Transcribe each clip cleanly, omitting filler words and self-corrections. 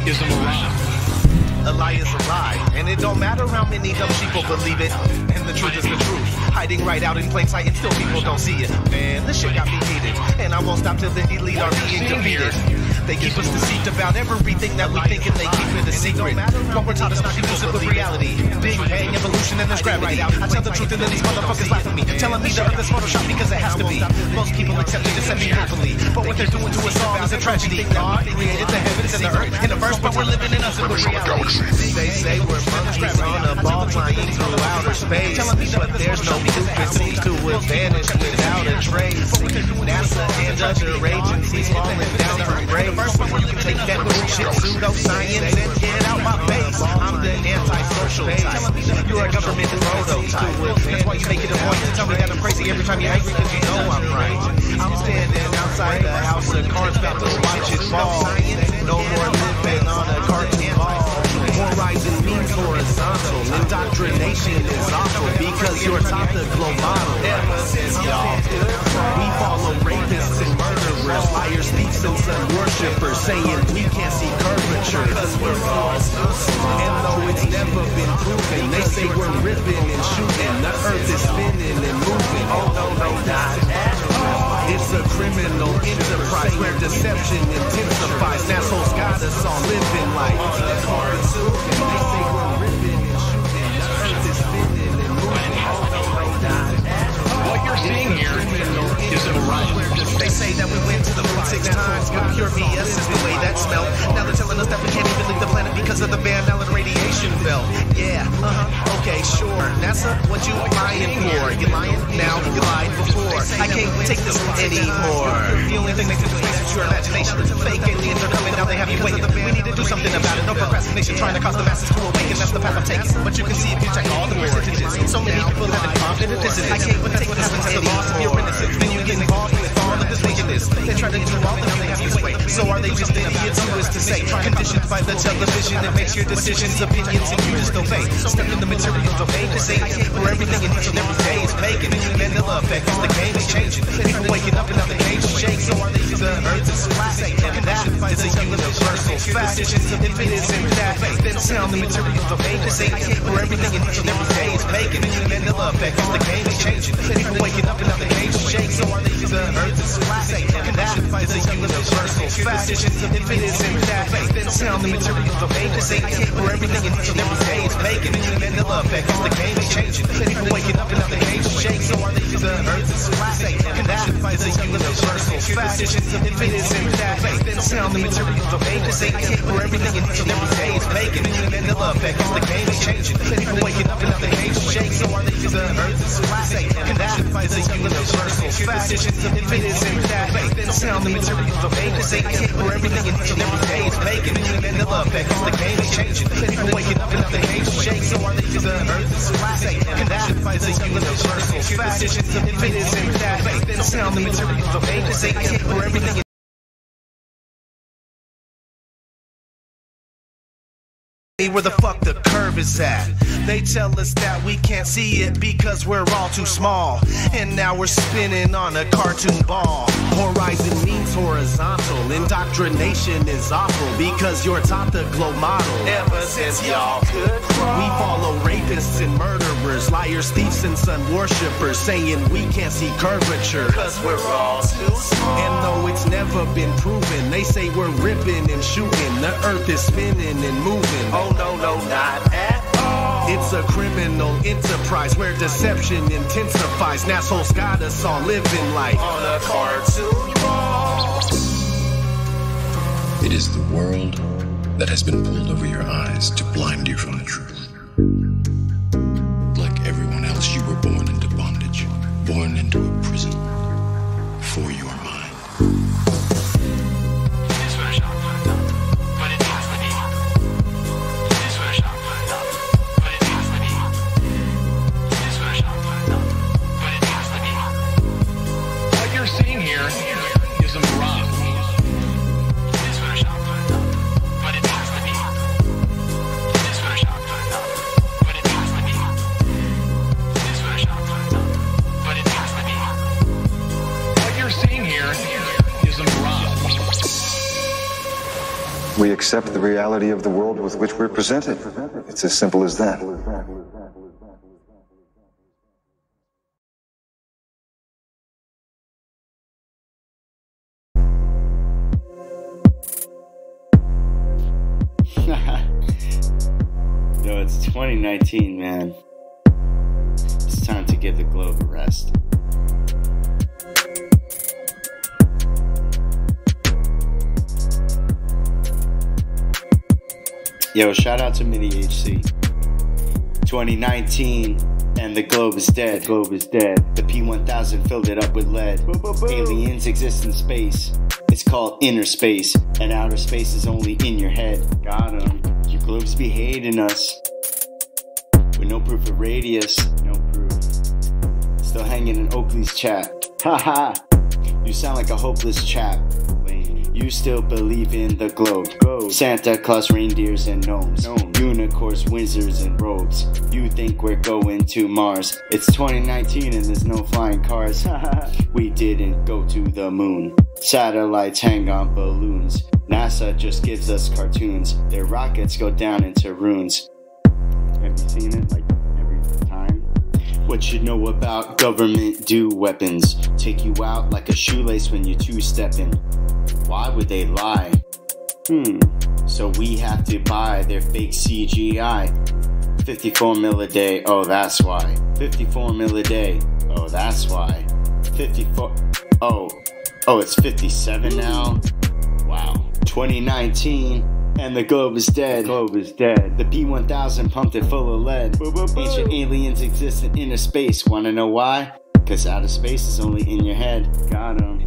is a mirage. A lie is a lie, and it don't matter how many dumb people believe it. And the truth is the truth, hiding right out in plain sight, and still people don't see it. Man, this shit got me heated, and I won't stop till the elite are being defeated. They keep us deceived about everything that we think, and they keep it a secret. What we're taught is not conducive with reality. Big Bang, evolution, and there's gravity. I tell the truth, and then these motherfuckers laugh at me, telling me the earth is photoshopped because it has to be. Most people accept it deception happily, but what they're doing to us all is a tragedy. God created the heavens and the earth in a verse, but we're living in a super reality. They say we're monkeys on a ball flying through outer space, but there's no proof it seems to have vanished without a trace. NASA and other agencies falling down from grace. You can take that bullshit pseudoscience and get out my face. I'm the antisocial type. You're a government prototype. That's why you make it a point to tell me that I'm crazy every time you're angry, because you know I'm right. I'm standing outside the house of cards about to watch it fall. No more living on a cartoon ball. Horizon means horizontal. Indoctrination is awful because you're taught the glow model. Ever since y'all we follow rapists and murderers, liars, thieves, and sun worshippers, saying we can't see curvature because we're false. And though it's never been proven, they say we're ripping and shooting. The earth is spinning and moving. Oh no, no, not at all. It's a criminal enterprise where deception intensifies. Assholes got us all living like a cartoon. They say we're ripping and shooting. The earth is spinning and moving. Oh no, no, not at all. What you're seeing here is a mirage. They say that we went to the moon 6 times, but pure BS is the way that smelled. Now they're telling us that we can't even leave the planet because of the Van Allen radiation belt. Yeah, okay, sure. NASA, what you lying for? You lying now, you lied before. I can't take this anymore. The only thing that can displace is your imagination. Fake aliens are coming, now they have you waiting. We need to do something about it. No procrastination, trying to cause the masses to awaken. That's the path I'm taking. But you can see if you check all the percentages. So many people have been confident dissonance. I can't take what happens to the loss of your innocence. Then you get involved with all of this wickedness. They try to do all the things this way. So are they just idiots? Who is to say? Conditioned by the television that makes your decisions, opinions, and you just obey. Step in the materials of A to Z, where everything in each and every day is pagan. Vanilla effect, the game is changing. People waking up and now the game is shaking. So are they the earth is flat, and that is a universal fact. If it isn't that, then sound the materials of A to Z, where everything in each and every day is pagan. Vanilla effect, the game is changing. People waking up and now the game is shaking. So are they the earth is flat, and that is a universal fact. If it isn't that, then sound the materials of A to Z, where everything in each and every day is pagan. Vanilla effect, the game is changing. People waking up and now the game is shaking. So are they the earth is flat, and that is a universal fact. If it isn't that, then sound the materials of A to Z, where everything in each and every day is pagan. Vanilla effect, the game is changing. People waking up and now the game is shaking. So are they the earth is flat, and that is a universal fact. If it isn't that, then sound the materials of A to Z, where everything in each and every day is pagan. Vanilla effect, the game is changing. People waking up and now the game is shaking. So are they the earth is flat, and that is a universal fact. If it isn't that, then sound the materials of A to Z, where everything where the fuck the curve is at. They tell us that we can't see it because we're all too small. And now we're spinning on a cartoon ball. Horizon means horizontal. Indoctrination is awful because you're taught the glow model. Ever since y'all could crawl, we follow rapists and murderers, liars, thieves, and sun worshippers, saying we can't see curvature because we're all too small. And though it's never been proven, they say we're ripping and shooting. The earth is spinning and moving. Oh no, no, not at all. It's a criminal enterprise where deception intensifies. Assholes got us all living like on a cartoon ball. It is the world that has been pulled over your eyes to blind you from the truth. Like everyone else, you were born into bondage, born into a prison for your mind. Is a mirage. accept the reality of the world with which we're presented. It's as simple as that. Yo, it's 2019, man. It's time to give the globe a rest. Yo, shout out to Mini HC. 2019, and the globe is dead. The globe is dead. The P-1000 filled it up with lead. Aliens exist in space. It's called inner space, and outer space is only in your head. Got 'em. Your globes be hating us. With no proof of radius. No proof. Still hanging in Oakley's chat. Haha. You sound like a hopeless chap. You still believe in the globe. Santa Claus, reindeers, and gnomes. Unicorns, wizards, and robes. You think we're going to Mars. It's 2019 and there's no flying cars. We didn't go to the moon. Satellites hang on balloons. NASA just gives us cartoons. Their rockets go down into ruins. Have you seen it like every time? What you know about government do weapons. Take you out like a shoelace when you're two-stepping. Why would they lie? So we have to buy their fake CGI. 54 mil a day, oh that's why. 54 mil a day, oh that's why. 54, oh it's 57 now? Wow. 2019, and the globe is dead. The globe is dead. The P-1000 pumped it full of lead. Ancient aliens exist in inner space. Wanna know why? Cause outer space is only in your head. Got 'em.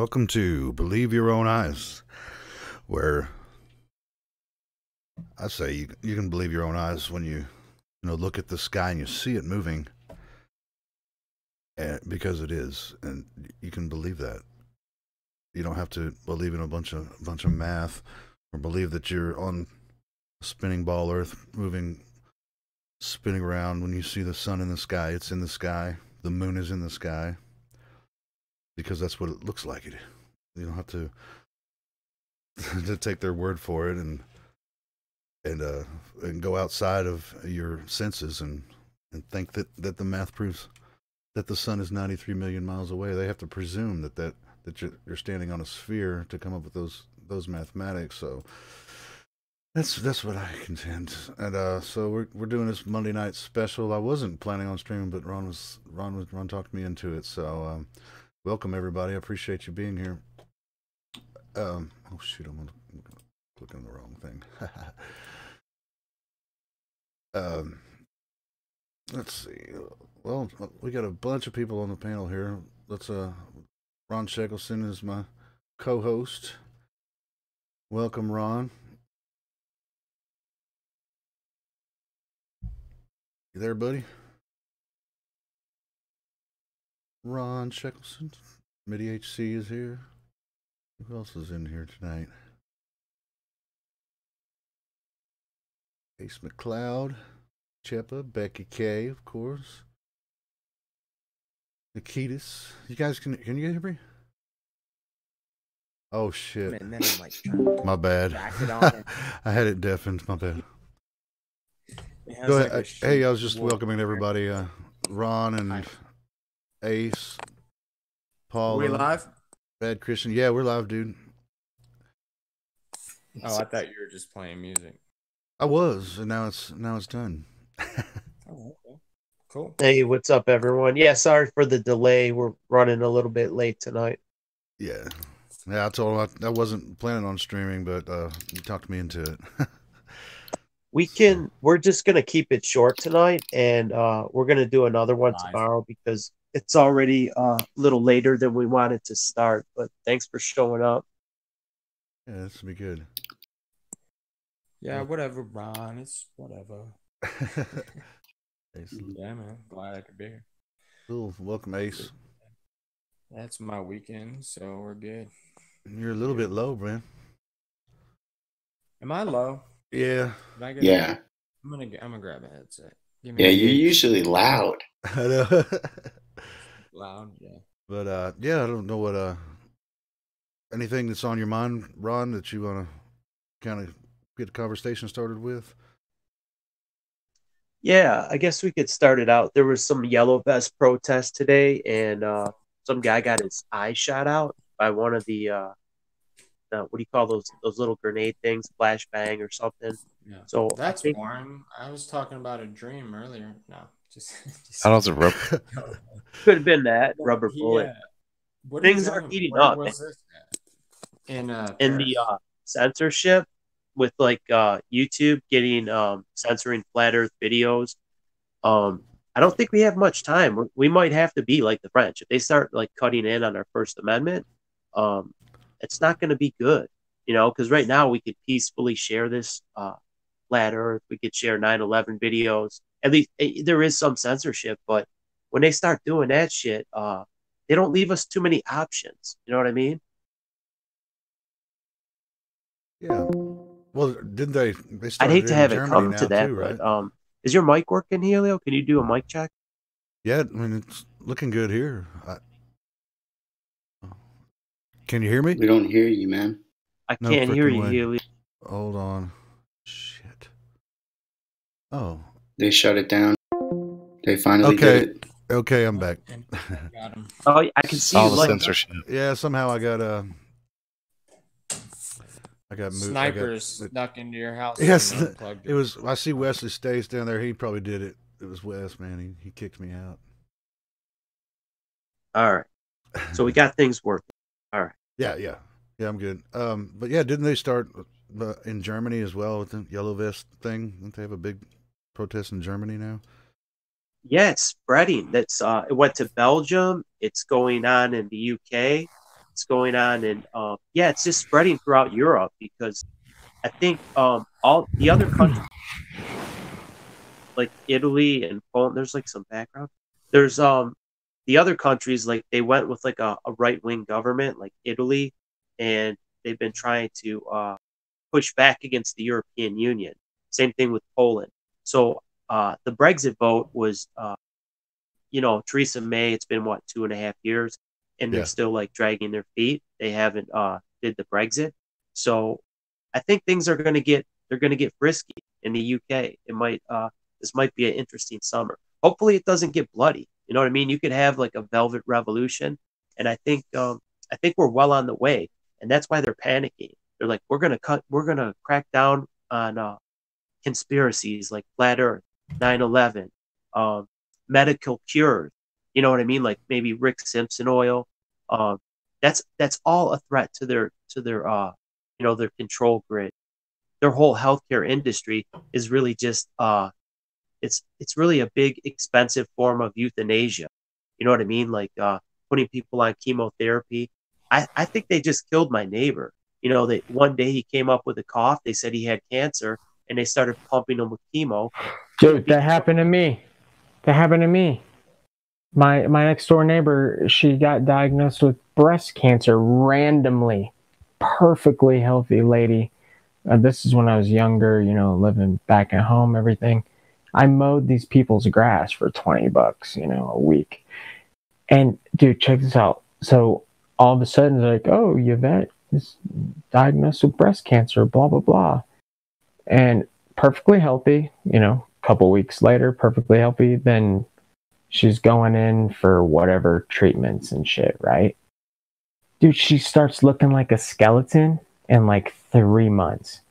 welcome to Believe Your Own Eyes, where I say you can believe your own eyes when you look at the sky and you see it moving, and because it is, and you can believe that. You don't have to believe in a bunch of math, or believe that you're on a spinning ball Earth spinning around. When you see the sun in the sky, it's in the sky. The moon is in the sky, because that's what it looks like. You don't have to to take their word for it and go outside of your senses and think that the math proves that the sun is 93 million miles away. They have to presume that you're standing on a sphere to come up with those mathematics. So that's what I contend. And so we're doing this Monday night special. I wasn't planning on streaming, but Ron talked me into it. So welcome everybody. I appreciate you being here. Oh shoot, I'm clicking the wrong thing. Let's see. Well, we got a bunch of people on the panel here. Ron Shekelson is my co-host. Welcome, Ron. You there, buddy? Ron Shekelson. Midi HC is here. Who else is in here tonight? Ace McLeod, Cheppa, Becky K, of course. Nikitas. You guys can you hear me? Oh shit. And then I'm like, my bad. I had it deafened. My bad. Go ahead. Hey, I was just welcoming everybody. Ron and Ace, Paul. We live? Bad Christian. Yeah, we're live, dude. Oh, I thought you were just playing music. I was, and now it's done. Oh, okay. Cool. Hey, what's up, everyone? Yeah, sorry for the delay. We're running a little bit late tonight. Yeah. I told him I wasn't planning on streaming, but you talked me into it. We're just gonna keep it short tonight, and we're gonna do another one tomorrow because it's already a little later than we wanted to start. But thanks for showing up. Yeah, this will be good. Yeah, whatever, Ron. It's whatever. Ace. Yeah, man. Glad I could be here. Cool. Welcome, Ace. That's my weekend, so we're good. You're a little bit low, man. Am I low? Yeah. Yeah. I'm gonna grab a headset. Yeah, you're usually loud. I know. Loud, yeah. But yeah, I don't know what anything that's on your mind, Ron, that you want to kind of get a conversation started with. Yeah, I guess we could start it out. There was some yellow vest protest today, and some guy got his eye shot out by one of the what do you call those little grenade things, flashbang or something. Yeah. So that's boring. I was talking about a dream earlier. No, just How does it rub? Could have been that rubber bullet. Things are heating up. In the censorship with like YouTube getting censoring flat Earth videos. I don't think we have much time. We might have to be like the French if they start like cutting in on our First Amendment. It's not going to be good, because right now we could peacefully share this flat Earth. We could share 9/11 videos. At least there is some censorship, but when they start doing that shit, they don't leave us too many options. You know what I mean? Yeah. Well, didn't they? I'd hate to have it come to that, too, right? but is your mic working, Helio? Can you do a mic check? Yeah, I mean it's looking good here. Can you hear me? We don't hear you, man. I can't hear you, Helio. Hold on. Shit. Oh. They shut it down. They finally did it. Okay, I'm back. Got him. Oh, I can see all you the censorship. Yeah, somehow I got moved. Snipers snuck into your house. Yes, it was. I see Wesley Stace down there. He probably did it. It was Wes, man. He kicked me out. All right. So we got things working. All right. Yeah, I'm good. But yeah, didn't they start in Germany as well with the yellow vest thing? Don't they have a big protest in Germany now? Yeah, it's spreading. It went to Belgium. It's going on in the UK. what's going on, and yeah, it's just spreading throughout Europe because I think all the other countries like Italy and Poland, there's like some background. There's the other countries like they went with like a right wing government like Italy, and they've been trying to push back against the European Union. Same thing with Poland. So the Brexit vote was, Theresa May. It's been what 2.5 years, and they're still like dragging their feet. They haven't did the Brexit. So I think things are going to get frisky in the UK. It might this might be an interesting summer. Hopefully, it doesn't get bloody. You know what I mean? You could have like a velvet revolution, and I think we're well on the way, and that's why they're panicking. They're like, we're gonna crack down on conspiracies like flat Earth, 9/11, medical cures. You know what I mean? Like maybe Rick Simpson oil. That's all a threat to their their control grid. Their whole healthcare industry is really just it's really a big expensive form of euthanasia. You know what I mean? Like putting people on chemotherapy. I think they just killed my neighbor. You know, that one day he came up with a cough. They said he had cancer, and they started pumping him with chemo. Dude, that happened to me. My next door neighbor, she got diagnosed with breast cancer randomly. Perfectly healthy lady. This is when I was younger, living back at home, everything. I mowed these people's grass for $20, a week. And dude, check this out. So all of a sudden, they're like, "Oh, Yvette is diagnosed with breast cancer, blah, blah, blah." And perfectly healthy, a couple weeks later, perfectly healthy. Then she's going in for whatever treatments and shit, right? Dude, she starts looking like a skeleton in like 3 months.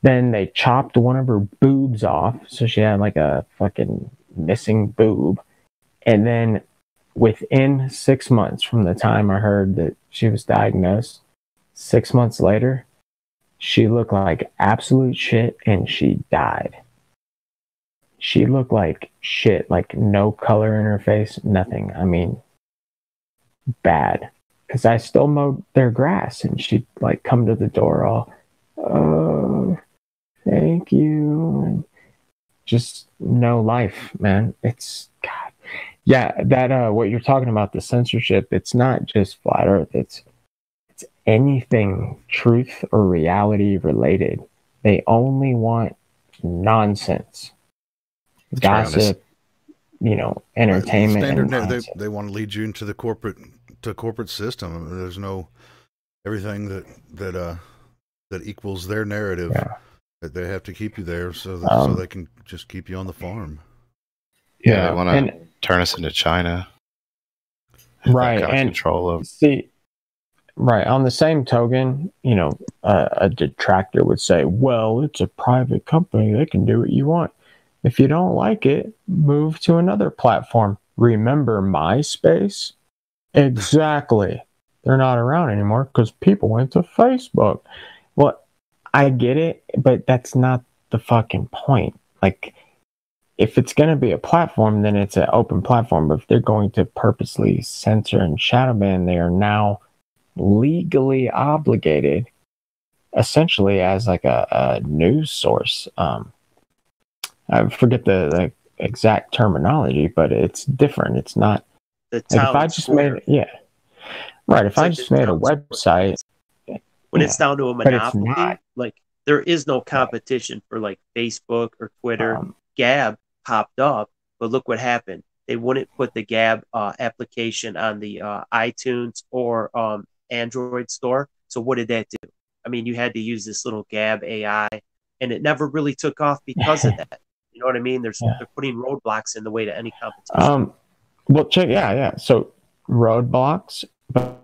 Then they chopped one of her boobs off, so she had like a fucking missing boob. And then within 6 months from the time I heard that she was diagnosed, 6 months later, she looked like absolute shit and she died. She looked like shit, like no color in her face, nothing. I mean, bad. Because I still mowed their grass, and she'd like come to the door all, "Oh, thank you." And just no life, man. It's God. Yeah, that what you're talking about, the censorship, it's not just flat Earth, it's anything truth or reality related. They only want nonsense. Gossip, entertainment. Standard, they want to lead you into the corporate system. I mean, there's no everything that equals their narrative. Yeah. That they have to keep you there so they can just keep you on the farm. Yeah, they want to turn us into China. Right, and control of. See, right. On the same token, a detractor would say, "Well, it's a private company; they can do what you want. If you don't like it, move to another platform." Remember MySpace? Exactly. They're not around anymore because people went to Facebook. Well, I get it, but that's not the fucking point. Like, if it's going to be a platform, then it's an open platform. But if they're going to purposely censor and shadow ban, they are now legally obligated, essentially as like a news source. I forget the exact terminology, but it's different. It's not. Like if I just made, right. If I just made a website. When it's down to a monopoly, like there is no competition for like Facebook or Twitter. Gab popped up, but look what happened. They wouldn't put the Gab application on the iTunes or Android store. So what did that do? I mean, you had to use this little Gab AI, and it never really took off because of that. You know what I mean? They're putting roadblocks in the way to any competition. Well, check, yeah. So roadblocks, but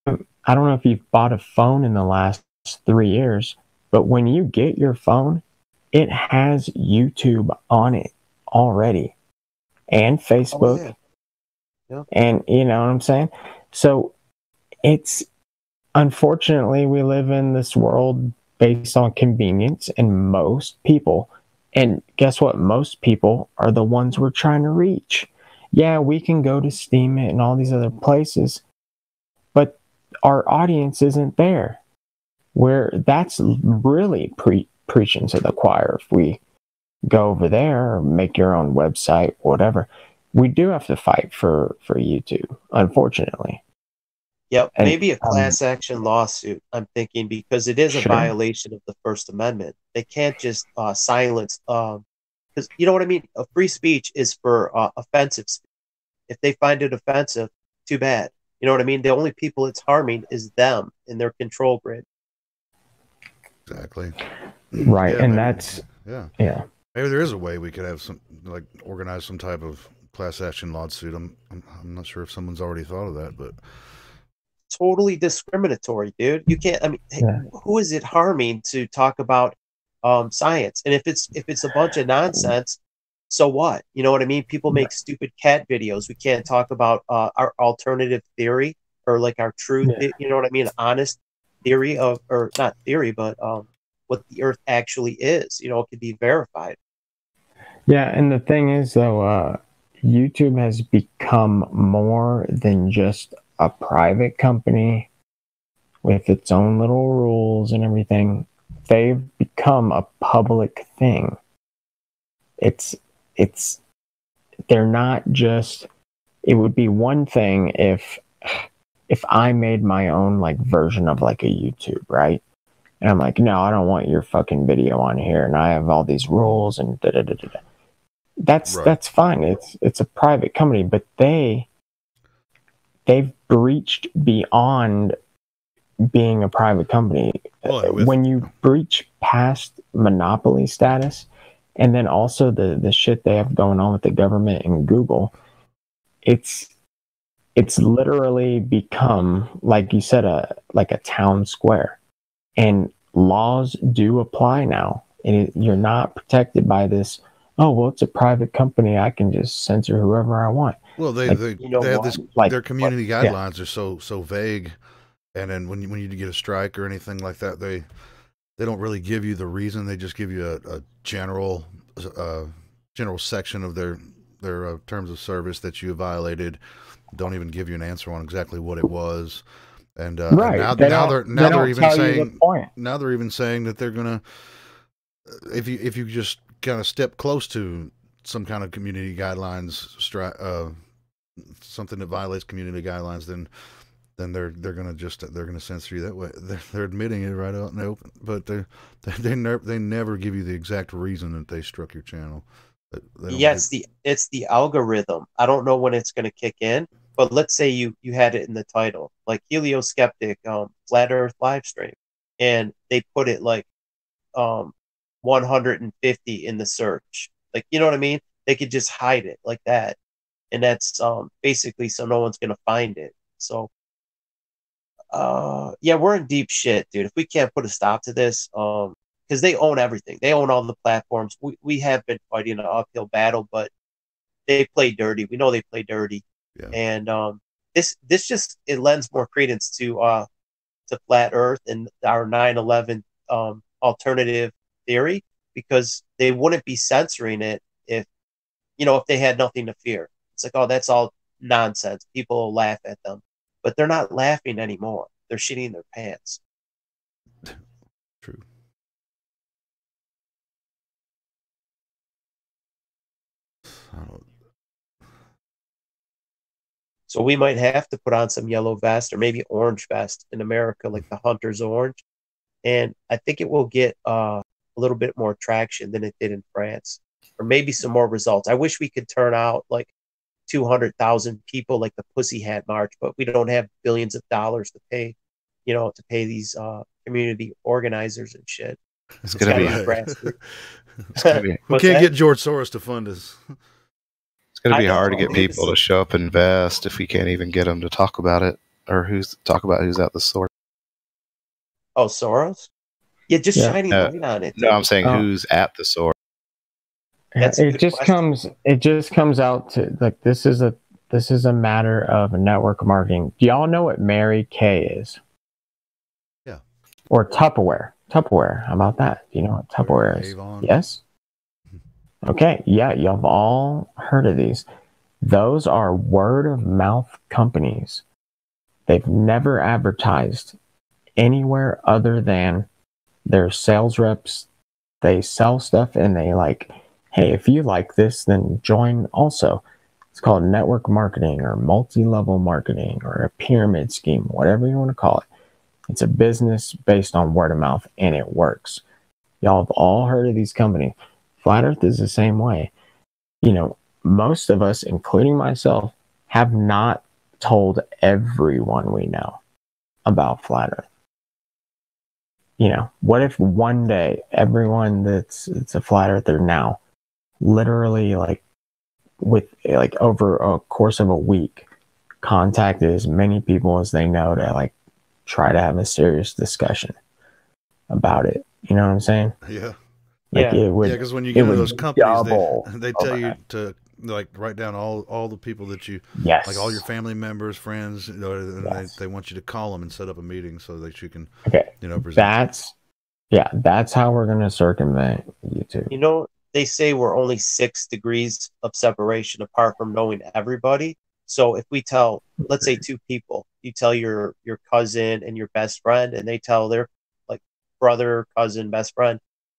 I don't know if you've bought a phone in the last 3 years, but when you get your phone, it has YouTube on it already, and Facebook, and you know what I'm saying? So it's, unfortunately, we live in this world based on convenience, and most people, and guess what? Most people are the ones we're trying to reach. Yeah, we can go to Steam It and all these other places, but our audience isn't there. Where that's really preaching to the choir. If we go over there or make your own website, whatever, we do have to fight for YouTube, unfortunately. Yep, and, maybe a class action lawsuit, I'm thinking, because it is a violation of the First Amendment. They can't just silence, because you know what I mean? A free speech is for offensive speech. If they find it offensive, too bad. You know what I mean? The only people it's harming is them in their control grid. Exactly. Right, yeah, and maybe, that's... Yeah. Maybe there is a way we could have organize some type of class action lawsuit. I'm not sure if someone's already thought of that, but... Totally discriminatory, dude. You can't. I mean, who is it harming to talk about science? And if it's a bunch of nonsense, so what? You know what I mean? People make stupid cat videos. We can't talk about our alternative theory or like our truth. You know what I mean? Honest theory of, or not theory, but what the Earth actually is. You know, it could be verified. Yeah, and the thing is, though, YouTube has become more than just a private company with its own little rules and everything. They've become a public thing. They're not just... It would be one thing if I made my own like version of like a YouTube, right? And I'm like, no, I don't want your fucking video on here, and I have all these rules and da da da da. That's fine. It's a private company, but they've breached beyond being a private company. When you breach past monopoly status, and then also the shit they have going on with the government and Google, it's literally become, like you said, like a town square. And laws do apply now. And you're not protected by this, oh, well, it's a private company, I can just censor whoever I want. Well, they have this, their community guidelines are so vague, and then when you get a strike or anything like that, they don't really give you the reason. They just give you a general section of their terms of service that you violated. Don't even give you an answer on exactly what it was. And now they're even saying that they're gonna, if you just kind of step close to some kind of community guidelines, something that violates community guidelines, then they're gonna censor you that way. They're admitting it right out in the open, but they never give you the exact reason that they struck your channel. It's the algorithm. I don't know when it's gonna kick in, but let's say you had it in the title, like Helio Skeptic, Flat Earth live stream, and they put it like 150 in the search. Like, you know what I mean? They could just hide it like that. And that's basically so no one's gonna find it. So yeah, we're in deep shit, dude. If we can't put a stop to this, because they own everything. They own all the platforms. We have been fighting an uphill battle, but they play dirty. We know they play dirty. Yeah. And this just, it lends more credence to Flat Earth and our 9/11 alternative theory, because they wouldn't be censoring it if they had nothing to fear. It's like, oh, that's all nonsense. People will laugh at them, but they're not laughing anymore. They're shitting their pants. True. So we might have to put on some yellow vest or maybe orange vest in America, like the Hunter's orange. And I think it will get a little bit more traction than it did in France, or maybe some more results. I wish we could turn out like 200,000 people like the Pussy Hat March, but we don't have billions of dollars to pay, to pay these community organizers and shit. It's gonna be we can't get George Soros to fund us. It's gonna be hard to get people to show up and invest if we can't even get them to talk about it, or who's at the source. Oh, Soros? Yeah, just shining light on it. No, I'm saying who's at the source. It just comes out to, like, this is a matter of network marketing. Do y'all know what Mary Kay is? Yeah. Or Tupperware. Tupperware. How about that? Do you know what Tupperware is? Avon. Yes. Okay. Yeah, you've all heard of these. Those are word of mouth companies They've never advertised anywhere other than their sales reps. They sell stuff and they like, hey, if you like this, then join also. It's called network marketing or multi-level marketing or a pyramid scheme, whatever you want to call it. It's a business based on word of mouth, and it works. Y'all have all heard of these companies. Flat Earth is the same way. You know, most of us, including myself, have not told everyone we know about Flat Earth. You know, what if one day everyone it's a Flat Earther now, literally like with like over a course of a week, contacted as many people as they know to like try to have a serious discussion about it. You know what I'm saying? Yeah. Like it would, because when you get into those companies, they tell you overnight. to like write down all the people that you like, all your family members, friends, and they want you to call them and set up a meeting so that you can present. That's how we're gonna circumvent YouTube. You know, they say we're only 6 degrees of separation apart from knowing everybody. So if we tell, let's say 2 people, you tell your cousin and your best friend, and they tell their like brother, cousin, best friend,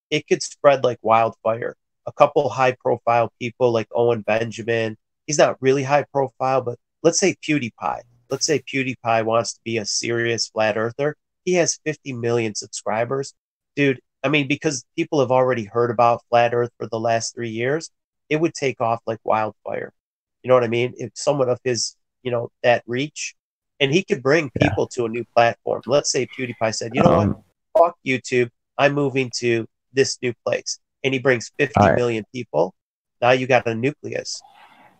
it could spread like wildfire. A couple high profile people like Owen Benjamin, he's not really high profile, but let's say PewDiePie. Let's say PewDiePie wants to be a serious flat earther. He has 50 million subscribers. Dude, I mean, because people have already heard about flat earth for the last 3 years, it would take off like wildfire. You know what I mean? If someone of his, you know, that reach, and he could bring people to a new platform. Let's say PewDiePie said, you know what? Fuck YouTube. I'm moving to this new place. And he brings 50 million people. Now you got a nucleus.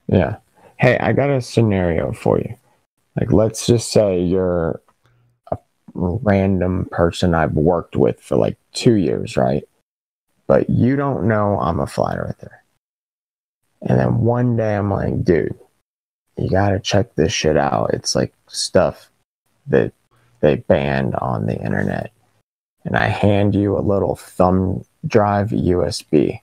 Yeah. Hey, I got a scenario for you. Like, let's just say you're a random person I've worked with for like 2 years, right? But you don't know I'm a flat earther. And then one day I'm like, dude, you gotta check this shit out. It's like stuff that they banned on the internet. And I hand you a little thumb drive USB.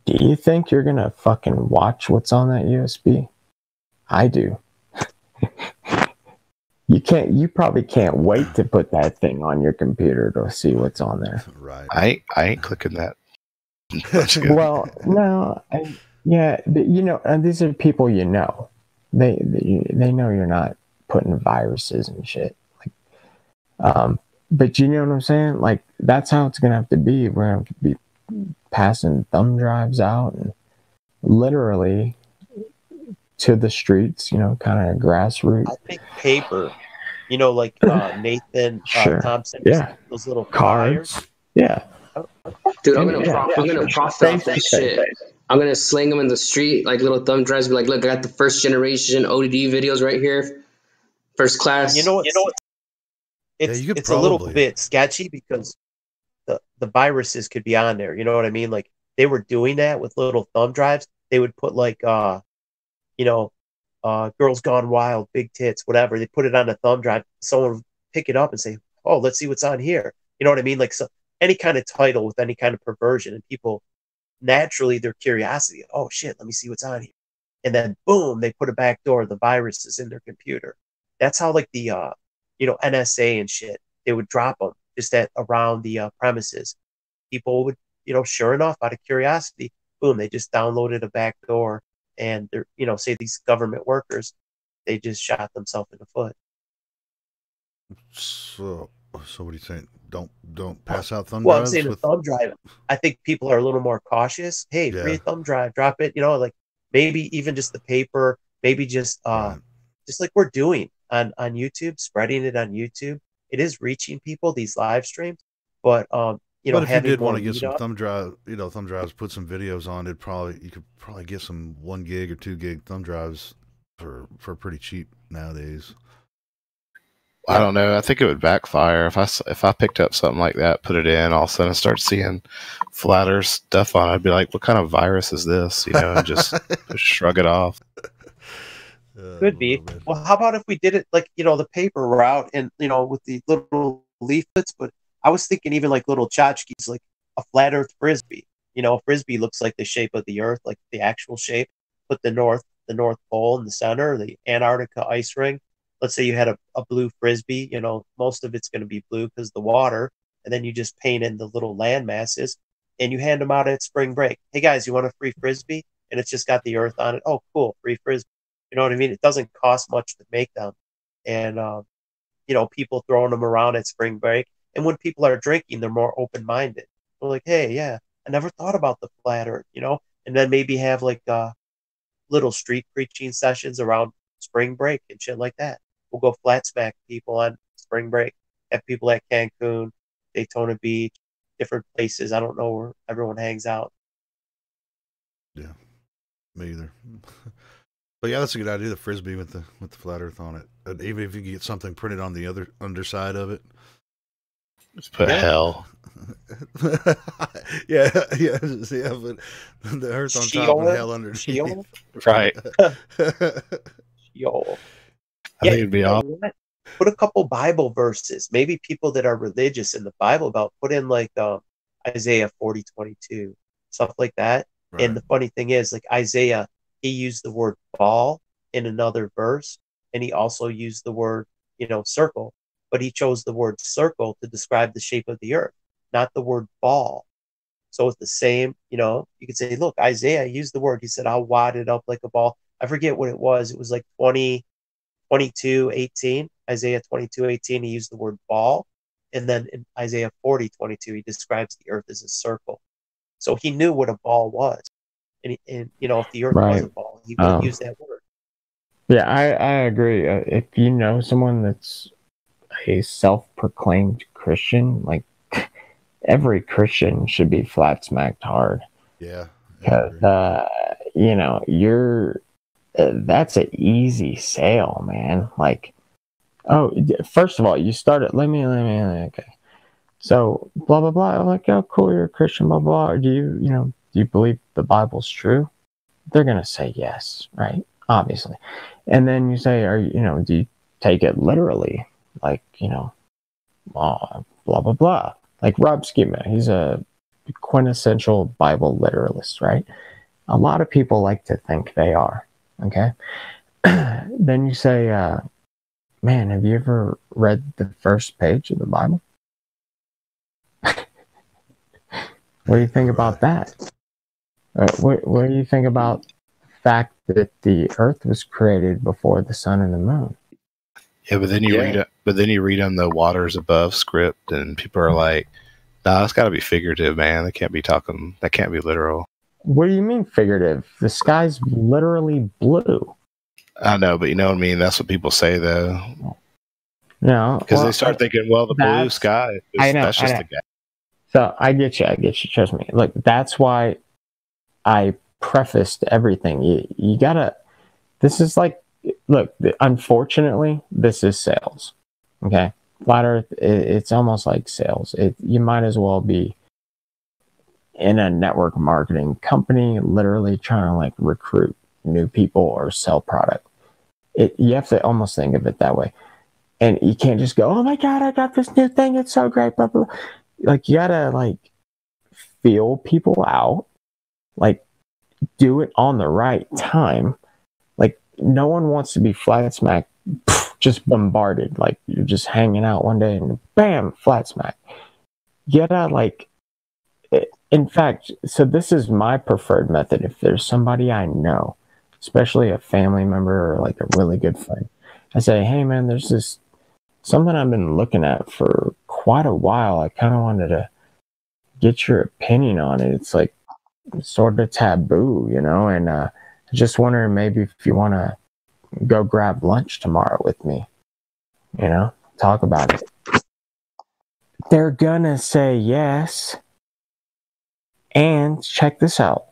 Do you think you're gonna fucking watch what's on that USB? I do. You probably can't wait to put that thing on your computer to see what's on there. Right. I ain't clicking that. Well, no, you know, and these are people you know. They know you're not putting viruses and shit. Like, but you know what I'm saying? Like, that's how it's gonna have to be. We're gonna have to be passing thumb drives out and literally to the streets, you know, kind of grassroots. I think paper, you know, like Nathan Thompson, those little cards. flyers. Yeah. Dude, I'm gonna profit off that shit. I'm gonna sling them in the street like little thumb drives. Be like, look, I got the first generation ODD videos right here, first class. You know what? It's a little bit sketchy because the viruses could be on there. You know what I mean? Like they were doing that with little thumb drives. They would put like you know, Girls Gone Wild, big tits, whatever. They put it on a thumb drive. Someone would pick it up and say, "Oh, let's see what's on here." You know what I mean? Like so, any kind of title with any kind of perversion, and people naturally their curiosity. Oh shit, let me see what's on here. And then boom, they put a backdoor. The virus is in their computer. That's how like the you know, NSA and shit. They would drop them just at around the premises. People would, you know, sure enough, out of curiosity, boom, they just downloaded a backdoor. And they're, you know, say these government workers, they just shot themselves in the foot. So what are you saying? Don't pass out thumb drives? Well, I'm saying a thumb drive. I think people are a little more cautious. Hey, free thumb drive, drop it. You know, like maybe even just the paper, maybe just just like we're doing on YouTube, spreading it on YouTube. It is reaching people, these live streams, but you know, but if you did want to get some thumb drives, put some videos on, you could probably get some 1 gig or 2 gig thumb drives for pretty cheap nowadays. I don't know. I think it would backfire if I picked up something like that, put it in, all of a sudden start seeing flat earth stuff on it. I'd be like, "What kind of virus is this?" You know, and just shrug it off. Could be. Well, how about if we did it like, you know, the paper route and, you know, with the little leaflets, but I was thinking even like little tchotchkes, like a flat earth frisbee. You know, a frisbee looks like the shape of the earth, like the actual shape. Put the North Pole in the center, the Antarctica ice ring. let's say you had a blue frisbee, you know, most of it's going to be blue because the water, and then you just paint in the little land masses, and you hand them out at spring break. Hey guys, you want a free frisbee? And it's just got the earth on it. Oh, cool, free frisbee. You know what I mean? It doesn't cost much to make them, and you know, people throwing them around at spring break. And when people are drinking, they're more open minded. They're like, hey, yeah, I never thought about the flat earth, you know, and then maybe have like little street preaching sessions around spring break and shit like that. We'll go flat smack people on spring break, have people at Cancun, Daytona Beach, different places. I don't know where everyone hangs out. Yeah, me either. But yeah, that's a good idea. The frisbee with the flat Earth on it. And even if you get something printed on the other underside of it, just put hell. yeah. But the Earth on top and hell underneath. Sheol? Right. Sheol. I think it'd be awesome. Put a couple Bible verses. Maybe people that are religious in the Bible Belt put in like Isaiah 40:22, stuff like that. Right. And the funny thing is, like Isaiah, he used the word ball in another verse, and he also used the word, you know, circle, but he chose the word circle to describe the shape of the earth, not the word ball. So it's the same, you know, you could say, look, Isaiah used the word, he said, I'll wad it up like a ball. I forget what it was. It was like 22:18, Isaiah 22:18, he used the word ball. And then in Isaiah 40:22, he describes the earth as a circle. So he knew what a ball was. And you know, if the earth was a ball, he would use that word. Yeah, I agree. If you know someone that's a self-proclaimed Christian, like every Christian should be flat smacked hard. Yeah. Because, you know, that's an easy sale, man. Like, oh, first of all, you started, okay. So, blah, blah, blah. I'm like, oh, cool, you're a Christian, blah, blah. Do you believe the Bible's true? They're going to say yes, right? Obviously. And then you say, do you take it literally? Like, blah, blah, blah. Like Rob Schema, he's a quintessential Bible literalist, right? A lot of people like to think they are, okay? Then you say, man, have you ever read the first page of the Bible? What do you think about that? What do you think about the fact that the earth was created before the sun and the moon? Yeah, but then you read it. But then you read on the waters above script, and people are like, "Nah, it's got to be figurative, man. They can't be talking. That can't be literal." What do you mean figurative? The sky's literally blue. I know, but you know what I mean. That's what people say, though. No, because they start thinking, "Well, the blue sky. That's just a guy." So I get you. Trust me. Look, that's why I prefaced everything. You gotta. This is like, look. Unfortunately, this is sales. Okay, Flat Earth. It's almost like sales. You might as well be in a network marketing company, literally trying to like recruit new people or sell product. You have to almost think of it that way, and you can't just go, "Oh my God, I got this new thing. It's so great." Blah blah. Like, you gotta like feel people out, like do it on the right time. Like, no one wants to be flat smack, just bombarded. Like, you're just hanging out one day and bam, flat smack. You gotta like, in fact, so this is my preferred method. If there's somebody I know, especially a family member or like a really good friend, I say, "Hey man, there's this something I've been looking at for quite a while. I kind of wanted to get your opinion on it. It's like sort of taboo, and just wondering maybe if you want to go grab lunch tomorrow with me, talk about it." They're gonna say yes. And check this out.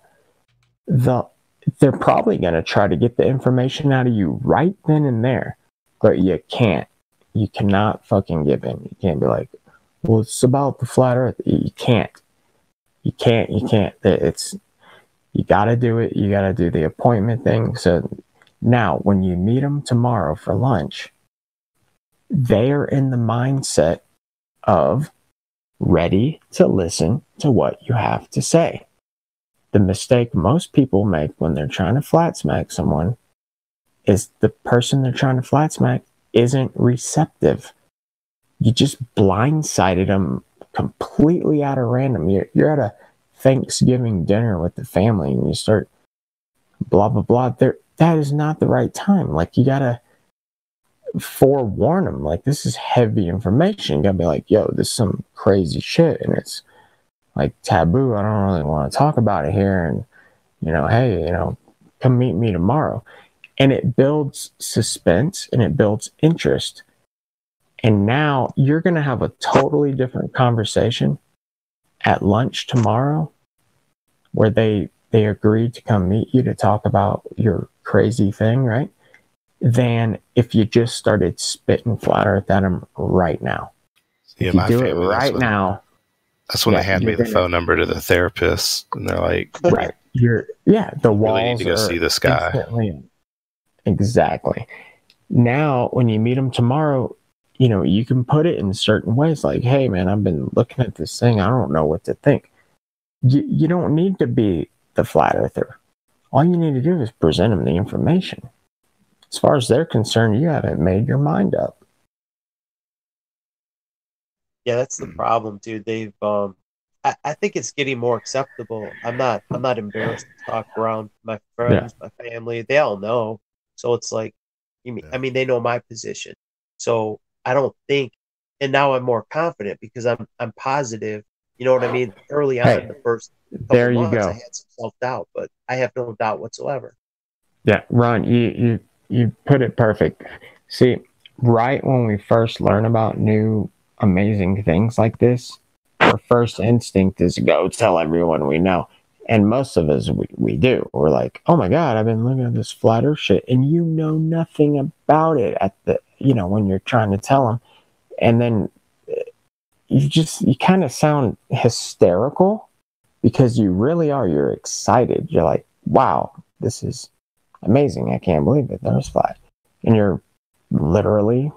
They're probably gonna try to get the information out of you right then and there, but you can't. You cannot fucking give in. You can't be like, "Well, it's about the flat earth." You can't. You can't. You gotta do it. You gotta do the appointment thing. So now when you meet them tomorrow for lunch, they are in the mindset of ready to listen to what you have to say. The mistake most people make when they're trying to flat smack someone is the person they're trying to flat smack isn't receptive. You just blindsided them completely out of random. You're at a Thanksgiving dinner with the family and you start blah, blah, blah. That is not the right time. Like, you got to forewarn them. Like, this is heavy information. You got to be like, yo, this is some crazy shit. And it's like taboo. I don't really want to talk about it here. And, hey, come meet me tomorrow. And it builds suspense and it builds interest. And now you're going to have a totally different conversation at lunch tomorrow where they agreed to come meet you to talk about your crazy thing, right? Than if you just started spitting flat earth at them right now. Yeah, if you my do it family, right now. That's when they hand me the phone number to the therapist, and they're like, right. The really walls need to go see this guy. Exactly. Now, when you meet them tomorrow, you can put it in certain ways like, hey, man, I've been looking at this thing. I don't know what to think. You don't need to be the flat earther. All you need to do is present them the information. As far as they're concerned, you haven't made your mind up. Yeah, that's the problem, dude. They've I think it's getting more acceptable. I'm not embarrassed to talk around my friends, my family. They all know. So it's like, I mean, they know my position. So I don't think, and now I'm more confident because I'm positive. You know what I mean? Early on, the first couple months, I had some self-doubt, but I have no doubt whatsoever. Yeah, Ron, you put it perfect. See, right when we first learn about new amazing things like this, our first instinct is go tell everyone we know. And most of us, we do. We're like, oh my God, I've been looking at this flat earth shit. And you know nothing about it at when you're trying to tell them. And then you kind of sound hysterical because you really are. You're excited. You're like, wow, this is amazing. I can't believe it. There's flat. And you're literally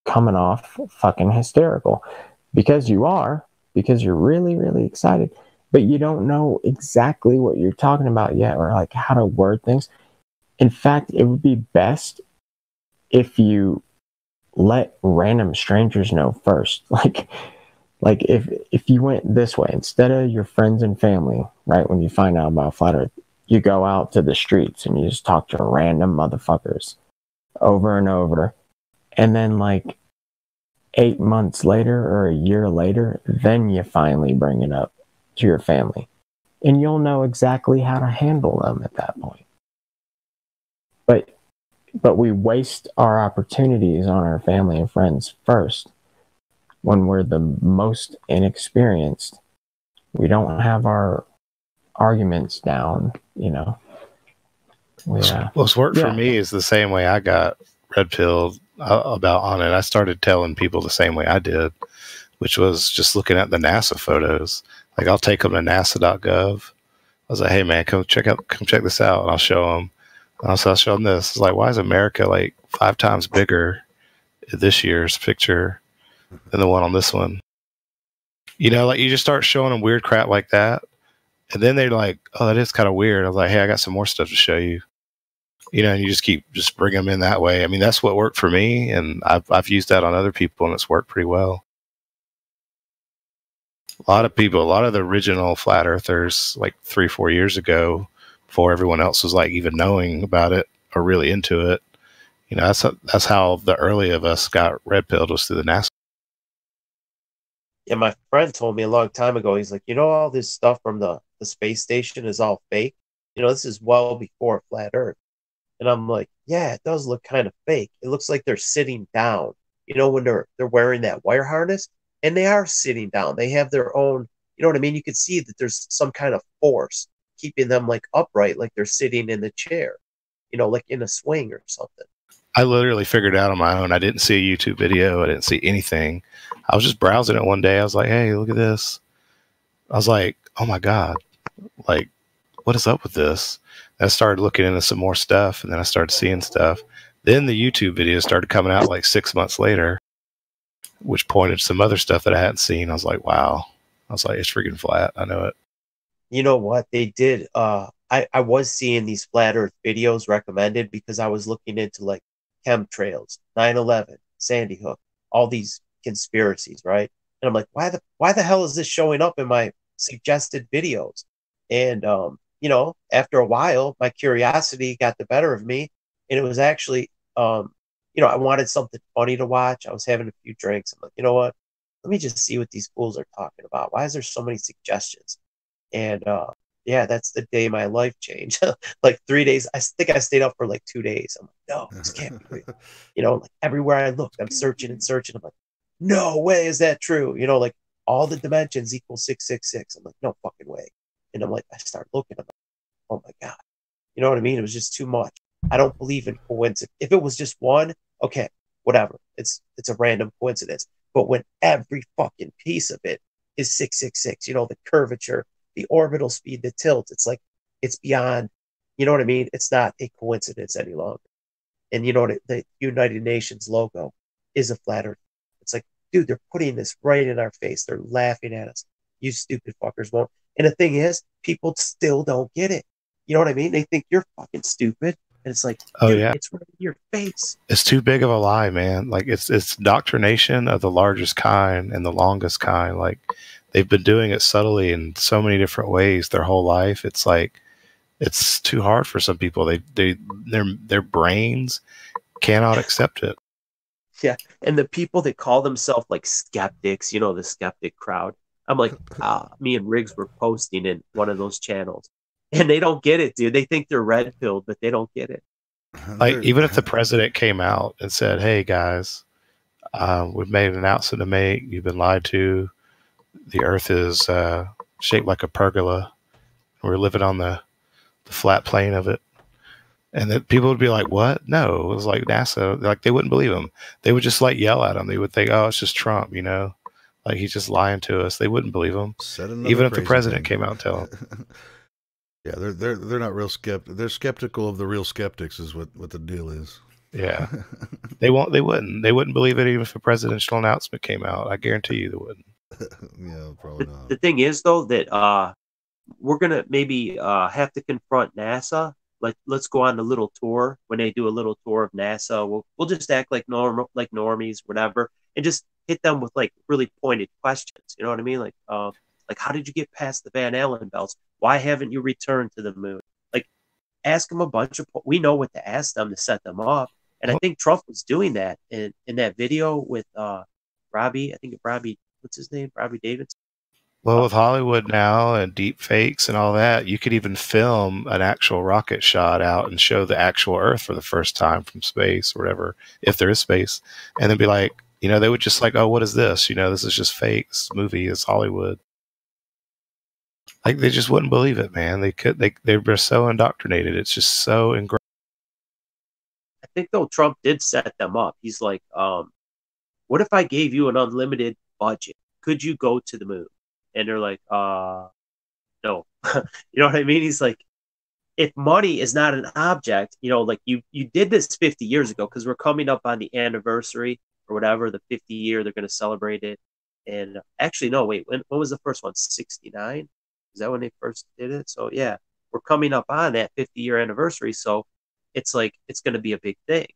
coming off fucking hysterical because you're really, really excited, but you don't know exactly what you're talking about yet or like how to word things. In fact, it would be best if you let random strangers know first. Like if you went this way, instead of your friends and family, right? When you find out about flat earth, you go out to the streets and you just talk to random motherfuckers over and over. And then like 8 months later or a year later, then you finally bring it up to your family. And you'll know exactly how to handle them at that point. But we waste our opportunities on our family and friends first when we're the most inexperienced. We don't have our arguments down, What's worked for me is the same way I got red pilled about on it. I started telling people the same way I did, which was just looking at the NASA photos. Like, I'll take them to nasa.gov. I was like, hey man, come check this out. And I'll show them. And I'll show them this. It's like, why is America like 5 times bigger in this year's picture than the one on this one? Like you just start showing them weird crap like that. And then they're like, oh, that is kind of weird. I was like, hey, I got some more stuff to show you. And you just bring them in that way. I mean, that's what worked for me. And I've used that on other people and it's worked pretty well. A lot of the original flat earthers, like 3-4 years ago, before everyone else was like even knowing about it or really into it, that's how the early of us got red pilled, was through the NASA. Yeah, my friend told me a long time ago, he's like, all this stuff from the space station is all fake. This is well before flat earth. And I'm like, yeah, it does look kind of fake. It looks like they're sitting down, when they're wearing that wire harness, and they are sitting down. They have their own, you know what I mean? You can see that there's some kind of force keeping them like upright, like they're sitting in the chair, like in a swing or something. I literally figured it out on my own. I didn't see a YouTube video. I didn't see anything. I was just browsing it one day. I was like, hey, look at this. I was like, oh my God, like, what is up with this? And I started looking into some more stuff, and then I started seeing stuff. Then the YouTube videos started coming out like 6 months later, which pointed to some other stuff that I hadn't seen. I was like, wow. I was like, it's freaking flat. I know it. You know what? They did. I was seeing these flat earth videos recommended because I was looking into like chemtrails, 9/11, Sandy Hook, all these conspiracies, right? And I'm like, why the hell is this showing up in my suggested videos? And after a while, my curiosity got the better of me, and it was actually I wanted something funny to watch. I was having a few drinks. I'm like, you know what? Let me just see what these fools are talking about. Why is there so many suggestions? And yeah, that's the day my life changed. Like 3 days. I think I stayed up for like 2 days. I'm like, no, this can't be real. Like everywhere I looked, I'm searching and searching. I'm like, no way is that true. Like all the dimensions equal 666. I'm like, no fucking way. And I'm like, I start looking. I'm like, oh my God. You know what I mean? It was just too much. I don't believe in coincidence. If it was just one, okay, whatever. It's a random coincidence. But when every fucking piece of it is 666, the curvature, the orbital speed, the tilt, it's like it's beyond, you know what I mean? It's not a coincidence any longer. And the United Nations logo is a flat earth. It's like, dude, they're putting this right in our face. They're laughing at us. You stupid fuckers won't. And the thing is, people still don't get it. You know what I mean? They think you're fucking stupid. And it's like, oh dude, yeah, it's right in your face. It's too big of a lie, man. Like it's indoctrination of the largest kind and the longest kind. Like they've been doing it subtly in so many different ways their whole life. It's like it's too hard for some people. Their brains cannot accept it. Yeah. And the people that call themselves like skeptics, the skeptic crowd. I'm like, me and Riggs were posting in one of those channels. And they don't get it, dude. They think they're red pilled, but they don't get it. Like even if the president came out and said, "Hey guys, we've made an announcement to make. You've been lied to. The Earth is shaped like a pergola. We're living on the flat plane of it," and then people would be like, "What? No, it was like NASA." Like they wouldn't believe him. They would just like yell at him. They would think, "Oh, it's just Trump," like he's just lying to us. They wouldn't believe him, even if the president came out and tell him. Yeah, they're not real skeptical. They're skeptical of the real skeptics, is what the deal is. Yeah, they wouldn't believe it even if a presidential announcement came out. I guarantee you they wouldn't. Yeah, probably not. The thing is though that we're gonna maybe have to confront NASA. Like let's go on a little tour. When they do a little tour of NASA, we'll just act like normies, whatever, and just hit them with like really pointed questions. You know what I mean? Like how did you get past the Van Allen belts? Why haven't you returned to the moon? Like, ask them a bunch of. We know what to ask them to set them up, and I think Trump was doing that in that video with Robbie. I think Robbie. What's his name? Robbie Davidson. Well, with Hollywood now and deep fakes and all that, you could even film an actual rocket shot out and show the actual Earth for the first time from space or whatever, if there is space, and then be like, they would just like, oh, what is this? This is just fake. This movie is Hollywood. Like they just wouldn't believe it, man. They were so indoctrinated. It's just so ingrained. I think though Trump did set them up. He's like, what if I gave you an unlimited budget? Could you go to the moon? And they're like, no. You know what I mean? He's like, if money is not an object, like you did this 50 years ago, because we're coming up on the anniversary or whatever, the 50 year, they're going to celebrate it. And actually, no, wait, when was the first one? 69? Is that when they first did it? So yeah, we're coming up on that 50-year anniversary. So it's like, it's going to be a big thing.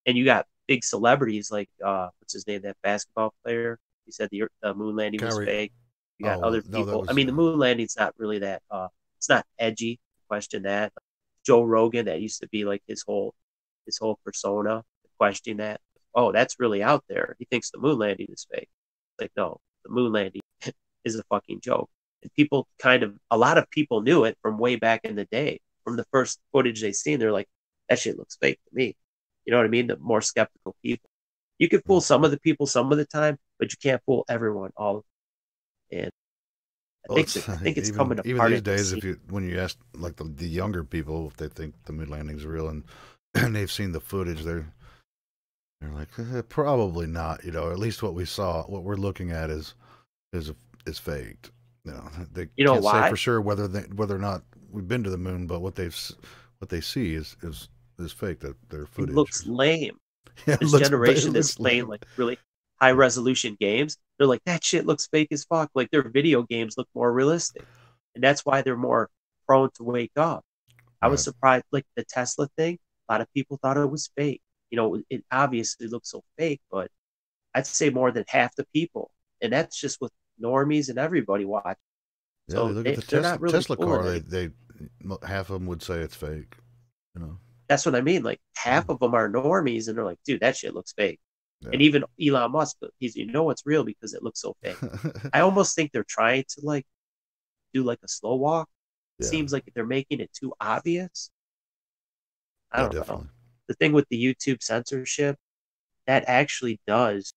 And you got big celebrities like, what's his name? That basketball player. He said the moon landing was fake. You got other people. I mean, the moon landing's not really that, it's not edgy to question that. Joe Rogan, that used to be like his whole persona, questioning that. Oh, that's really out there. He thinks the moon landing is fake. Like, no, the moon landing is a fucking joke. And a lot of people knew it from way back in the day. From the first footage they seen, they're like, that shit looks fake to me. You know what I mean? The more skeptical people. You can fool some of the people some of the time, but you can't fool everyone all of them. And I think it's coming apart. Even these days, when you ask like the younger people if they think the moon landing's real and they've seen the footage, they're like, probably not. At least what we saw, what we're looking at is faked. They can't say for sure whether or not we've been to the moon, but what they see is fake. That their footage looks lame. Yeah, this generation that's playing like really high resolution games, they're like, that shit looks fake as fuck. Like their video games look more realistic, and that's why they're more prone to wake up. I was surprised, like the Tesla thing. A lot of people thought it was fake. you know, it obviously looks so fake, but I'd say more than half the people, and that's just with normies and everybody watching. Yeah, they So look at the they're not really Tesla fooling car. anyone. They half of them would say it's fake. You know. That's what I mean. Like half of them are normies, and they're like, "Dude, that shit looks fake." Yeah. And even Elon Musk, he's, you know, it's real because it looks so fake. I almost think they're trying to like do like a slow walk. It Yeah. seems like they're making it too obvious. I don't definitely. know. The thing with the YouTube censorship, that actually does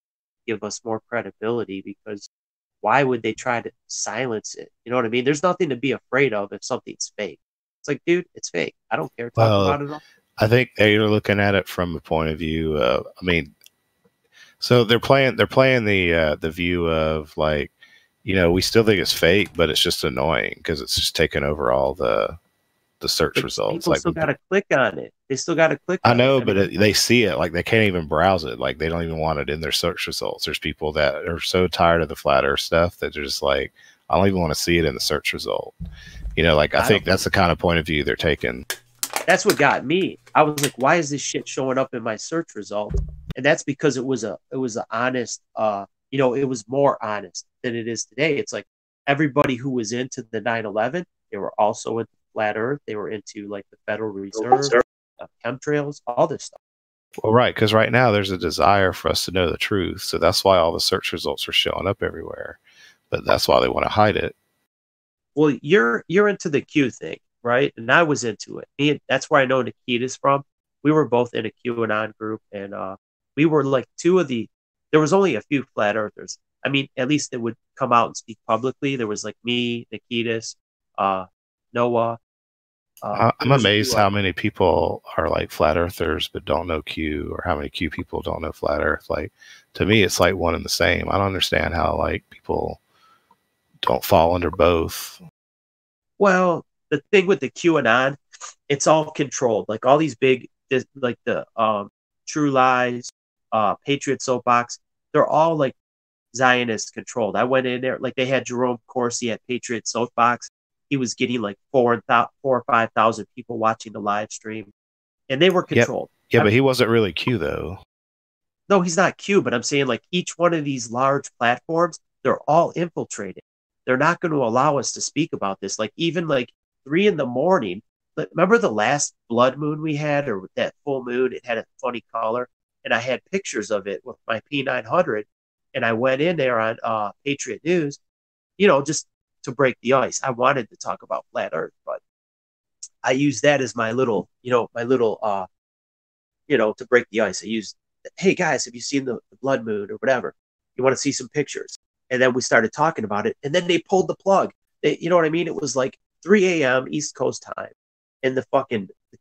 give us more credibility, because why would they try to silence it? You know what I mean? There's nothing to be afraid of if something's fake. It's like, dude, it's fake. I don't care. Talk Well, about it all. I think you're looking at it from the point of view of, I mean, so they're playing the view of like, you know, we still think it's fake, but it's just annoying because it's just taking over all the search But results. people Like still got to click on it. They still got to click I on know, it. but they see it, like they can't even browse it. Like they don't even want it in their search results. There's people that are so tired of the flat earth stuff that they're just like, I don't even want to see it in the search result. You know, like I think that's the kind of point of view they're taking. That's what got me. I was like, why is this shit showing up in my search result? And that's because it was a honest, you know, it was more honest than it is today. It's like everybody who was into the 9/11, they were also into flat earth. They were into like the Federal Reserve, chemtrails, all this stuff. Well, right, because right now there's a desire for us to know the truth. So that's why all the search results are showing up everywhere. But that's why they want to hide it. Well, you're into the Q thing, right? And I was into it. That's where I know Nikita's from. We were both in a QAnon group, and we were like there was only a few flat earthers. I mean, at least they would come out and speak publicly. There was like me, Nikitas, Noah. I'm amazed how many people are like flat earthers but don't know Q, or how many Q people don't know flat earth. Like, to me, it's like one and the same. I don't understand how like people don't fall under both. Well, the thing with the QAnon, it's all controlled. Like all these big, like the True Lies, Patriot Soapbox, they're all like Zionist controlled. I went in there, like they had Jerome Corsi at Patriot Soapbox. He was getting like 4 or 5,000 people watching the live stream, and they were controlled. Yeah, but he wasn't really Q though. No, he's not Q, but I'm saying like each one of these large platforms, they're all infiltrated. They're not going to allow us to speak about this. Like even like 3 a.m. Remember the last blood moon we had, or that full moon? It had a funny color, and I had pictures of it with my P900, and I went in there on Patriot News, you know, just to break the ice. I wanted to talk about flat Earth, but I used that as my little, you know, to break the ice. I used, hey guys, have you seen the blood moon or whatever? You want to see some pictures? And then we started talking about it, and then they pulled the plug. You know what I mean? It was like 3 a.m. East Coast time, and the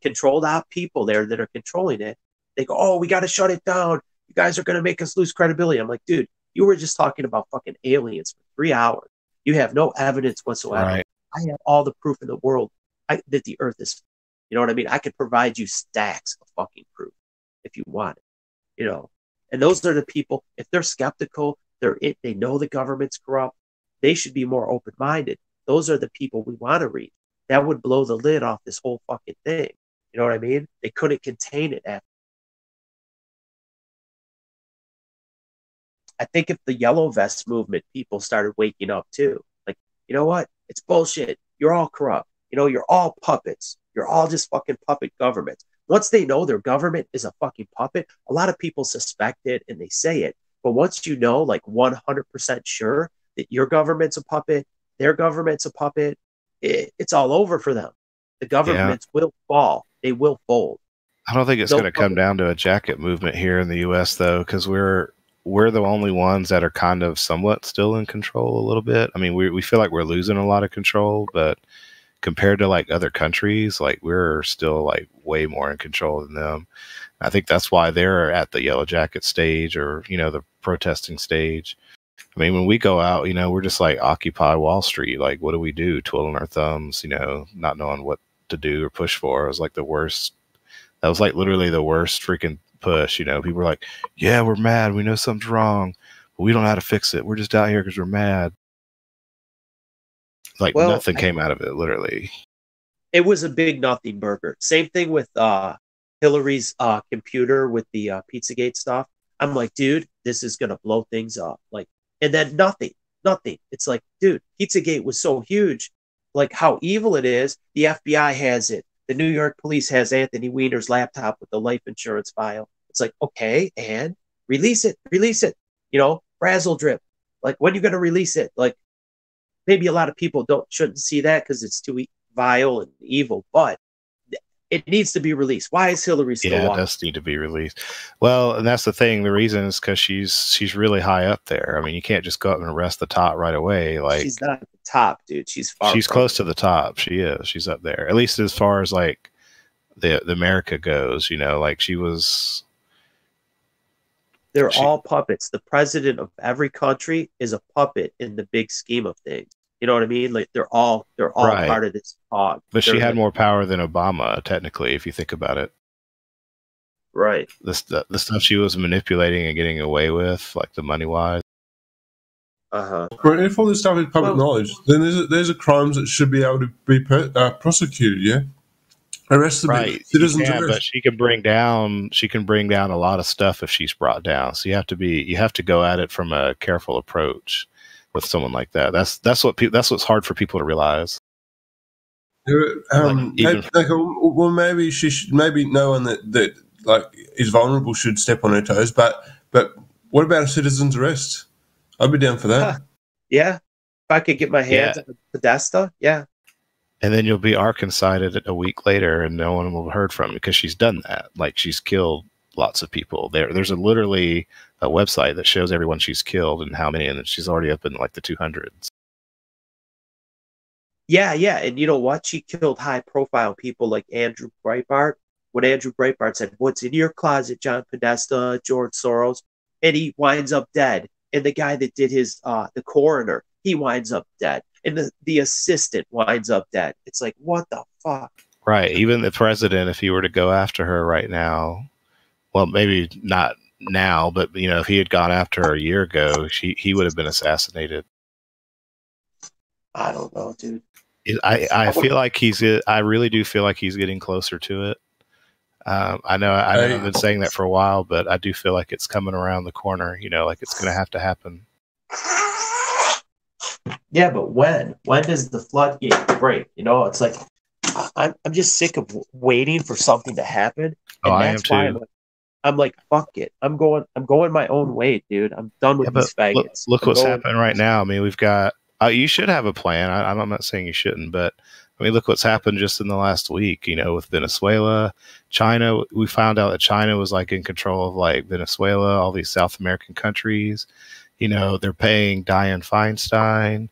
controlled op people there that are controlling it, they go, "Oh, we got to shut it down. You guys are going to make us lose credibility." I'm like, dude, you were just talking about fucking aliens for 3 hours. You have no evidence whatsoever. Right. I have all the proof in the world that the Earth is. You know what I mean? I could provide you stacks of fucking proof if you want it. You know, and those are the people. If they're skeptical, they know the government's corrupt. They should be more open-minded. Those are the people we want to reach. That would blow the lid off this whole fucking thing. You know what I mean? They couldn't contain it after. I think if the yellow vest movement people started waking up too, like, you know what? It's bullshit. You're all corrupt. You know, you're all puppets. You're all just fucking puppet governments. Once they know their government is a fucking puppet, a lot of people suspect it and they say it. But once you know, like 100% sure that your government's a puppet, their government's a puppet, it's all over for them. The governments will fall. They will fold. I don't think it's going to come down to a jacket movement here in the U.S. though, because we're the only ones that are kind of somewhat still in control a little bit. I mean, we feel like we're losing a lot of control, but compared to like other countries, like we're still like way more in control than them. I think that's why they're at the yellow jacket stage, or, you know, the protesting stage. I mean, when we go out, you know, we're just like Occupy Wall Street. Like, what do we do? Twiddling our thumbs, you know, not knowing what to do or push for. It was like the worst. That was like literally the worst freaking push. You know, people were like, yeah, we're mad. We know something's wrong, but we don't know how to fix it. We're just out here because we're mad. Like, nothing came out of it, literally. It was a big nothing burger. Same thing with Hillary's computer with the Pizzagate stuff. I'm like, dude, this is gonna blow things up. Like, and then nothing. It's like, dude, Pizzagate was so huge. Like how evil it is. The FBI has it. The New York police has Anthony Weiner's laptop with the life insurance file. It's like, okay, and release it. You know, frazzle drip. Like, when are you gonna release it? Like, maybe a lot of people shouldn't see that because it's too vile and evil, but it needs to be released. Why is Hillary still Yeah, it walking? does need to be released. Well, and that's the thing. The reason is because she's really high up there. I mean, you can't just go up and arrest the top right away. Like, She's not at the top, dude. She's far. she's from close it. to the top. She is. She's up there. At least as far as like the America goes. You know, like she was. They're all puppets. The president of every country is a puppet in the big scheme of things. You know what I mean? Like they're all Right. part of this cog. But she They're had like- more power than Obama, technically, if you think about it. right. The stuff she was manipulating and getting away with, like the money wise. Uh-huh. But if all this stuff is public knowledge, then there's a crimes that should be able to be prosecuted. Yeah, arrest the Right. citizens. Yeah, but she can bring down a lot of stuff if she's brought down. So you have to go at it from a careful approach with someone like that. That's what's hard for people to realize. Well, maybe maybe no one that like is vulnerable should step on her toes. But what about a citizen's arrest? I'd be down for that. Yeah. If I could get my hands on Podesta, yeah. And then you'll be Arkansas a week later, and no one will have heard from you because she's done that. Like she's killed lots of people. There's literally a website that shows everyone she's killed and how many, and she's already up in like the 200s. Yeah. And you know what? She killed high-profile people like Andrew Breitbart. When Andrew Breitbart said, "What's in your closet, John Podesta, George Soros?" and he winds up dead. And the guy that did his, the coroner, he winds up dead. And the assistant winds up dead. It's like, what the fuck? Right. Even the president, if he were to go after her right now, well, maybe not now, but you know, if he had gone after her a year ago, he would have been assassinated. I don't know, dude. I feel like I really do feel like he's getting closer to it. I know I've been saying that for a while, but I do feel like it's coming around the corner, you know, like it's going to have to happen. Yeah, but when does the floodgate break? You know, it's like, I'm just sick of waiting for something to happen. And I am too. I'm like, fuck it. I'm going my own way, dude. I'm done with these faggots. Look what's happening right now. I mean, we've got, you should have a plan. I'm not saying you shouldn't, but I mean, look what's happened just in the last week, you know, with Venezuela, China. We found out that China was like in control of like Venezuela, all these South American countries. You know, they're paying Dianne Feinstein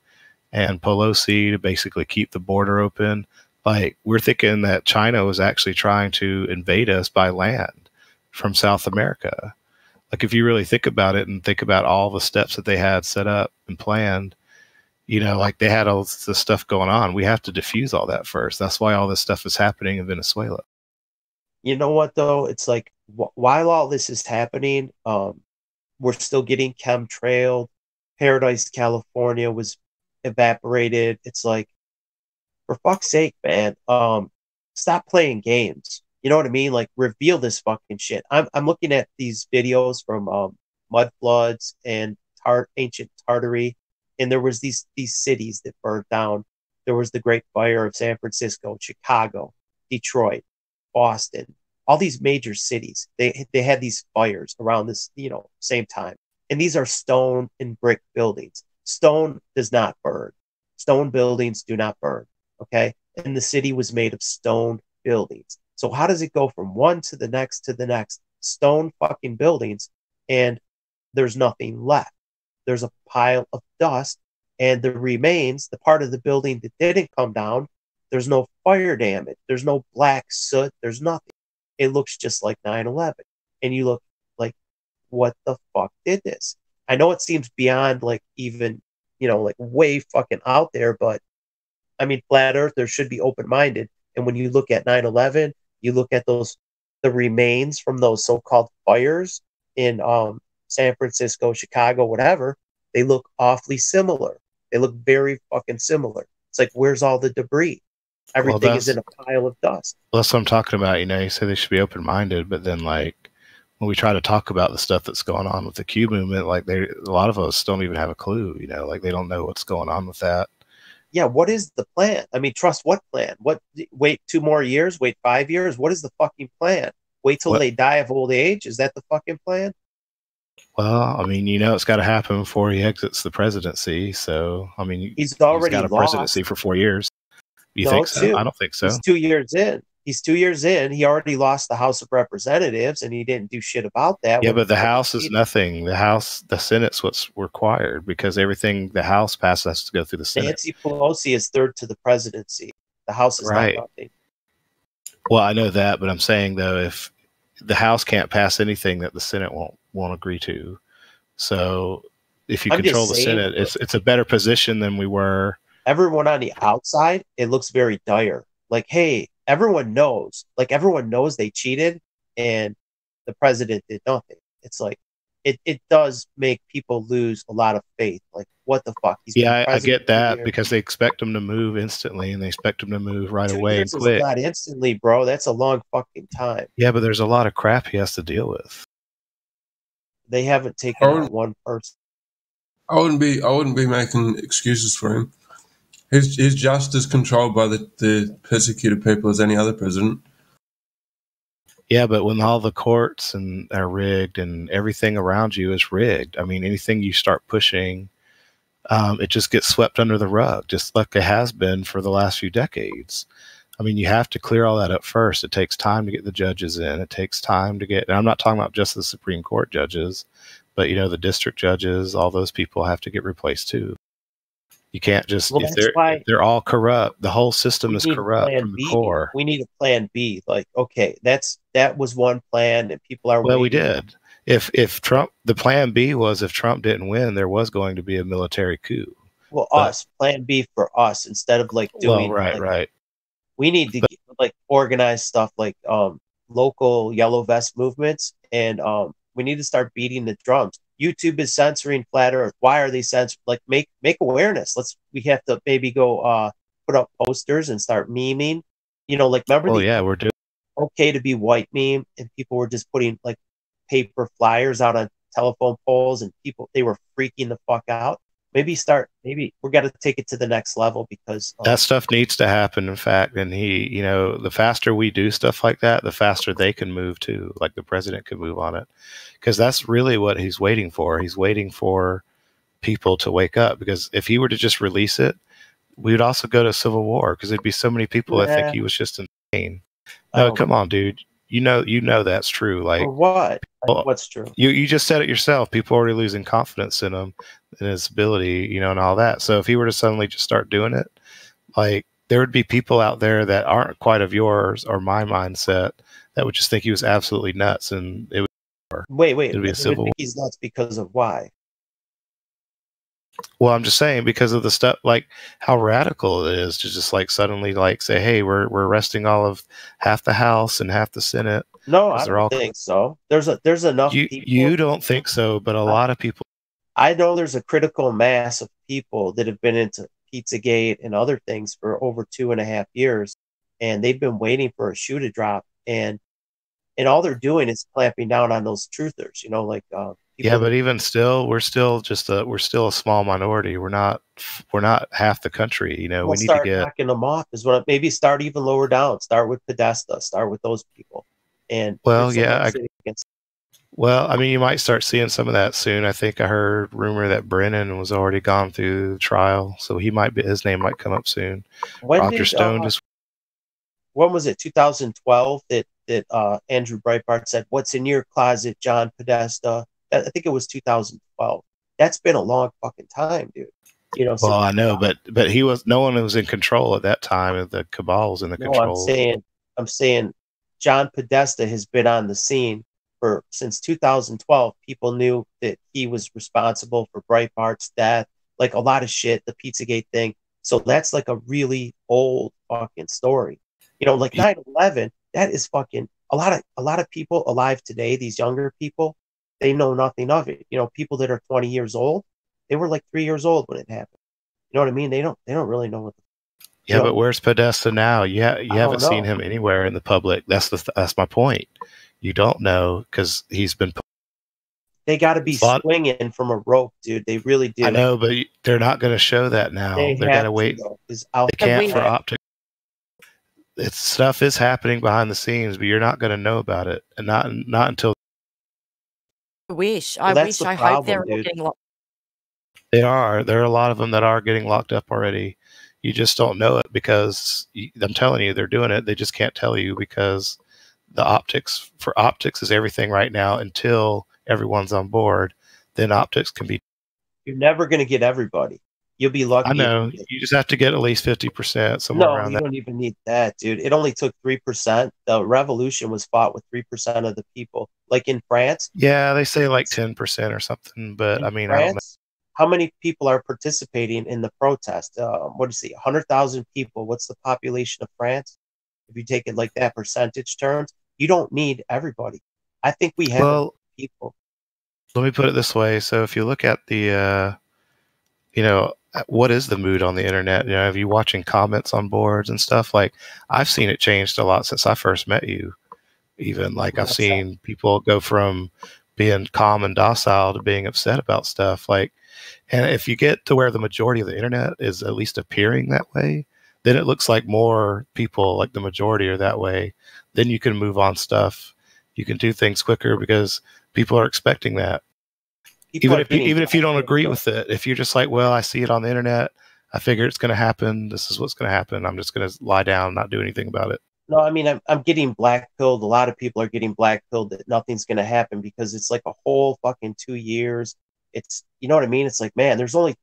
and Pelosi to basically keep the border open. Like, we're thinking that China was actually trying to invade us by land from South America. Like, if you really think about it and think about all the steps that they had set up and planned, you know, like they had all this stuff going on. We have to diffuse all that first. That's why all this stuff is happening in Venezuela. You know what, though? It's like, while all this is happening, we're still getting chemtrailed. Paradise, California was evaporated. It's like, for fuck's sake, man, stop playing games. You know what I mean? Like, reveal this fucking shit. I'm looking at these videos from mud floods and ancient Tartary, and there was these cities that burned down. There was the Great Fire of San Francisco, Chicago, Detroit, Boston, all these major cities. They had these fires around this, you know, same time. And these are stone and brick buildings. Stone does not burn. Stone buildings do not burn. Okay. And the city was made of stone buildings. So how does it go from one to the next to the next? Stone fucking buildings, and there's nothing left. There's a pile of dust, and the remains, the part of the building that didn't come down, there's no fire damage. There's no black soot. There's nothing. It looks just like 9/11. And you look like, what the fuck did this? I know it seems beyond like even, you know, like way fucking out there, but I mean, flat earthers should be open-minded. And when you look at 9/11, you look at the remains from those so-called fires in San Francisco, Chicago, whatever, they look awfully similar. They look very fucking similar. It's like, where's all the debris? Everything is in a pile of dust. Well, that's what I'm talking about. You know, you say they should be open-minded, but then like when we try to talk about the stuff that's going on with the Q movement, like a lot of us don't even have a clue. You know, like they don't know what's going on with that. Yeah, what is the plan? I mean, trust what plan? What? Wait 2 more years? Wait 5 years? What is the fucking plan? Wait till they die of old age? Is that the fucking plan? Well, I mean, you know, it's got to happen before he exits the presidency. So, I mean, he's already got a presidency for 4 years. You think so? I don't think so. He's 2 years in. He's 2 years in. He already lost the House of Representatives, and he didn't do shit about that. Yeah, but the House is nothing. The Senate's what's required because everything the House passes has to go through the Senate. Nancy Pelosi is third to the presidency. The House is not nothing. Well, I know that, but I'm saying though, if the House can't pass anything that the Senate won't agree to, so if you control the Senate, it's a better position than we were. Everyone on the outside, it looks very dire. Like, hey, everyone knows they cheated and the president did nothing. It's like, it does make people lose a lot of faith. Like, what the fuck? I get that because they expect them to move instantly and they expect them to move right away and quick. Not instantly, bro. That's a long fucking time. Yeah, but there's a lot of crap he has to deal with. They haven't taken out one person. I wouldn't be making excuses for him. He's just as controlled by the persecuted people as any other president. Yeah, but when all the courts are rigged and everything around you is rigged, I mean, anything you start pushing, it just gets swept under the rug, just like it has been for the last few decades. I mean, you have to clear all that up first. It takes time to get the judges in. It takes time to get, and I'm not talking about just the Supreme Court judges, but, you know, the district judges, all those people have to get replaced too. You can't just, if they're all corrupt, the whole system is corrupt from the core. We need a plan B. Like, okay, that was one plan and people are Well, we did. If Trump, the plan B was if Trump didn't win, there was going to be a military coup. Well, plan B for us instead of like doing. Well, right. We need to organize stuff like local yellow vest movements, and we need to start beating the drums. YouTube is censoring flat Earth. Why are they censoring? Like, make awareness. We have to maybe go put up posters and start memeing. You know, like, remember? We're doing okay to be white meme, and people were just putting like paper flyers out on telephone poles, and they were freaking the fuck out. Maybe we're got to take it to the next level because that stuff needs to happen. In fact, and the faster we do stuff like that, the faster they can move too. Like the president could move on it, because that's really what he's waiting for. He's waiting for people to wake up. Because if he were to just release it, we would also go to civil war. Because there'd be so many people that think he was just insane. No, come on, dude. You know that's true. Like, for what? What's true? You just said it yourself. People are already losing confidence in him and his ability, and all that. So if he were to suddenly just start doing it, like, there would be people out there that aren't quite of yours or my mindset that would just think he was absolutely nuts, and it would. Wait. It'd be a civil war. He's nuts because of why? Well, I'm just saying because of the stuff, like how radical it is to just like suddenly like say, hey, we're arresting half the House and half the Senate. No, I don't think so. There's enough people. You don't think so, but a lot of people. I know there's a critical mass of people that have been into Pizzagate and other things for over 2.5 years, and they've been waiting for a shoe to drop, and all they're doing is clamping down on those truthers. Yeah, but even still, we're still a small minority. We're not half the country. We need to get knocking them off. Maybe start even lower down. Start with Podesta. Start with those people. And well, yeah. Well, I mean, you might start seeing some of that soon. I think I heard rumor that Brennan was already gone through the trial, so his name might come up soon. Roger Stone just. When was it? 2012 that Andrew Breitbart said, "What's in your closet, John Podesta?" I think it was 2012. That's been a long fucking time, dude. Well, I know, but no one was in control at that time. The cabal was in the control. I'm saying John Podesta has been on the scene since 2012. People knew that he was responsible for Breitbart's death, like a lot of shit, the Pizzagate thing. So that's like a really old fucking story. Like 9/11, that is fucking a lot of people alive today, these younger people, they know nothing of it. People that are 20 years old, they were like 3 years old when it happened. You know what I mean? They don't really know what. Yeah, but where's Podesta now? You haven't seen know. him anywhere in the public. That's my point. You don't know because he's been. They got to be swinging from a rope, dude. They really do. I know, but they're not going to show that now. They're going to wait. They can't for optic. It's stuff is happening behind the scenes, but you're not going to know about it, and not until. I wish. I hope they're all getting locked. They are. There are a lot of them that are getting locked up already. You just don't know it because I'm telling you, they're doing it. They just can't tell you because the optics is everything right now until everyone's on board. Then optics can be. You're never going to get everybody. You'll be lucky. I know. You just have to get at least 50%, somewhere around that. No, you don't even need that, dude. It only took 3%. The revolution was fought with 3% of the people. Like in France. Yeah, they say like 10% or something, but I mean, I don't know. How many people are participating in the protest? What is it? 100,000 people. What's the population of France? If you take it like that percentage terms, you don't need everybody. I think we have people. Let me put it this way. So if you look at the, what is the mood on the internet? Have you watching comments on boards and stuff? Like, I've seen it changed a lot since I first met you. Even like I've seen people go from being calm and docile to being upset about stuff. Like, and if you get to where the majority of the internet is at least appearing that way, then it looks like more people, like the majority, are that way. Then you can move on stuff. You can do things quicker because people are expecting that. Even if you don't agree with it, if you're just like, well, I see it on the internet, I figure it's going to happen. This is what's going to happen. I'm just going to lie down, not do anything about it. No, I mean, I'm getting black pilled. A lot of people are getting black pilled that nothing's going to happen because it's like a whole fucking 2 years. It's, you know what I mean? It's like, man, there's only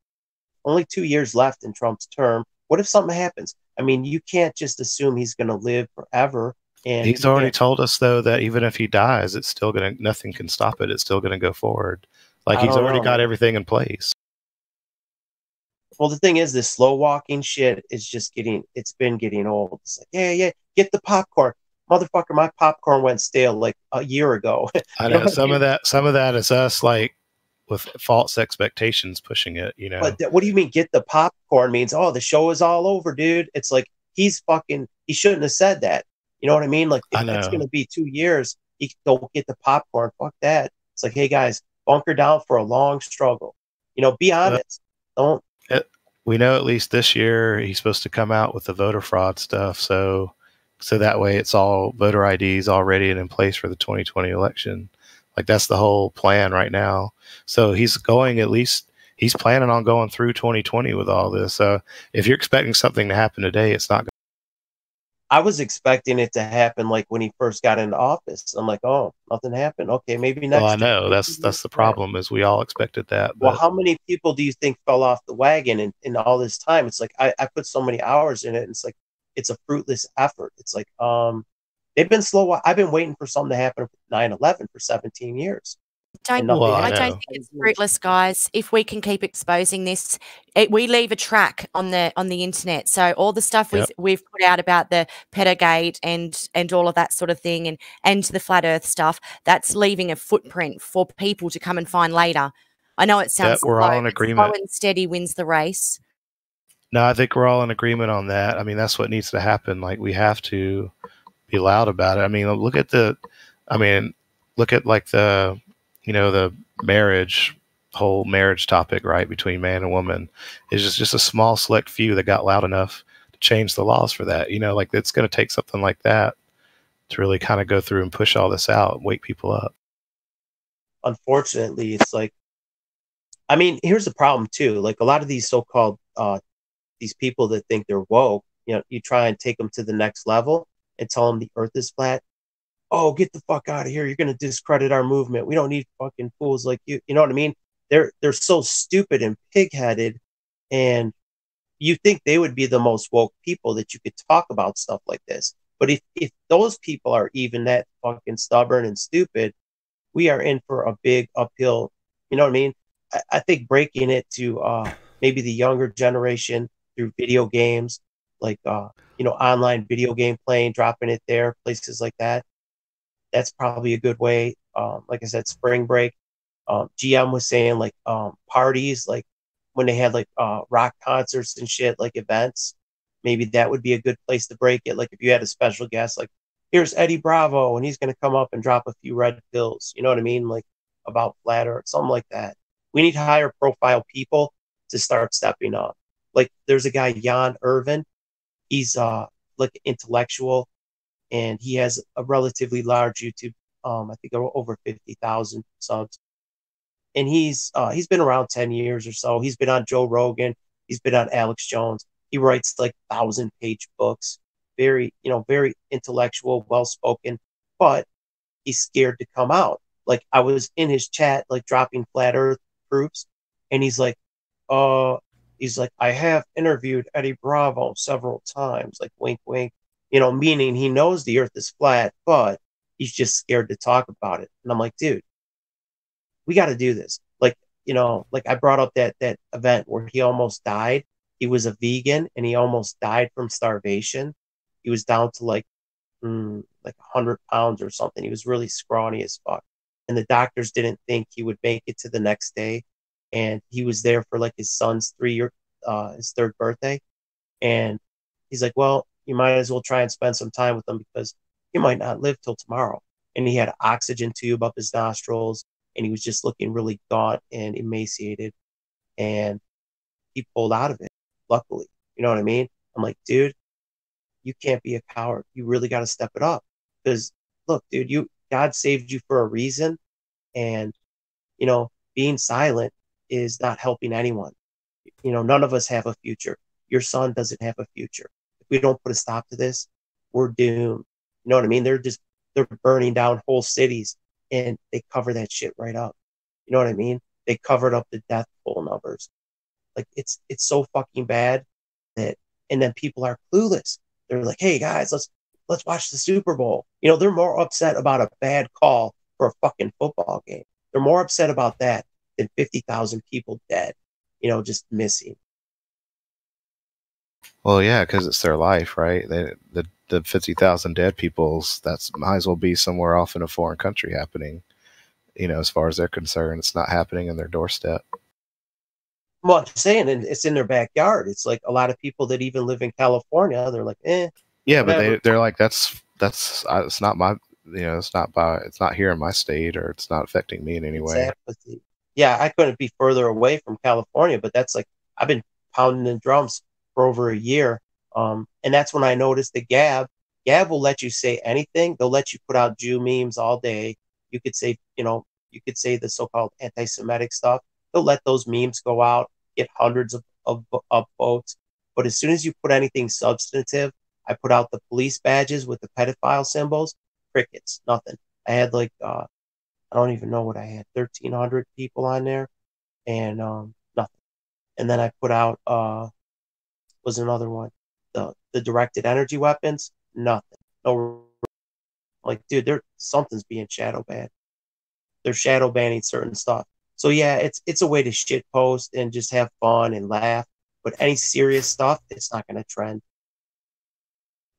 2 years left in Trump's term. What if something happens? I mean, you can't just assume he's going to live forever. And he's already told us though that even if he dies, it's still nothing can stop it. It's still going to go forward. Like he's already got everything in place. Well, the thing is, this slow walking shit is just it's been getting old. It's like, yeah, get the popcorn. Motherfucker, my popcorn went stale like a year ago. I know some of that is us like with false expectations pushing it, But what do you mean get the popcorn means, oh, the show is all over, dude. It's like he shouldn't have said that. You know what I mean? Like if it's going to be 2 years, he don't get the popcorn. Fuck that. It's like, hey guys, bunker down for a long struggle. Be honest. We know at least this year he's supposed to come out with the voter fraud stuff. So that way it's all voter IDs already and in place for the 2020 election. Like that's the whole plan right now. So he's planning on going through 2020 with all this. So if you're expecting something to happen today, it's not. I was expecting it to happen like when he first got into office. I'm like, oh, nothing happened. Okay, maybe next. Well, I know that's the problem is we all expected that. Well, how many people do you think fell off the wagon in all this time? It's like I put so many hours in it. And it's like it's a fruitless effort. It's like they've been slow. I've been waiting for something to happen for 9/11 for 17 years. I don't think it's fruitless, guys. If we can keep exposing this, we leave a track on the internet. So all the stuff we've put out about the Pettergate and all of that sort of thing, and the flat Earth stuff, that's leaving a footprint for people to come and find later. I know it sounds we're all in agreement. Slow and steady wins the race. No, I think we're all in agreement on that. I mean, that's what needs to happen. Like we have to be loud about it. I mean, look at like the the whole marriage topic, right, between man and woman is just a small select few that got loud enough to change the laws for that. Like it's going to take something like that to really kind of go through and push all this out and wake people up. Unfortunately, it's like, I mean, here's the problem too. Like a lot of these so-called, these people that think they're woke, you try and take them to the next level and tell them the earth is flat. Oh, get the fuck out of here. You're going to discredit our movement. We don't need fucking fools like you. You know what I mean? They're so stupid and pig-headed, and you think they would be the most woke people that you could talk about stuff like this. But if those people are even that fucking stubborn and stupid, we are in for a big uphill. You know what I mean? I think breaking it to maybe the younger generation through video games, like online video game playing, dropping it there, places like that. That's probably a good way. Like I said, spring break. GM was saying like parties, like when they had like rock concerts and shit, like events. maybe that would be a good place to break it. Like if you had a special guest, like here's Eddie Bravo, and he's going to come up and drop a few red pills. You know what I mean? Like about flat Earth, something like that. We need higher profile people to start stepping up. Like there's a guy, Jan Irvin. He's like intellectual, and he has a relatively large YouTube. I think over 50,000 subs, and he's been around 10 years or so. He's been on Joe Rogan. He's been on Alex Jones. He writes like 1,000-page books. Very, very intellectual, well spoken, but he's scared to come out. Like I was in his chat, like dropping flat Earth proofs, and he's like, I have interviewed Eddie Bravo several times, like wink, wink, meaning he knows the Earth is flat, but he's just scared to talk about it. And I'm like, dude, we got to do this. Like, like I brought up that event where he almost died. He was a vegan and he almost died from starvation. He was down to like 100 pounds or something. He was really scrawny as fuck. And the doctors didn't think he would make it to the next day. And he was there for like his son's his third birthday. And he's like, well, you might as well try and spend some time with him because he might not live till tomorrow. And he had an oxygen tube up his nostrils, and he was just looking really gaunt and emaciated. And he pulled out of it, luckily. You know what I mean? I'm like, dude, you can't be a coward. You really got to step it up. Because look, dude, God saved you for a reason. And, being silent is not helping anyone. None of us have a future. Your son doesn't have a future. If we don't put a stop to this, we're doomed. You know what I mean? They're burning down whole cities, and they cover that shit right up. You know what I mean? They covered up the death toll numbers. Like it's so fucking bad and then people are clueless. They're like, hey guys, let's watch the Super Bowl. They're more upset about a bad call for a fucking football game. They're more upset about that than 50,000 people dead, just missing. Well, yeah, because it's their life, right? The 50,000 dead people's, that's might as well be somewhere off in a foreign country happening. As far as they're concerned, it's not happening in their doorstep. Well, I'm saying, and it's in their backyard. It's like a lot of people that even live in California, they're like, yeah, whatever. But they're like, it's not my, it's not here in my state, or it's not affecting me in any way. Apathy. Yeah, I couldn't be further away from California, but that's like, I've been pounding the drums for over a year. And that's when I noticed the Gab will let you say anything. They'll let you put out Jew memes all day. You could say, the so-called anti-Semitic stuff. They'll let those memes go out, get hundreds of votes. But as soon as you put anything substantive, I put out the police badges with the pedophile symbols, crickets, nothing. I had like, I don't even know what I had, 1,300 people on there, and nothing. And then I put out, was another one, the directed energy weapons, nothing. No, like, dude, something's being shadow banned. They're shadow banning certain stuff. So yeah, it's a way to shit post and just have fun and laugh. But any serious stuff, it's not going to trend.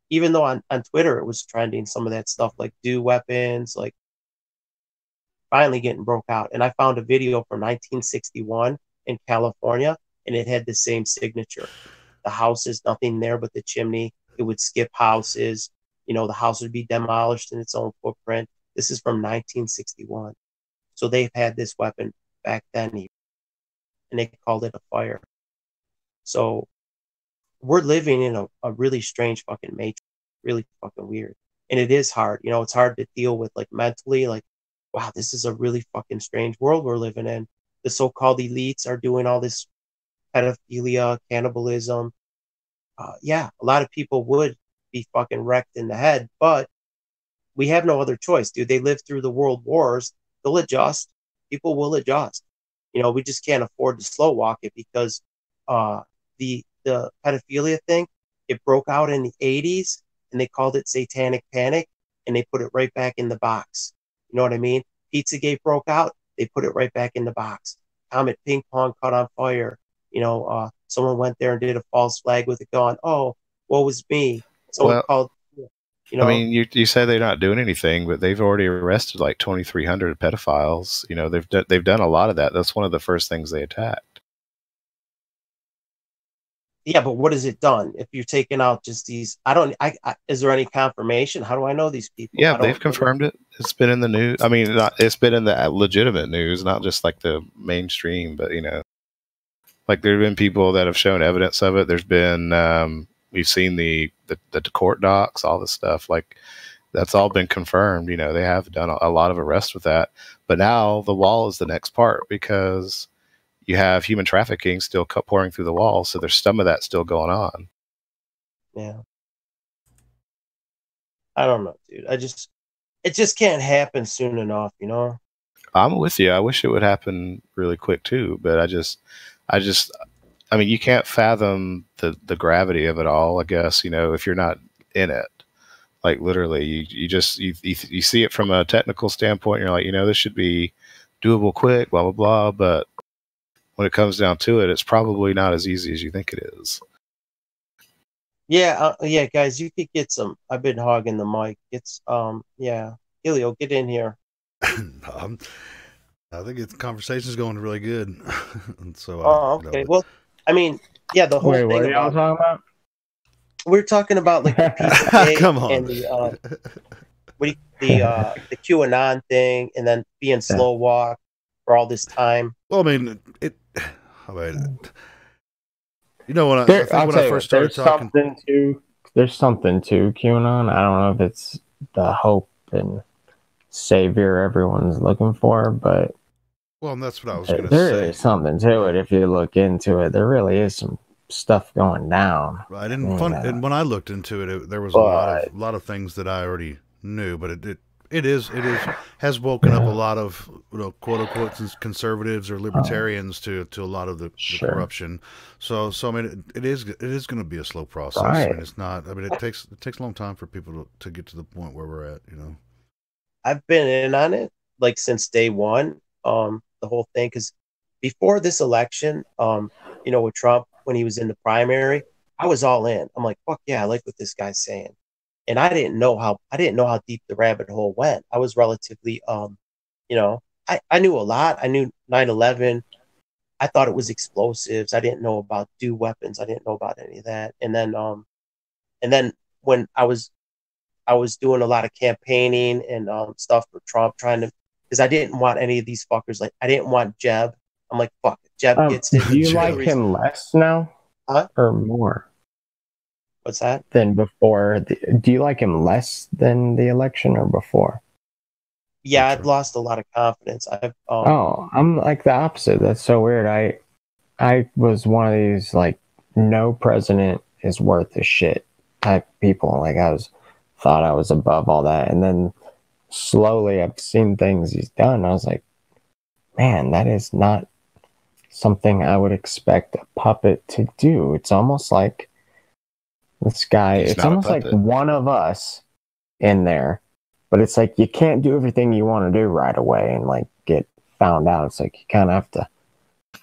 Even though on Twitter it was trending, some of that stuff like do weapons, like finally getting broke out. And I found a video from 1961 in California, and it had the same signature. The houses, nothing there but the chimney. It would skip houses. The house would be demolished in its own footprint. This is from 1961. So they've had this weapon back then, and they called it a fire. So we're living in a really strange fucking matrix, really fucking weird. And it is hard. It's hard to deal with, like, mentally, like, wow, this is a really fucking strange world we're living in. The so-called elites are doing all this pedophilia, cannibalism. Yeah, a lot of people would be fucking wrecked in the head, but we have no other choice, dude. They lived through the world wars. They'll adjust. People will adjust. We just can't afford to slow walk it because the pedophilia thing, it broke out in the 80s, and they called it satanic panic, and they put it right back in the box. You know what I mean? Pizzagate broke out, they put it right back in the box. Comet Ping Pong caught on fire. Someone went there and did a false flag with a gun. Oh, woe was me. Someone called. I mean, you say they're not doing anything, but they've already arrested like 2,300 pedophiles. They've done a lot of that. That's one of the first things they attacked. Yeah, but what has it done? If you're taking out just these, is there any confirmation? How do I know these people? Yeah, they've confirmed it. It's been in the news. I mean, it's been in the legitimate news, not just like the mainstream, but like there have been people that have shown evidence of it. There's been, we've seen the court docs, all this stuff. Like that's all been confirmed. They have done a lot of arrests with that. But now the wall is the next part because you have human trafficking still pouring through the wall. So there's some of that still going on. Yeah. I don't know, dude. It just can't happen soon enough, I'm with you. I wish it would happen really quick too, but I mean, you can't fathom the gravity of it all, I guess, if you're not in it. Like literally, you see it from a technical standpoint. And you're like, this should be doable quick, blah, blah, blah. But when it comes down to it, it's probably not as easy as you think it is. Yeah. Yeah, guys, you could get some. I've been hogging the mic. It's, yeah. Helio, get in here. I think the conversation's going really good. And so, okay. Well, I mean, yeah, the whole thing. What are y'all talking about? We're talking about like the PCA Come on. and the QAnon thing, and then being slow walk for all this time. Well, I mean, when I first started talking, there's something to QAnon. I don't know if it's the hope and savior everyone's looking for, but well, that's what I was going to say. There is something to it if you look into it. There really is some stuff going down. Right, and when I looked into it, there was a lot of things that I already knew, but it has woken up a lot of quote unquote conservatives or libertarians to a lot of the corruption. So I mean, it is going to be a slow process. Right. I mean, it's not. I mean, it takes a long time for people to get to the point where we're at. I've been in on it like since day one. The whole thing, because before this election, with Trump when he was in the primary, I was all in. I'm like, fuck yeah, I like what this guy's saying. And I didn't know how deep the rabbit hole went. I was relatively, I knew a lot. I knew 9/11. I thought it was explosives. I didn't know about weapons. I didn't know about any of that. And then when I was doing a lot of campaigning and stuff for Trump, because I didn't want any of these fuckers. Like I didn't want Jeb. I'm like, fuck it. Jeb gets it. Do you like him less now, or more? What's that? Than before? Do you like him less than the election or before? Yeah, I've lost a lot of confidence. I'm like the opposite. That's so weird. I was one of these like no president is worth a shit type people. Like thought I was above all that, and then slowly I've seen things he's done. I was like, man, that is not something I would expect a puppet to do. It's almost like this guy, it's almost like one of us in there, but it's like you can't do everything you want to do right away and like get found out. It's like you kind of have to.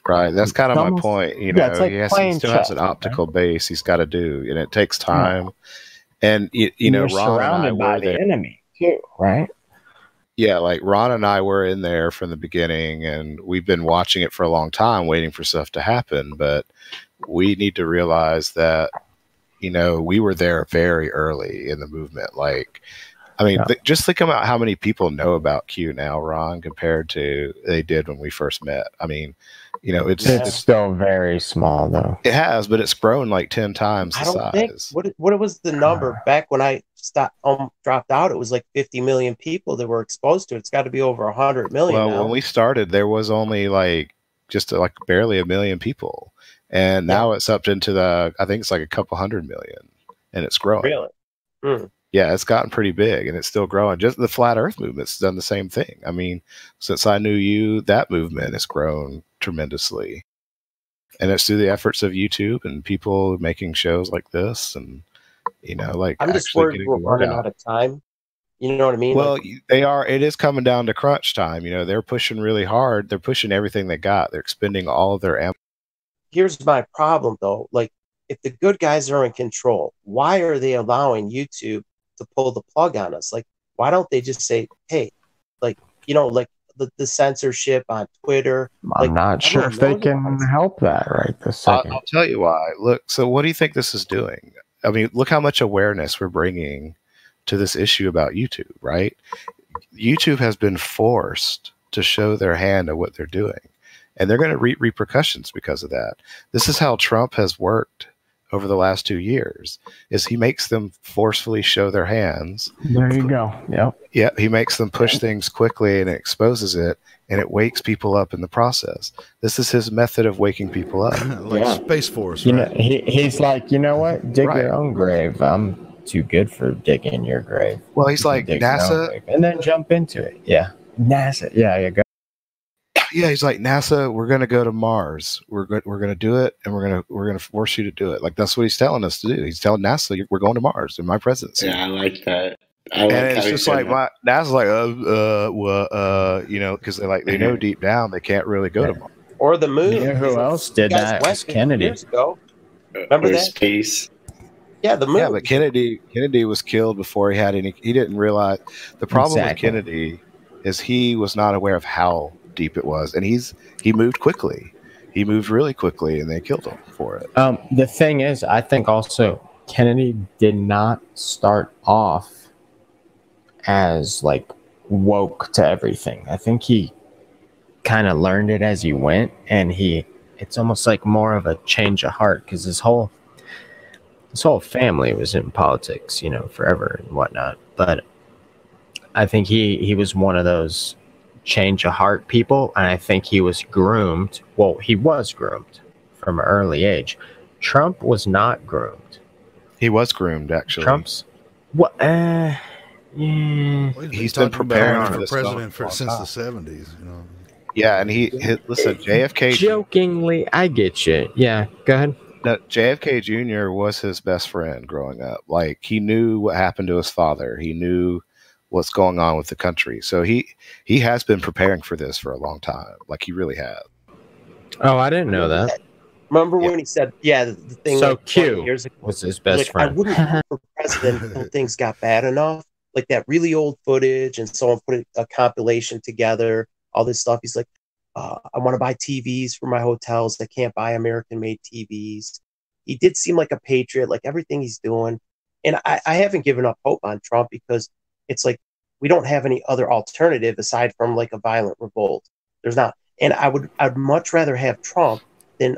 Right, that's kind of my point. He still has an optical base he's got to do, and it takes time. And you're Ron surrounded and I by were the there. enemy too, right? Yeah, like Ron and I were in there from the beginning, and we've been watching it for a long time, waiting for stuff to happen. But we need to realize that, we were there very early in the movement. Like, I mean, just think about how many people know about Q now, Ron, compared to they did when we first met. I mean, it's still very small, though. It has, but it's grown like 10 times the size. What was the number back when I dropped out? It was like 50 million people that were exposed to it. It's got to be over 100 million. Well, now. When we started, there was only just barely 1 million people, and now it's up into I think it's like a couple 100 million, and it's growing. Really? Mm. Yeah, it's gotten pretty big, and it's still growing. Just the flat Earth movement's done the same thing. I mean, since I knew you, that movement has grown tremendously, and it's through the efforts of YouTube and people making shows like this, and I'm just worried we're running out of time. You know what I mean? Well, they are. It is coming down to crunch time. They're pushing really hard. They're pushing everything they got. They're expending all of their ammo. Here's my problem, though. Like, if the good guys are in control, why are they allowing YouTube to pull the plug on us? Like, why don't they just say, hey, like the censorship on Twitter. I'm not sure if they can help that right this second. I'll tell you why. Look, so what do you think this is doing? I mean, look how much awareness we're bringing to this issue about YouTube, right? YouTube has been forced to show their hand at what they're doing, and they're going to reap repercussions because of that. This is how Trump has worked over the last 2 years, is he makes them forcefully show their hands. There you go. Yep. Yeah, he makes them push things quickly and it exposes it, and it wakes people up in the process. This is his method of waking people up. Like Space Force, You right? know, he's like, you know what? Dig your own grave. I'm too good for digging your grave. Well, he's like Dig your own NASA, grave. And then jump into it. Yeah. NASA. Yeah, go. yeah, he's like NASA. We're going to go to Mars. We're going to do it, and we're going to force you to do it. Like that's what he's telling us to do. He's telling NASA, we're going to Mars in my presidency. Yeah, I like that. And it's just like NASA's like, you know, because they know deep down they can't really go to Mars or the moon. You know who else did that? Was Kennedy. Years ago. Remember that? Space. Yeah, the moon. Yeah, but Kennedy was killed before he had any. He didn't realize the problem with Kennedy is he was not aware of how deep it was, and he moved quickly. He moved really quickly, and they killed him for it. The thing is, I think also Kennedy did not start off as like woke to everything. I think he kind of learned it as he went, and it's almost like more of a change of heart because his whole family was in politics, you know, forever and whatnot. But I think he was one of those change of heart people, and I think he was groomed. Well, he was groomed from an early age. Trump was not groomed. He was groomed, actually. Trump's what? Yeah. Well, he's been preparing for president since the 70s. You know. Yeah, and listen, JFK. Jokingly, I get you. Yeah, go ahead. No, JFK Jr. was his best friend growing up. Like he knew what happened to his father. He knew what's going on with the country. So he has been preparing for this for a long time. Like he really has. Oh, I didn't know that. Remember when he said, the thing so like Q years ago, was his best I friend. wouldn't run for president until things got bad enough. Like that really old footage, and someone put a compilation together, all this stuff. He's like, I want to buy TVs for my hotels. I can't buy American-made TVs. He did seem like a patriot, like everything he's doing. And I haven't given up hope on Trump because it's like we don't have any other alternative aside from like a violent revolt. There's not. And I'd much rather have Trump than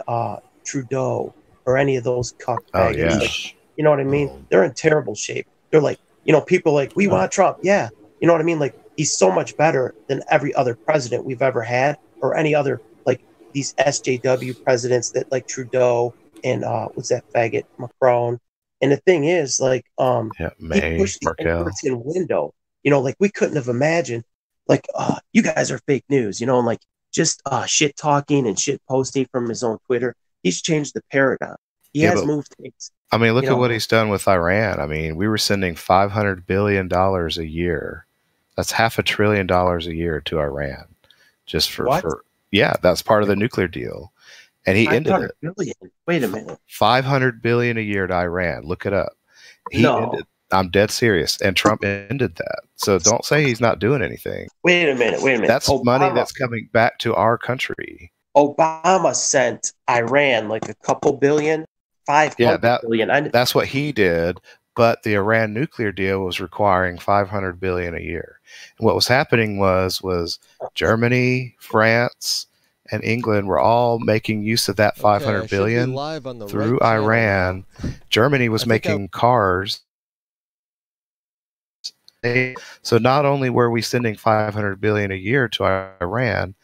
Trudeau or any of those cuck baggers. Yeah. Like, you know what I mean? They're in terrible shape. They're like, you know, people like, we want Trump. Yeah. You know what I mean? Like, he's so much better than every other president we've ever had or any other, like these SJW presidents that like Trudeau and what's that faggot, Macron. And the thing is, like, May, he pushed the Merkel. Overton window. You know, like we couldn't have imagined, like, you guys are fake news, you know, and like just shit talking and shit posting from his own Twitter. He's changed the paradigm. He has moved things. I mean, look at what he's done with Iran. I mean, we were sending $500 billion a year. That's $500 billion a year to Iran, just for that's part of the nuclear deal. And he ended it. Billion. Wait a minute. $500 billion a year to Iran. Look it up. I'm dead serious. And Trump ended that. So don't say he's not doing anything. Wait a minute. That's money that's coming back to our country. Obama sent Iran like a couple billion, billion. That's what he did. But the Iran nuclear deal was requiring $500 billion a year. And what was happening was Germany, France, and England were all making use of that $500 billion through Iran. Germany was making cars. So not only were we sending $500 billion a year to Iran,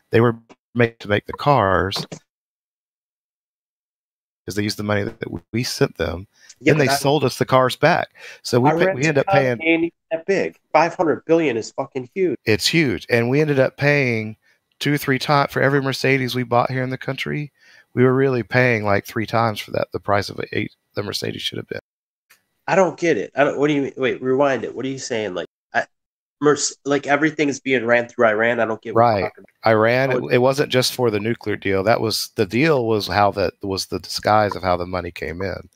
they were made to make the cars because they used the money that we sent them. Then they sold us the cars back. So we ended up paying. Ain't even that big. $500 billion is fucking huge. It's huge, and we ended up paying 2-3 times for every Mercedes we bought here in the country. We were really paying like 3 times for that. The price of the Mercedes should have been. I don't get it. What do you mean? Wait, rewind it. What are you saying? Like, like everything is being ran through Iran. I don't get what you're talking about. Iran. It wasn't just for the nuclear deal. That was the deal. Was how that was the disguise of how the money came in.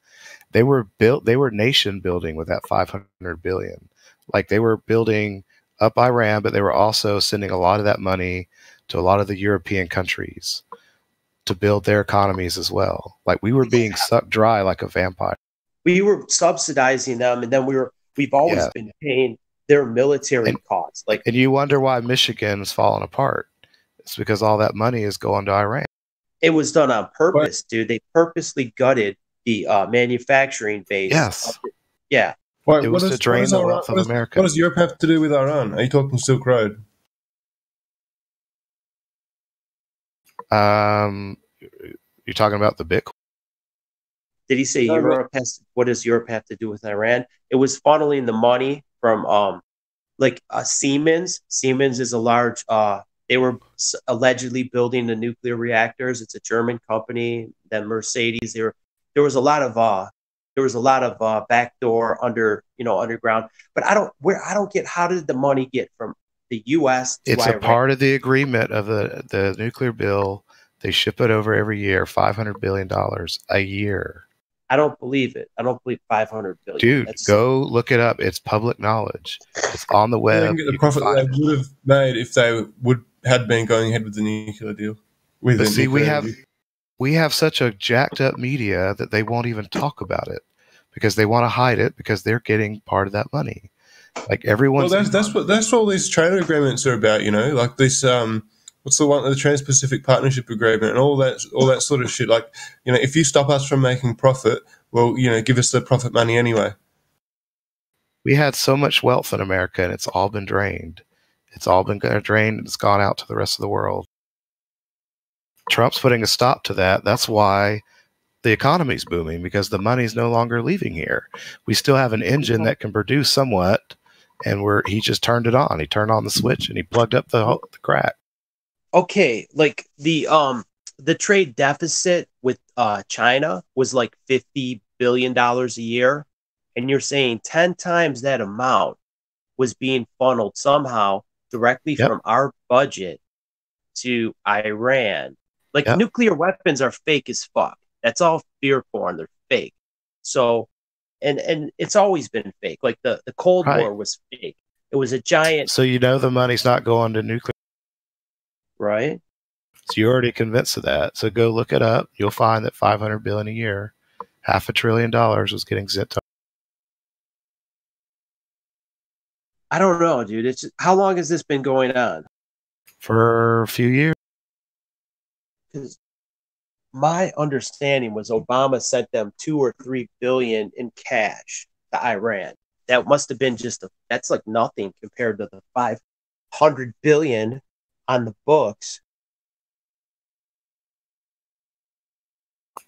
They were nation building with that $500 billion. Like they were building up Iran, but they were also sending a lot of that money to a lot of the European countries to build their economies as well. Like we were being sucked dry like a vampire. We were subsidizing them, and then we've always been paying their military costs. Like, and you wonder why Michigan's falling apart. It's because all that money is going to Iran. It was done on purpose, dude. They purposely gutted the manufacturing base. Yes. Yeah. Wait, it was to drain the wealth of America. What does Europe have to do with Iran? Are you talking Silk Road? You're talking about the Bitcoin? Did he say Europe has? What does Europe have to do with Iran? It was funneling the money from Siemens. Siemens is a large. They were allegedly building the nuclear reactors. It's a German company. Then Mercedes. There was a lot of backdoor underground. But I don't get, how did the money get from the U.S. to It's Iran? a part of the agreement of the nuclear bill. They ship it over every year, $500 billion a year. I don't believe it. I don't believe 500 billion. Dude, go look it up. It's public knowledge. It's on the web. They can get the profit they would have made if they had been going ahead with the nuclear deal. But see, we have such a jacked up media that they won't even talk about it because they want to hide it because they're getting part of that money. Like everyone. Well, that's what all these trade agreements are about. Like this. What's the one, the Trans-Pacific Partnership Agreement and all that sort of shit. Like, if you stop us from making profit, well, give us the profit money anyway. We had so much wealth in America, and it's all been drained. It's all been drained, and it's gone out to the rest of the world. Trump's putting a stop to that. That's why the economy's booming, because the money's no longer leaving here. We still have an engine that can produce somewhat, and he just turned it on. He turned on the switch, and he plugged up the crack. Okay, like the trade deficit with China was like $50 billion a year, and you're saying 10 times that amount was being funneled somehow directly from our budget to Iran. Like nuclear weapons are fake as fuck. That's all fear porn. They're fake. So, and it's always been fake. Like the Cold War was fake. It was a giant. So the money's not going to nuclear. Right. So you're already convinced of that. So go look it up. You'll find that $500 billion a year, $500 billion was getting sent to. I don't know, dude. How long has this been going on? For a few years. Because my understanding was Obama sent them $2 or $3 billion in cash to Iran. That must have been that's like nothing compared to the $500 billion on the books.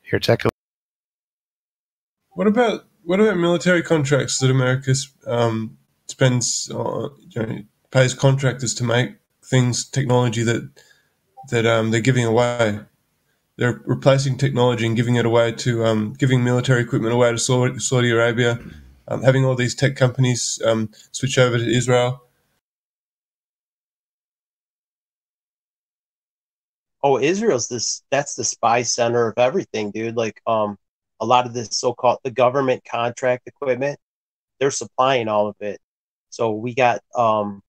Here, check it. What about military contracts that America spends, pays contractors to make technology that they're giving away? They're replacing technology and giving it away to giving military equipment away to Saudi Arabia, having all these tech companies switch over to Israel. Oh, Israel's that's the spy center of everything, dude. Like, a lot of this so-called the government contract equipment, they're supplying all of it. So we got the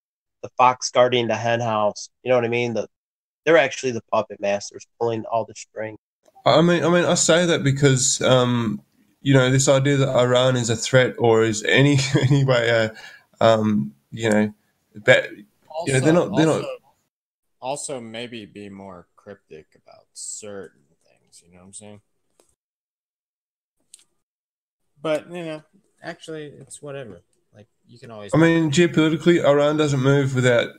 fox guarding the hen house. You know what I mean? They're actually the puppet masters pulling all the string. I mean, I say that because this idea that Iran is a threat or is any way they're not. Also, maybe be more cryptic about certain things. You know what I'm saying? But actually, it's whatever. Like, you can always. I mean, geopolitically, Iran doesn't move without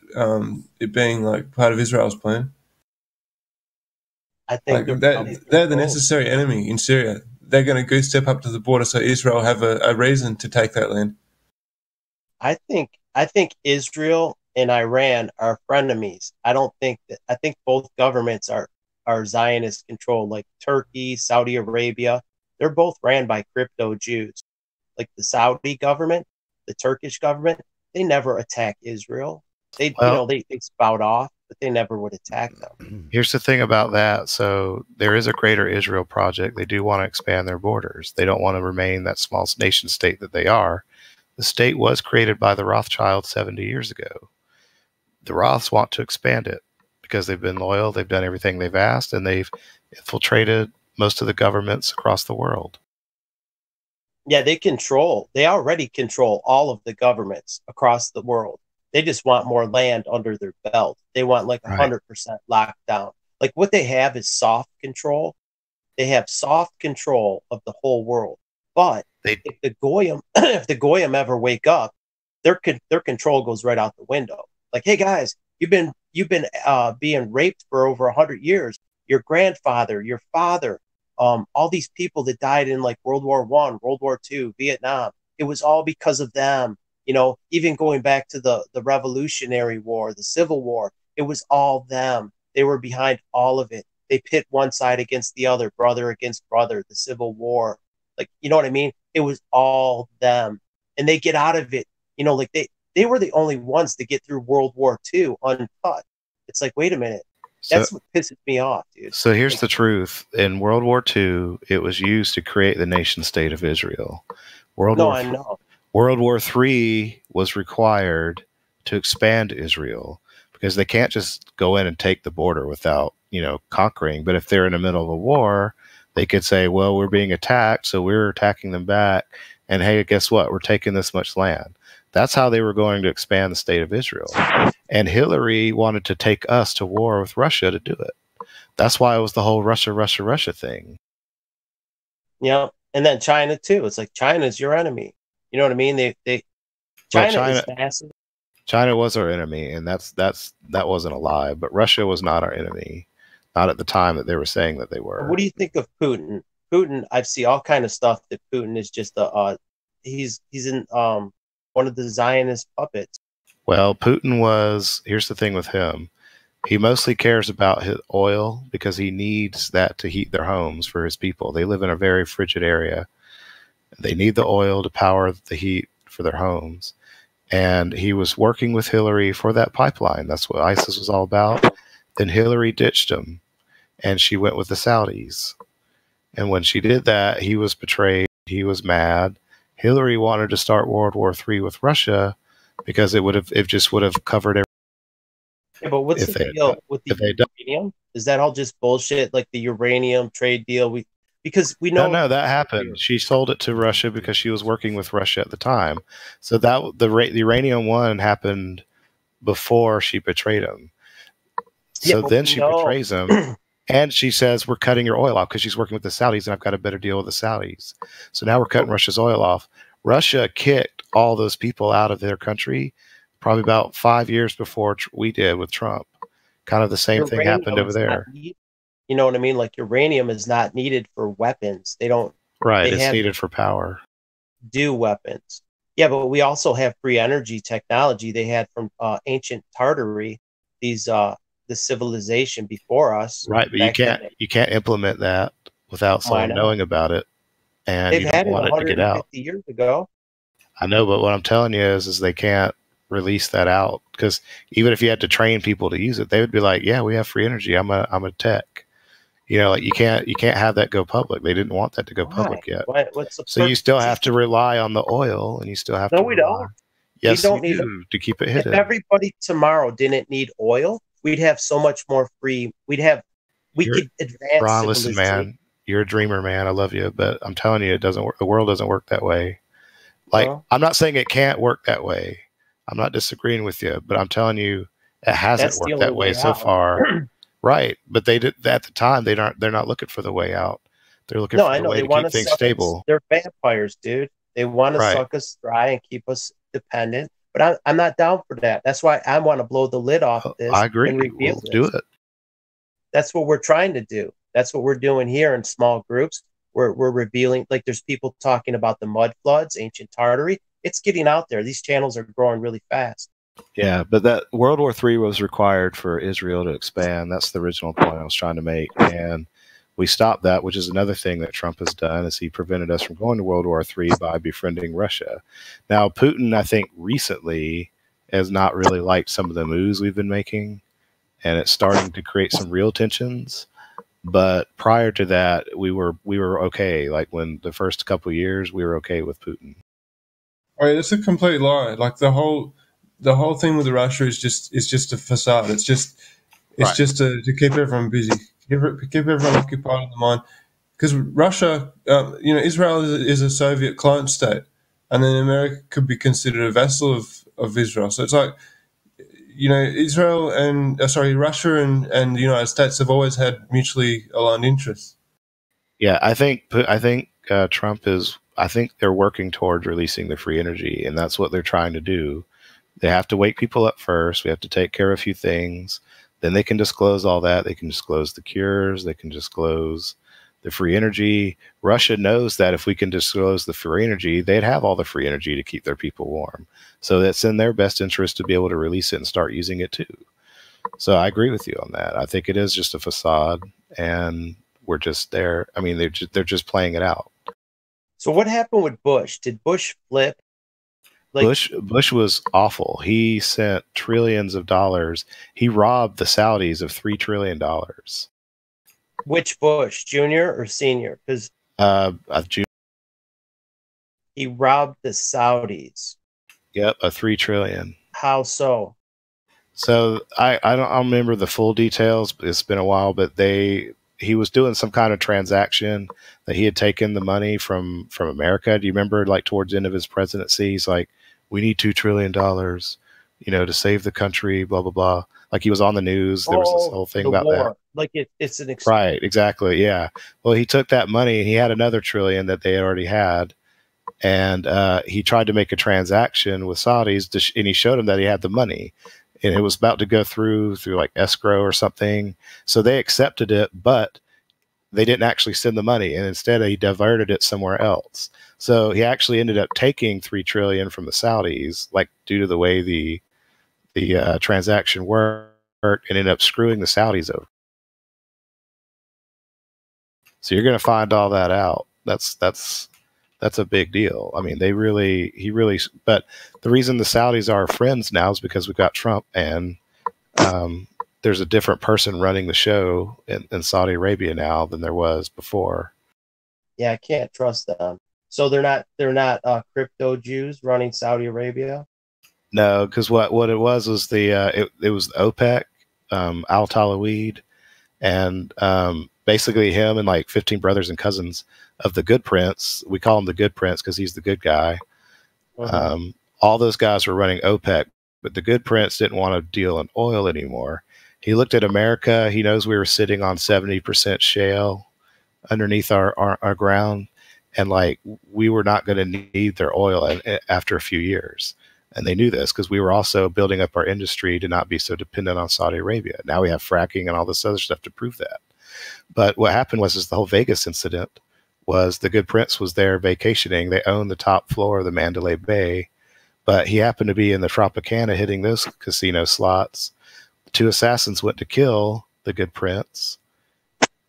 it being like part of Israel's plan. I think they're the necessary enemy in Syria. They're going to goose step up to the border so Israel have a reason to take that land. I think Israel and Iran are frenemies. I think both governments are Zionist controlled, like Turkey, Saudi Arabia. They're both ran by crypto Jews. Like the Saudi government, the Turkish government, they never attack Israel. They spout off, but they never would attack them. Here's the thing about that. So there is a greater Israel project. They do want to expand their borders. They don't want to remain that small nation state that they are. The state was created by the Rothschilds 70 years ago. the Roths want to expand it because they've been loyal, they've done everything they've asked, and they've infiltrated most of the governments across the world. Yeah, they already control all of the governments across the world. They just want more land under their belt. They want like 100% lockdown. Like what they have is soft control. They have soft control of the whole world. But if the Goyim, if the Goyim ever wake up, their control goes right out the window. Like, hey guys, you've been being raped for over 100 years. Your grandfather, your father, all these people that died in like World War I, World War II, Vietnam. It was all because of them. You know, even going back to the Revolutionary War, the Civil War, it was all them. They were behind all of it. They pit one side against the other, brother against brother, the Civil War. Like, you know what I mean? It was all them. And they get out of it. You know, like they were the only ones to get through World War II uncut. It's like, wait a minute. That's what pisses me off, dude. So here's the truth. In World War II, it was used to create the nation state of Israel. I know. World War III was required to expand Israel because they can't just go in and take the border without, conquering. But if they're in the middle of a war, they could say, well, we're being attacked, so we're attacking them back. And hey, guess what? We're taking this much land. That's how they were going to expand the state of Israel. And Hillary wanted to take us to war with Russia to do it. That's why it was the whole Russia thing. Yeah. And then China too. It's like China's your enemy. You know what I mean? China is massive. China was our enemy, and that wasn't a lie. But Russia was not our enemy, not at the time that they were saying that they were. What do you think of Putin? Putin, I've seen all kind of stuff that Putin is just he's in one of the Zionist puppets. Well, here's the thing with him. He mostly cares about his oil because he needs that to heat their homes for his people. They live in a very frigid area. They need the oil to power the heat for their homes. And he was working with Hillary for that pipeline. That's what ISIS was all about. Then Hillary ditched him, and she went with the Saudis. And when she did that, he was betrayed. He was mad. Hillary wanted to start World War III with Russia because it just would have covered everything. Yeah, but what's the deal with the uranium? Is that all just bullshit? Like the uranium trade deal? Because we know no, that happened. She sold it to Russia because she was working with Russia at the time. So that the uranium one happened before she betrayed him. So then she betrays him, and she says, "We're cutting your oil off," because she's working with the Saudis, and I've got a better deal with the Saudis. So now we're cutting Russia's oil off. Russia kicked all those people out of their country probably about 5 years before we did with Trump. Kind of the same thing happened over there. You know what I mean? Like uranium is not needed for weapons. They don't. Right, it's needed for power. Do weapons. Yeah, but we also have free energy technology they had from ancient Tartary, the civilization before us. Right, but you can't implement that without someone knowing about it. And they've you had don't want it to get out. 150 years ago. I know, but what I'm telling you is they can't release that out, because even if you had to train people to use it, they would be like, "Yeah, we have free energy. I'm a tech." Like you can't have that go public. They didn't want that to go public yet. So you still have to rely on the oil, and you still have to. No, we don't. Yes, we do to keep it hidden. If everybody tomorrow didn't need oil, we'd have so much more free. We could advance. Ron, listen, man, you're a dreamer, man. I love you, but I'm telling you, it doesn't work. The world doesn't work that way. Like, I'm not saying it can't work that way. I'm not disagreeing with you, but I'm telling you, it hasn't worked that way so far. Right, but they did at the time. They're not looking for the way out. They're looking for the way to keep things stable. They're vampires, dude. They want to suck us dry and keep us dependent. But I'm not down for that. That's why I want to blow the lid off of this. I agree. And reveal this. Do it. That's what we're trying to do. That's what we're doing here in small groups. We're revealing, like there's people talking about the mud floods, ancient Tartary. It's getting out there. These channels are growing really fast. Yeah, but that World War III was required for Israel to expand. That's the original point I was trying to make. And we stopped that, which is another thing that Trump has done, is he prevented us from going to World War III by befriending Russia. Now, Putin, I think, recently has not really liked some of the moves we've been making, and it's starting to create some real tensions. But prior to that, we were okay. Like when the first couple of years, we were okay with Putin. Oh, yeah, that's a complete lie. Like the whole the whole thing with Russia is just a facade. It's just Right. to keep everyone busy, keep everyone occupied in the mind. Because Russia, Israel is a Soviet client state, and then America could be considered a vassal of Israel. So it's like, Israel and Russia and the United States have always had mutually aligned interests. Yeah, I think Trump is. I think they're working towards releasing the free energy, and that's what they're trying to do. They have to wake people up first. We have to take care of a few things. Then they can disclose all that. They can disclose the cures. They can disclose the free energy. Russia knows that if we can disclose the free energy, they'd have all the free energy to keep their people warm. So that's in their best interest to be able to release it and start using it too. So I agree with you on that. I think it is just a facade, and we're just there. I mean, they're just playing it out. So what happened with Bush? Did Bush flip? Bush was awful. He sent trillions of dollars. He robbed the Saudis of $3 trillion. Which Bush, junior or senior? Because Junior. He robbed the Saudis. Yep, a $3 trillion. How so? So I don't remember the full details. It's been a while, but he was doing some kind of transaction that he had taken the money from America. Do you remember, like towards the end of his presidency, he's like, we need $2 trillion, to save the country, blah, blah, blah. Like he was on the news. There was this whole thing about war. that. Like it's an right. Exactly. Yeah. Well, he took that money and he had another trillion that they already had. And he tried to make a transaction with Saudis and he showed them that he had the money. And it was about to go through like escrow or something. So they accepted it, but they didn't actually send the money. And instead he diverted it somewhere else. So he actually ended up taking $3 trillion from the Saudis, like due to the way the transaction worked, and ended up screwing the Saudis over. So you're going to find all that out. That's a big deal. I mean, but the reason the Saudis are friends now is because we've got Trump, and there's a different person running the show in Saudi Arabia now than there was before. Yeah, I can't trust them. So they're not crypto Jews running Saudi Arabia? No, because what it was it was OPEC, Al Talaweed, and basically him and like 15 brothers and cousins of the Good Prince. We call him the Good Prince because he's the good guy. All those guys were running OPEC, but the Good Prince didn't want to deal in oil anymore. He looked at America. He knows we were sitting on 70% shale underneath our ground, and like we were not going to need their oil after a few years. And they knew this because we were also building up our industry to not be so dependent on Saudi Arabia. Now we have fracking and all this other stuff to prove that. But what happened was the whole Vegas incident was the Good Prince was there vacationing. They owned the top floor of the Mandalay Bay, but he happened to be in the Tropicana hitting those casino slots. The two assassins went to kill the Good Prince,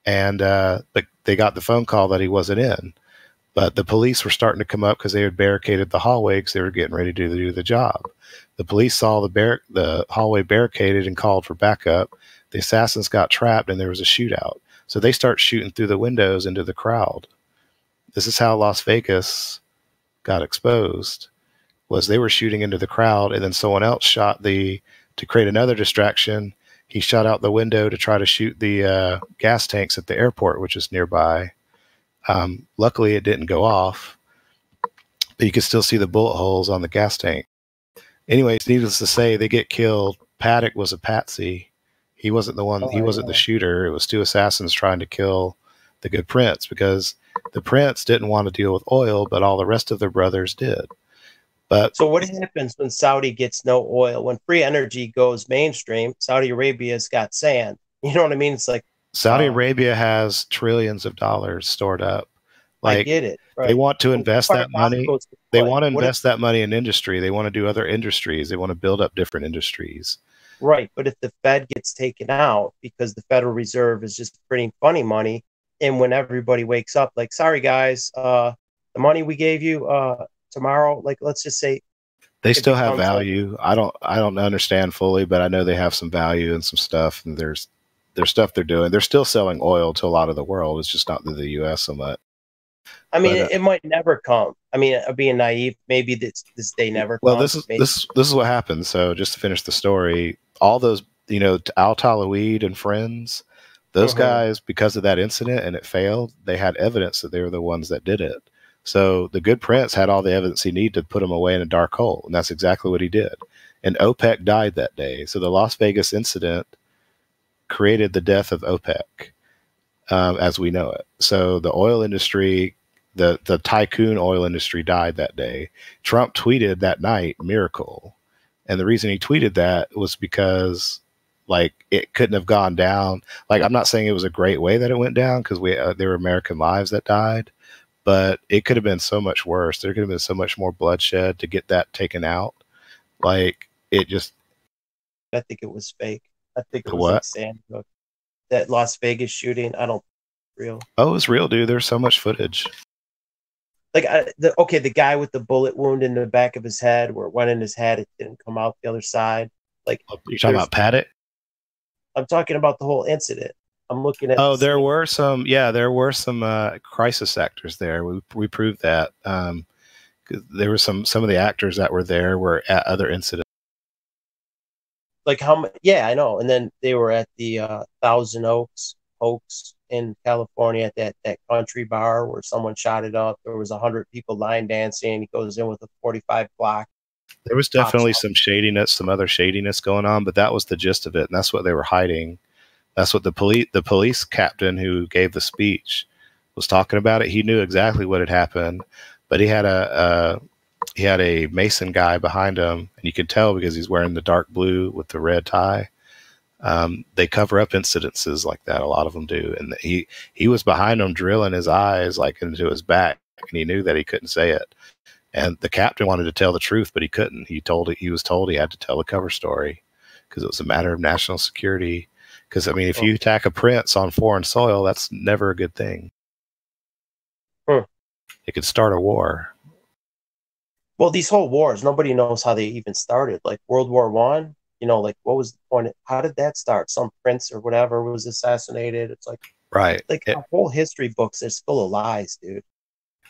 and but they got the phone call that he wasn't in. But the police were starting to come up because they had barricaded the hallway because they were getting ready to do the job. The police saw the hallway barricaded and called for backup. The assassins got trapped and there was a shootout. So they start shooting through the windows into the crowd. This is how Las Vegas got exposed, was they were shooting into the crowd, and then someone else shot to create another distraction. He shot out the window to try to shoot the gas tanks at the airport, which is nearby. Luckily, it didn't go off, but you could still see the bullet holes on the gas tank. Anyways, needless to say, they get killed. Paddock was a patsy. He wasn't the one. He wasn't the shooter. It was two assassins trying to kill the Good Prince because the Prince didn't want to deal with oil, but all the rest of their brothers did. But so what happens when Saudi gets no oil? When free energy goes mainstream, Saudi Arabia's got sand. You know what I mean? It's like Saudi Arabia has trillions of dollars stored up. Like, I get it. Right. They want to invest that money. They want to invest that money in industry. They want to do other industries. They want to build up different industries. Right. But if the Fed gets taken out because the Federal Reserve is just printing funny money, and when everybody wakes up, like, sorry guys, the money we gave you tomorrow, like, let's just say they still have value. I don't understand fully, but I know they have some value and some stuff. And there's stuff they're doing. They're still selling oil to a lot of the world. It's just not to the U.S. so much. I mean, But, it might never come. I mean, being naive, maybe this day never well, comes. this is what happened. So just to finish the story, all those, Al Talaweed and friends, those guys, because of that incident and it failed, they had evidence that they were the ones that did it. So the good prince had all the evidence he needed to put him away in a dark hole, and that's exactly what he did. And OPEC died that day. So the Las Vegas incident created the death of OPEC, as we know it. So the oil industry, the tycoon oil industry died that day. Trump tweeted that night, "Miracle." And the reason he tweeted that was because, like, it couldn't have gone down. Like, I'm not saying it was a great way that it went down, because there were American lives that died, but it could have been so much worse. There could have been so much more bloodshed to get that taken out. Like, it just. I think it was fake. I think it The was like what? Sandhook. That Las Vegas shooting, I don't real. Oh, it's real, dude. There's so much footage. Like, the guy with the bullet wound in the back of his head, where it went in his head, it didn't come out the other side. Like, You're talking about Paddock? I'm talking about the whole incident. I'm looking at. Oh, there were some crisis actors there. We proved that. 'Cause there were some of the actors that were there were at other incidents. Like, yeah, I know. And then they were at the Thousand Oaks in California at that country bar where someone shot it up. There was 100 people line dancing. He goes in with a 45 Glock. There was definitely some other shadiness going on, but that was the gist of it, and that's what they were hiding. That's what the police captain who gave the speech was talking about it. He knew exactly what had happened, but he had a Mason guy behind him, and you could tell because he's wearing the dark blue with the red tie. They cover up incidences like that. A lot of them do, and he was behind him, drilling his eyes like into his back, and he knew that he couldn't say it. And the captain wanted to tell the truth, but he couldn't. He was told he had to tell the cover story because it was a matter of national security. Because, I mean, if you attack a prince on foreign soil, that's never a good thing. It could start a war. Well, these whole wars, nobody knows how they even started. Like World War I, like, what was the point? How did that start? Some prince or whatever was assassinated. It's like, right. Our whole history books is full of lies, dude.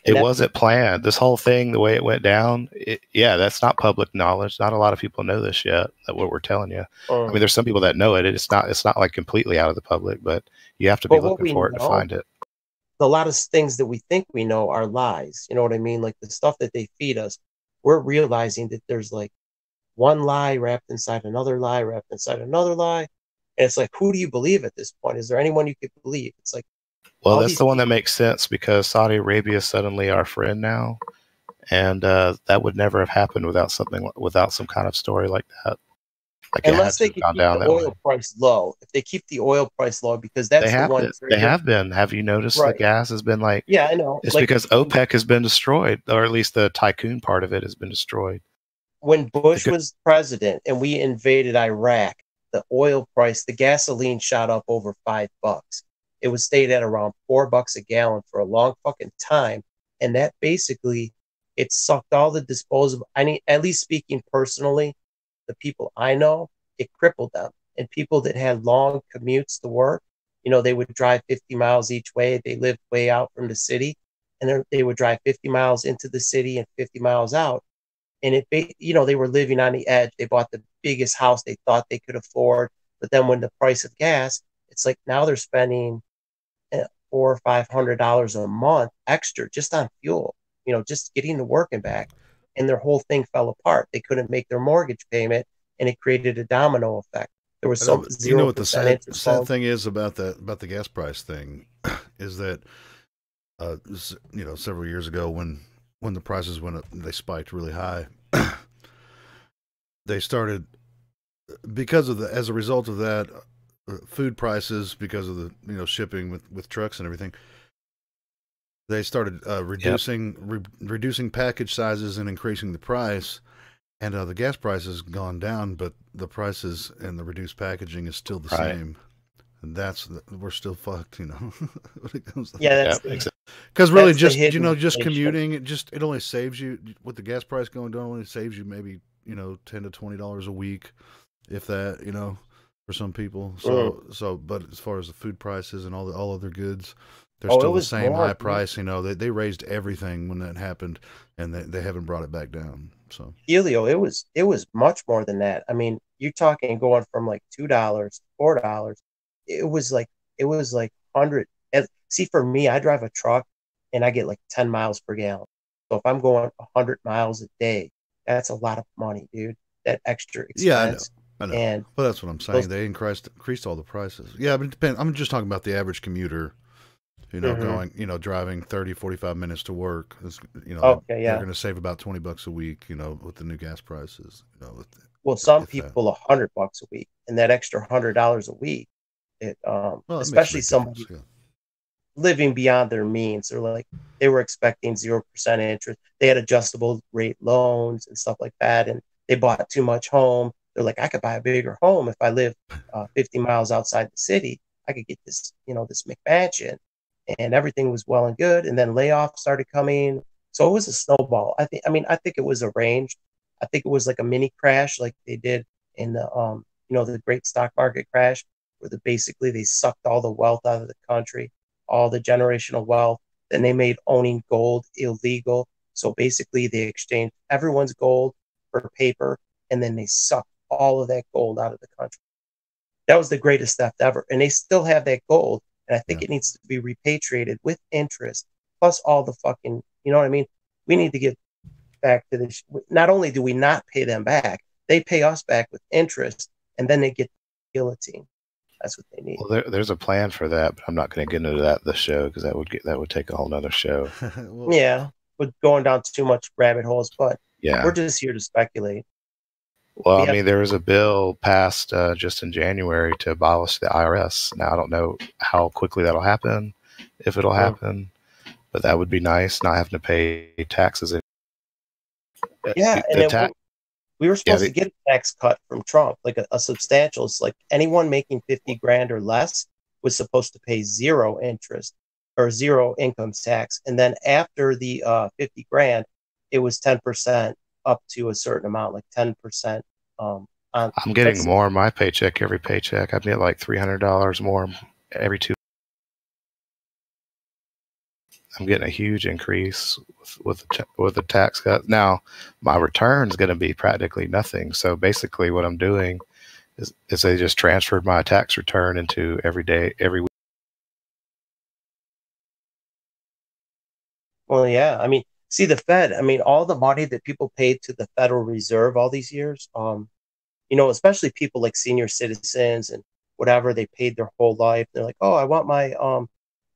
It wasn't planned. This whole thing, the way it went down, that's not public knowledge. Not a lot of people know this yet, what we're telling you. I mean, there's some people that know it. It's not like completely out of the public, but you have to be looking for it to find it. A lot of things that we think we know are lies. You know what I mean? Like the stuff that they feed us, we're realizing that there's like one lie wrapped inside another lie, wrapped inside another lie. And it's like, who do you believe at this point? Is there anyone you could believe? It's like, well, that's the one that makes sense because Saudi Arabia is suddenly our friend now, and that would never have happened without some kind of story like that. Like unless they keep the oil price low. If they keep the oil price low, because that's the one. They have been. Have you noticed the gas has been like? Yeah, I know. It's because OPEC has been destroyed, or at least the tycoon part of it has been destroyed. When Bush was president and we invaded Iraq, the oil price, the gasoline shot up over $5. It was stayed at around $4 a gallon for a long fucking time. And that basically, it sucked all the disposable, at least speaking personally, the people I know, it crippled them. And people that had long commutes to work, they would drive 50 miles each way. They lived way out from the city, and they would drive 50 miles into the city and 50 miles out. And they were living on the edge. They bought the biggest house they thought they could afford. But then when the price of gas, it's like now they're spending $400 or $500 a month extra just on fuel, just getting to work and back. And their whole thing fell apart. They couldn't make their mortgage payment, and it created a domino effect. There was some 0%. You know what the sad thing is about the gas price thing is that several years ago when the prices went up, they spiked really high. They started as a result of that, food prices, because of the shipping with trucks and everything. They started reducing package sizes and increasing the price, and the gas price has gone down, but the prices and the reduced packaging is still the same. And we're still fucked, when it comes to because really just commuting, it only saves you with the gas price going down. It only saves you maybe $10 to $20 a week, if that, for some people. But as far as the food prices and all other goods, They're Oh, it still the was same more. high price. You know, they raised everything when that happened, and they haven't brought it back down. So Helio, it was much more than that. I mean, you're talking going from like $2 to $4. It was like it was like 100. And see, for me, I drive a truck and I get like 10 miles per gallon. So if I'm going 100 miles a day, that's a lot of money, dude. That extra yeah, expense. I know. And But that's what I'm saying. those, They increased all the prices. Yeah, but it depends. I'm just talking about the average commuter. You know, Mhm. going, driving 30, 45 minutes to work. Okay, They're yeah. going to save about $20 a week. With the new gas prices. Well, some If that. people $100 a week, and that extra $100 a week, it Well, it makes a especially big difference. somebody Yeah. living beyond their means. They're like they were expecting 0% interest. They had adjustable rate loans and stuff like that, and they bought too much home. They're like, I could buy a bigger home if I live 50 miles outside the city. I could get this, this McMansion, and everything was well and good. And then layoffs started coming, so it was a snowball. I think it was arranged. I think it was like a mini crash, like they did in the great stock market crash, where basically they sucked all the wealth out of the country, all the generational wealth. Then they made owning gold illegal. So basically, they exchanged everyone's gold for paper, and then they sucked all of that gold out of the country. That was the greatest theft ever. And they still have that gold. And I think it needs to be repatriated with interest, plus all the fucking, you know what I mean? We need to get back to this. Not only do we not pay them back, they pay us back with interest, and then they get the guillotine. That's what they need. Well, there's a plan for that, but I'm not going to get into that this show because that would take a whole nother show. Yeah, we're going down too much rabbit holes, but Yeah. we're just here to speculate. Well, I mean, there was a bill passed just in January to abolish the IRS. Now, I don't know how quickly that'll happen, if it'll happen, but that would be nice, not having to pay taxes. Yeah, and we were supposed to get a tax cut from Trump, like a substantial. It's like anyone making 50 grand or less was supposed to pay zero interest or zero income tax. And then after the 50 grand, it was 10% up to a certain amount, like 10%. I'm getting more in my paycheck every paycheck. I get like $300 more every 2. I'm getting a huge increase with the tax cut. Now, my return is going to be practically nothing. So basically, what I'm doing is they just transferred my tax return into every week. Well, yeah. I mean, see the Fed. I mean, all the money that people paid to the Federal Reserve all these years, especially people like senior citizens and whatever, they paid their whole life. They're like, oh, I want my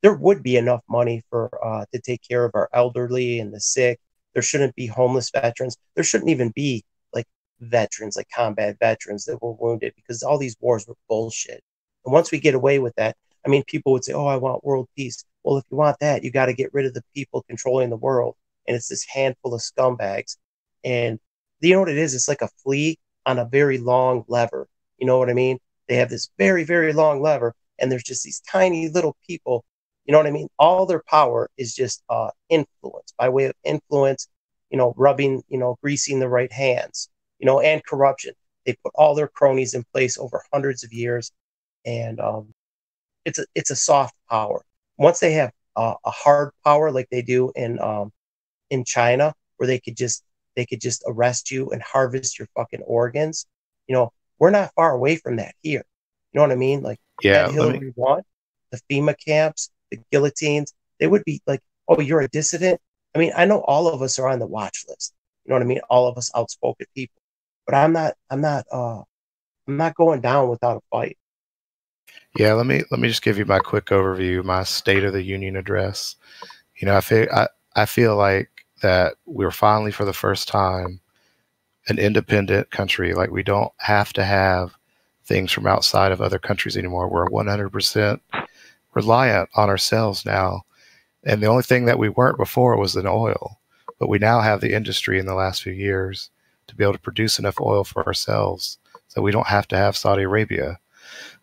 there would be enough money for to take care of our elderly and the sick. There shouldn't be homeless veterans. There shouldn't even be like veterans, like combat veterans that were wounded, because all these wars were bullshit. And once we get away with that, I mean, people would say, oh, I want world peace. Well, if you want that, you got to get rid of the people controlling the world. And it's this handful of scumbags. And you know what it is? It's like a flea on a very long lever. You know what I mean? They have this very, very long lever, and there's just these tiny little people. You know what I mean? All their power is just influence, by way of influence, rubbing, greasing the right hands, and corruption. They put all their cronies in place over hundreds of years, and it's a soft power. Once they have a hard power like they do in China, where they could just arrest you and harvest your fucking organs. We're not far away from that here. You know what I mean? Like that Hillary won, the FEMA camps, the guillotines, they would be like, oh, you're a dissident. I mean, I know all of us are on the watch list. You know what I mean? All of us outspoken people. But I'm not going down without a fight. Yeah, let me just give you my quick overview, my State of the Union address. I feel like that we're finally, for the first time, an independent country. Like, we don't have to have things from outside of other countries anymore. We're 100% reliant on ourselves now. And the only thing that we weren't before was in oil. But we now have the industry in the last few years to be able to produce enough oil for ourselves so we don't have to have Saudi Arabia.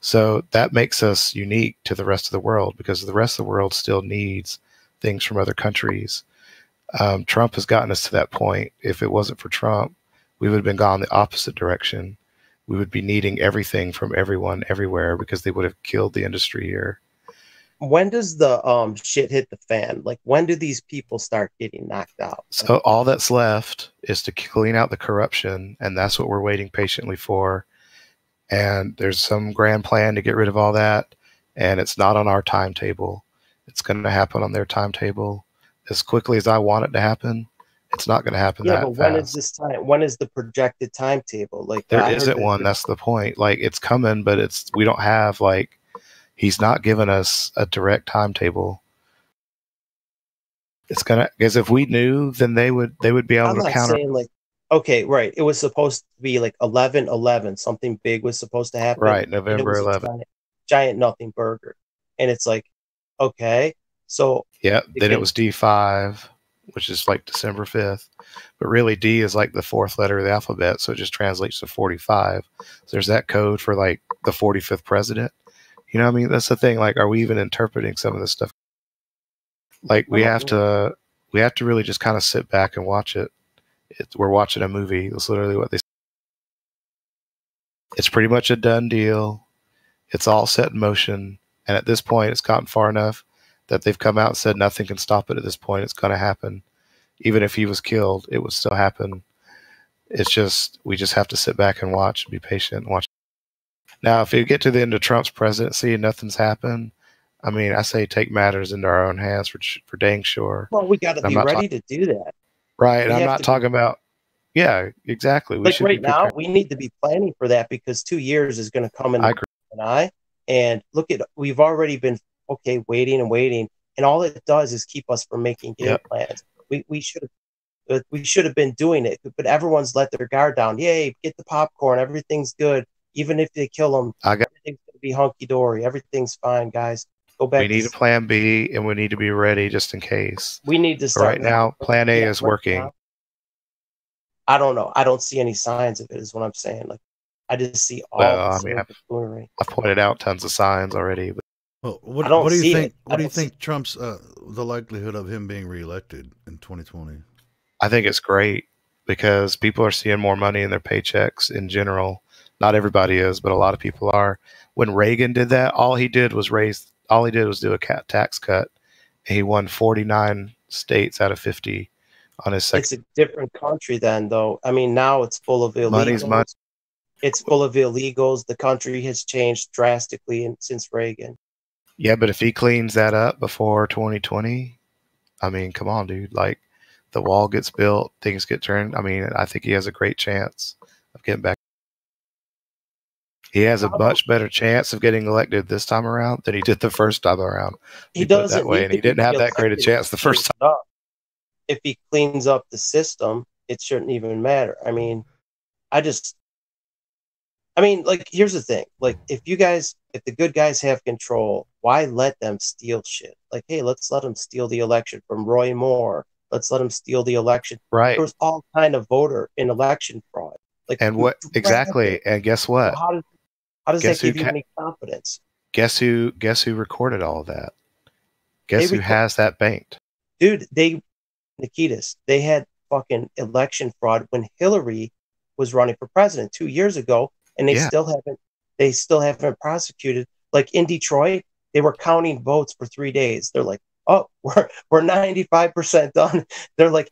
So that makes us unique to the rest of the world, because the rest of the world still needs things from other countries. Trump has gotten us to that point. If it wasn't for Trump, we would have been gone the opposite direction. We would be needing everything from everyone everywhere, because they would have killed the industry here. when does the shit hit the fan? Like, when do these people start getting knocked out? So all that's left is to clean out the corruption, and that's what we're waiting patiently for. And there's some grand plan to get rid of all that, and it's not on our timetable. It's going to happen on their timetable as quickly as I want it to happen. It's not going to happen that but when fast. is this time? When is the projected timetable? Like, there isn't one. That's the point. Like, it's coming, but we don't have, like, he's not given us a direct timetable. It's gonna, because if we knew, then they would be able to counter. Saying, like, okay, right. It was supposed to be like 11/11. Something big was supposed to happen. Right, November 11th. Giant nothing burger, and it's like, okay, so yeah. Then it was D5, which is like December 5th, but really D is like the fourth letter of the alphabet, so it just translates to 45. So there's that code for like the 45th president. You know what I mean? That's the thing. Like, are we even interpreting some of this stuff? Like, we have to really just kind of sit back and watch it. We're watching a movie. That's literally what they. It's pretty much a done deal. It's all set in motion, and at this point, it's gotten far enough that they've come out and said nothing can stop it. At this point, it's going to happen. Even if he was killed, it would still happen. It's just, we just have to sit back and watch and be patient and watch. Now, if you get to the end of Trump's presidency and nothing's happened, I mean, I say take matters into our own hands for dang sure. Well, we got to be ready to do that. Right. And I'm not talking about, yeah, exactly. Like, right now, we need to be planning for that, because 2 years is going to come in an eye. And look at, we've already been, waiting and waiting. And all it does is keep us from making game plans. We should have been doing it, but everyone's let their guard down. Yay, get the popcorn. Everything's good. Even if they kill them, everything's going to be hunky-dory. Everything's fine, guys. Go back. We need a plan B, and we need to be ready just in case. We need to start. Right now, plan A is working. Now, I don't know. I don't see any signs of it, is what I'm saying. Like, I just see all I've pointed out tons of signs already. But well, what do you think? What do you think Trump's the likelihood of him being reelected in 2020? I think it's great because people are seeing more money in their paychecks in general. Not everybody is, but a lot of people are. When Reagan did that, all he did was do a tax cut. He won 49 states out of 50 on his second. It's a different country then, though. I mean, now it's full of illegals. Money's money. It's full of illegals. The country has changed drastically since Reagan. Yeah, but if he cleans that up before 2020, I mean, come on, dude. Like, the wall gets built, things get turned. I mean, I think he has a great chance of getting back. He has a much better chance of getting elected this time around than he did the first time around. He does it that way, and he didn't have that great a chance the first time. If he cleans up the system, it shouldn't even matter. I mean, like, here's the thing. Like, if the good guys have control, why let them steal shit? Like, hey, let's let them steal the election from Roy Moore. Let's let them steal the election. Right. There was all kind of voter and election fraud. Like, and what exactly? And guess what? So how does that give you any confidence? Guess who recorded all of that? Guess who has that banked? Dude, Nikitas, they had fucking election fraud when Hillary was running for president 2 years ago, and they still haven't prosecuted. Like, in Detroit, they were counting votes for 3 days. They're like, oh, we're 95% done. They're like,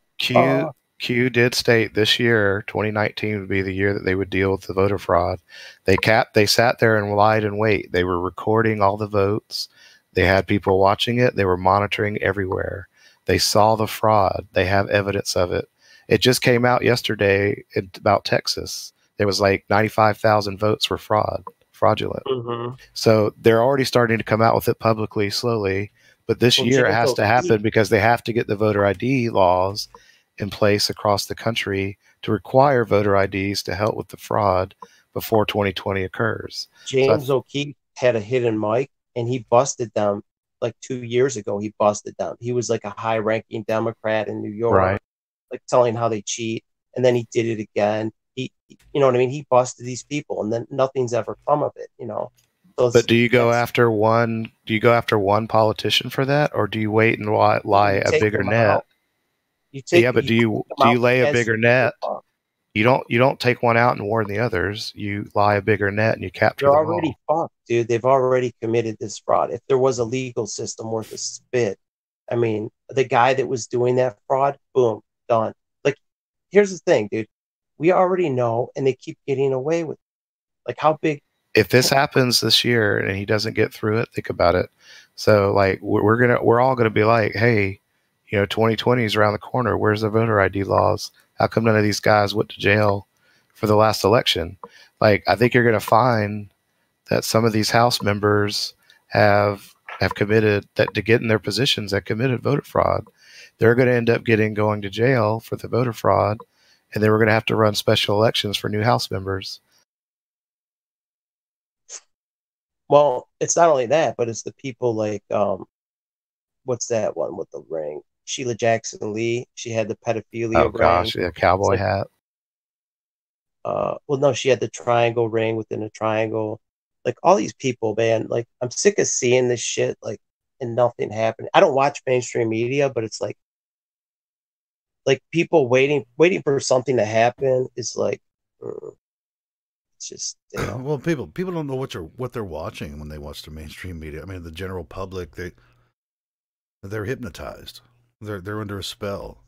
Q did state this year, 2019, would be the year that they would deal with the voter fraud. They sat there and lied in wait. They were recording all the votes. They had people watching it. They were monitoring everywhere. They saw the fraud. They have evidence of it. It just came out yesterday about Texas. There was like 95,000 votes were fraudulent. Mm-hmm. So they're already starting to come out with it publicly, slowly. But this year it has to happen because they have to get the voter ID laws in place across the country to require voter IDs to help with the fraud before 2020 occurs. James O'Keefe had a hidden mic, and he busted them like 2 years ago. He busted them. He was like a high-ranking Democrat in New York, right, like telling how they cheat, and then he did it again. You know what I mean? He busted these people, and then nothing's ever come of it. You know. So but do you go after one? Do you go after one politician for that, or do you wait and lie a bigger net? But do you lay a bigger net? You don't take one out and warn the others. You lie a bigger net and you capture They're them already all. fucked, dude. They've already committed this fraud. If there was a legal system worth a spit, I mean, the guy that was doing that fraud, boom, done. Like, here's the thing, dude. We already know, and they keep getting away with it. Like, how big? If this happens this year and he doesn't get through it, think about it. So, like, we're all gonna be like, hey, 2020 is around the corner. Where's the voter ID laws? How come none of these guys went to jail for the last election? Like, I think you're gonna find that some of these House members have committed that to get in their positions that committed voter fraud. They're going to end up going to jail for the voter fraud, and then we're going to have to run special elections for new House members. Well, it's not only that, but it's the people like what's that one with the ring? Sheila Jackson Lee. She had the pedophilia ring. Oh gosh, the cowboy hat. Well, no, she had the triangle ring within a triangle. Like, all these people, man, like, I'm sick of seeing this shit, like, and nothing happening. I don't watch mainstream media, but it's like people waiting for something to happen is like, it's just, well, people don't know what they're watching when they watch the mainstream media. I mean, the general public, they're hypnotized. They're under a spell.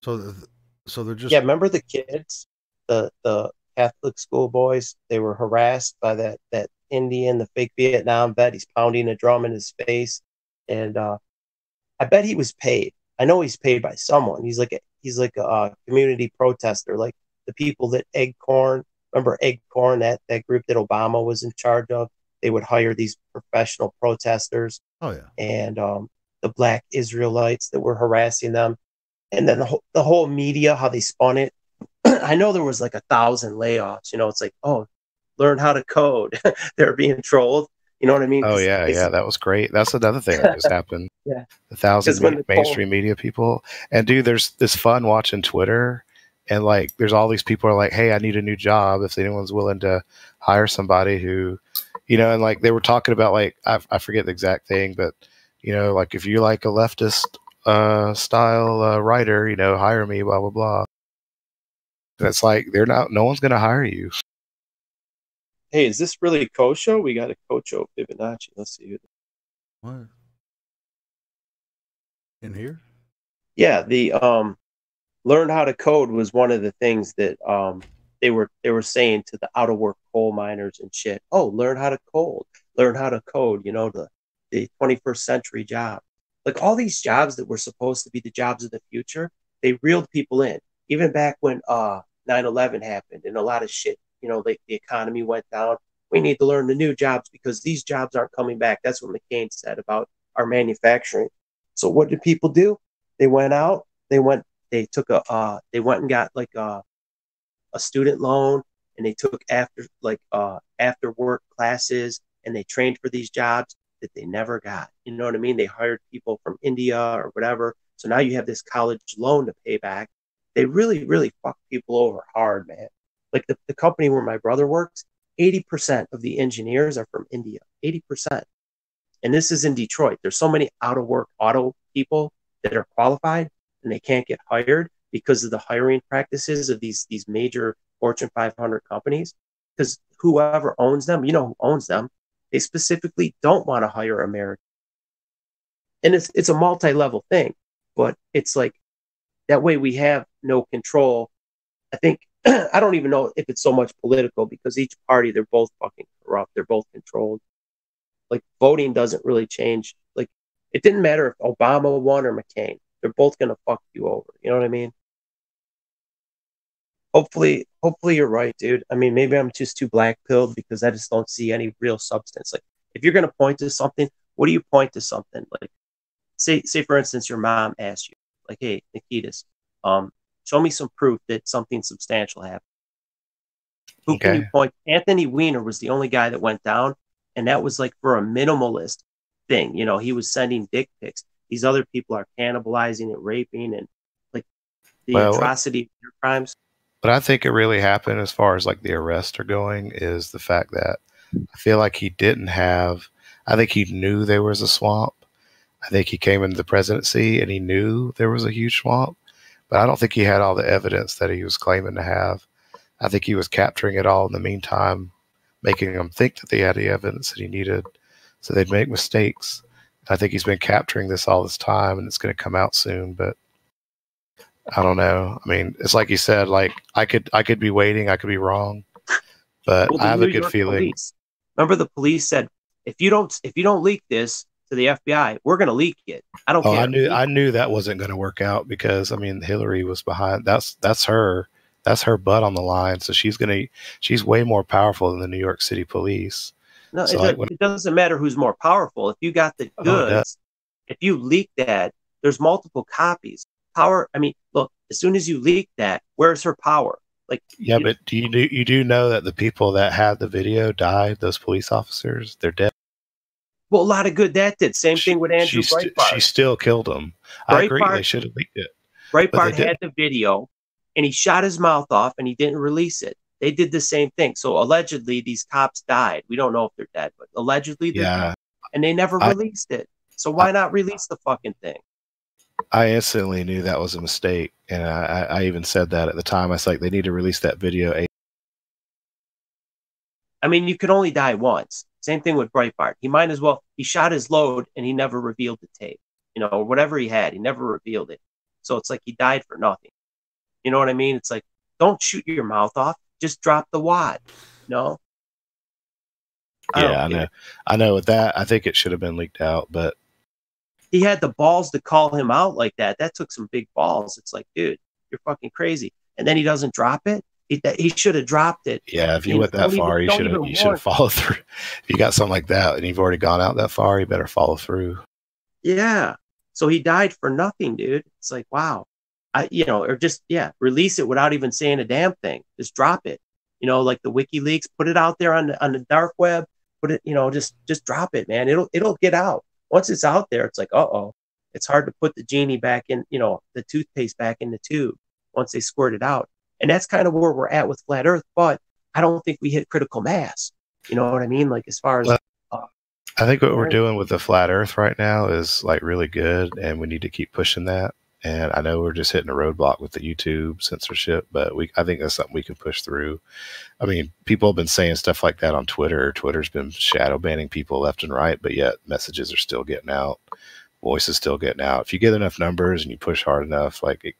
So they're just, yeah. Remember the kids, the Catholic school boys? They were harassed by that Indian, the fake Vietnam vet. He's pounding a drum in his face, and I bet he was paid. I know he's paid by someone. He's like a community protester, like the people that Egg Corn. Remember Egg Corn, that group that Obama was in charge of? They would hire these professional protesters. Oh yeah, and the Black Israelites that were harassing them, and then the whole media, how they spun it. I know there was like 1,000 layoffs. It's like, oh, learn how to code. They're being trolled. You know what I mean? Oh yeah, that was great. That's another thing that just happened. Yeah, 1,000 mainstream media people. And dude, there's this fun watching Twitter, and like, there's all these people are like, hey, I need a new job. If anyone's willing to hire somebody who, and like they were talking about, like, I forget the exact thing, but like, if you like a leftist style writer, hire me, blah blah blah. And it's like, no one's gonna hire you. Hey, is this really Kosho? We got a Kosho Fibonacci. Let's see. What? In here? Yeah, the learn how to code was one of the things that they were saying to the out of work coal miners and shit. Oh, learn how to code. Learn how to code, the 21st century job. Like, all these jobs that were supposed to be the jobs of the future, they reeled people in. Even back when 9/11 happened and a lot of shit, the economy went down. We need to learn the new jobs because these jobs aren't coming back. That's what McCain said about our manufacturing. So what did people do? They went out. They went and got like a student loan, and they took after work classes, and they trained for these jobs that they never got. You know what I mean? They hired people from India or whatever. So now you have this college loan to pay back. They really, really fuck people over hard, man. Like the company where my brother works, 80% of the engineers are from India. 80%. And this is in Detroit. There's so many out of work auto people that are qualified, and they can't get hired because of the hiring practices of these major Fortune 500 companies. Because whoever owns them, who owns them, they specifically don't want to hire Americans. And it's a multi-level thing, but it's like, that way we have no control. I think, I don't even know if it's so much political, because each party, they're both fucking corrupt. They're both controlled. Like, voting doesn't really change. Like, it didn't matter if Obama won or McCain. They're both going to fuck you over. You know what I mean? Hopefully you're right, dude. I mean, maybe I'm just too black-pilled because I just don't see any real substance. Like, if you're going to point to something, what do you point to something? Like, say for instance, your mom asked you, like, hey, Nikitas, show me some proof that something substantial happened. Who can you point? Anthony Weiner was the only guy that went down, and that was like for a minimalist thing. He was sending dick pics. These other people are cannibalizing and raping and like the atrocity of their crimes. But I think it really happened, as far as like the arrests are going, is the fact that I feel like he I think he knew there was a swamp. I think he came into the presidency and he knew there was a huge swamp, but I don't think he had all the evidence that he was claiming to have. I think he was capturing it all in the meantime, making them think that they had the evidence that he needed, so they'd make mistakes. I think he's been capturing this all this time, and it's going to come out soon. But I don't know. I mean, it's like you said. Like I could be waiting. I could be wrong, but Well, I the have New a good York feeling. police. Remember, the police said, if you don't leak this to the FBI, we're going to leak it. I don't care. I knew that wasn't going to work out because I mean Hillary was behind. That's her butt on the line. So she's way more powerful than the New York City police. No, so it doesn't matter who's more powerful. If you got the goods, if you leak that, there's multiple copies. Power. I mean, look, as soon as you leak that, where's her power? Like, yeah, but you do know that the people that had the video died? Those police officers, they're dead. Well, a lot of good that did. Same thing with Andrew Breitbart. She still killed them. I agree. They should have leaked it. Breitbart had the video, and he shot his mouth off, and he didn't release it. They did the same thing. So allegedly, these cops died. We don't know if they're dead, but allegedly they're dead. And they never released it. So why not release the fucking thing? I instantly knew that was a mistake, and I even said that at the time. I was like, they need to release that video. I mean, you can only die once. Same thing with Breitbart. He might as well. He shot his load, and he never revealed the tape. You know, whatever he had, he never revealed it. So it's like he died for nothing. You know what I mean? It's like, don't shoot your mouth off. Just drop the wad. No. I know. I know. With that, I think it should have been leaked out, but he had the balls to call him out like that. That took some big balls. It's like, dude, you're fucking crazy. And then he doesn't drop it. He should have dropped it. Yeah, if you went that far, you should have followed through. If you got something like that and you've already gone out that far, you better follow through. Yeah. So he died for nothing, dude. It's like, wow. Or just release it without even saying a damn thing. Just drop it. You know, like the WikiLeaks, put it out there on the dark web. Put it, just drop it, man. It'll get out. Once it's out there, it's like, it's hard to put the genie back in, the toothpaste back in the tube once they squirt it out. And that's kind of where we're at with Flat Earth. But I don't think we hit critical mass. You know what I mean? Like as far as I think what we're doing with the Flat Earth right now is like really good, and we need to keep pushing that. And I know we're just hitting a roadblock with the YouTube censorship, but I think that's something we can push through. I mean, people have been saying stuff like that on Twitter. Twitter's been shadow banning people left and right, but yet messages are still getting out. Voice is still getting out. If you get enough numbers and you push hard enough, the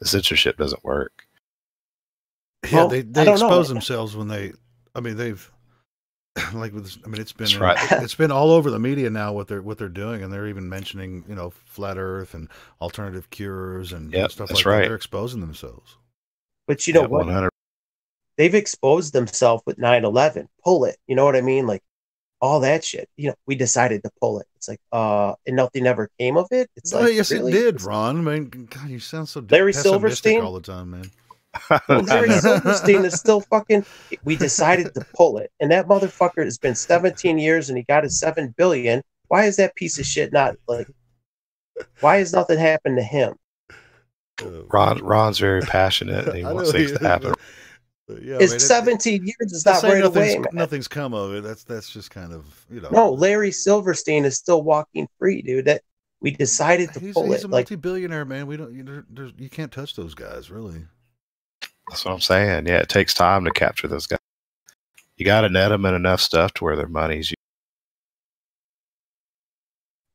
censorship doesn't work. Yeah, they expose themselves when they've it's been all over the media now what they're doing, and they're even mentioning flat Earth and alternative cures and stuff like that. They're exposing themselves. But you know what? 100. They've exposed themselves with 9/11. Pull it. You know what I mean? Like all that shit. We decided to pull it. It's like and nothing ever came of it. It's like yes, really? It did, Ron. I mean, God, you sound so Larry pessimistic Silverstein all the time, man. Well, Larry Silverstein is still fucking. We decided to pull it, and that motherfucker has been 17 years, and he got his $7 billion. Why is that piece of shit not like? Why has nothing happened to him? Ron's very passionate, and he wants things to happen. It's 17 years. It's not right away. Nothing's come of it. That's just kind of No, Larry Silverstein is still walking free, dude. That we decided to pull it. He's a multi-billionaire, man. We don't. You can't touch those guys, really. That's what I'm saying. Yeah, it takes time to capture those guys. You got to net them in enough stuff to where their money's.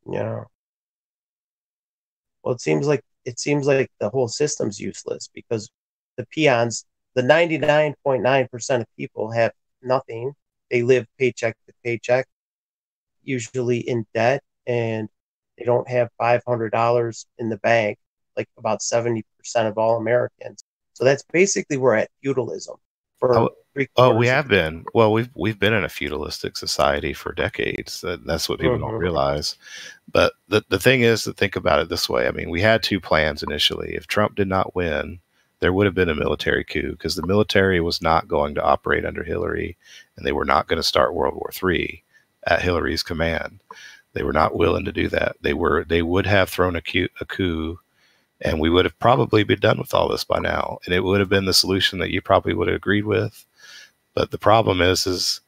Yeah. Well, it seems like the whole system's useless because the peons, the 99.9% of people have nothing. They live paycheck to paycheck, usually in debt, and they don't have $500 in the bank, like about 70% of all Americans. So that's basically we're at feudalism. We have been. Well, we've been in a feudalistic society for decades. That's what people don't realize. But the thing is to think about it this way. I mean, we had two plans initially. If Trump did not win, there would have been a military coup because the military was not going to operate under Hillary, and they were not going to start World War III at Hillary's command. They were not willing to do that. They would have thrown a coup. And we would have probably been done with all this by now. And it would have been the solution that you probably would have agreed with. But the problem is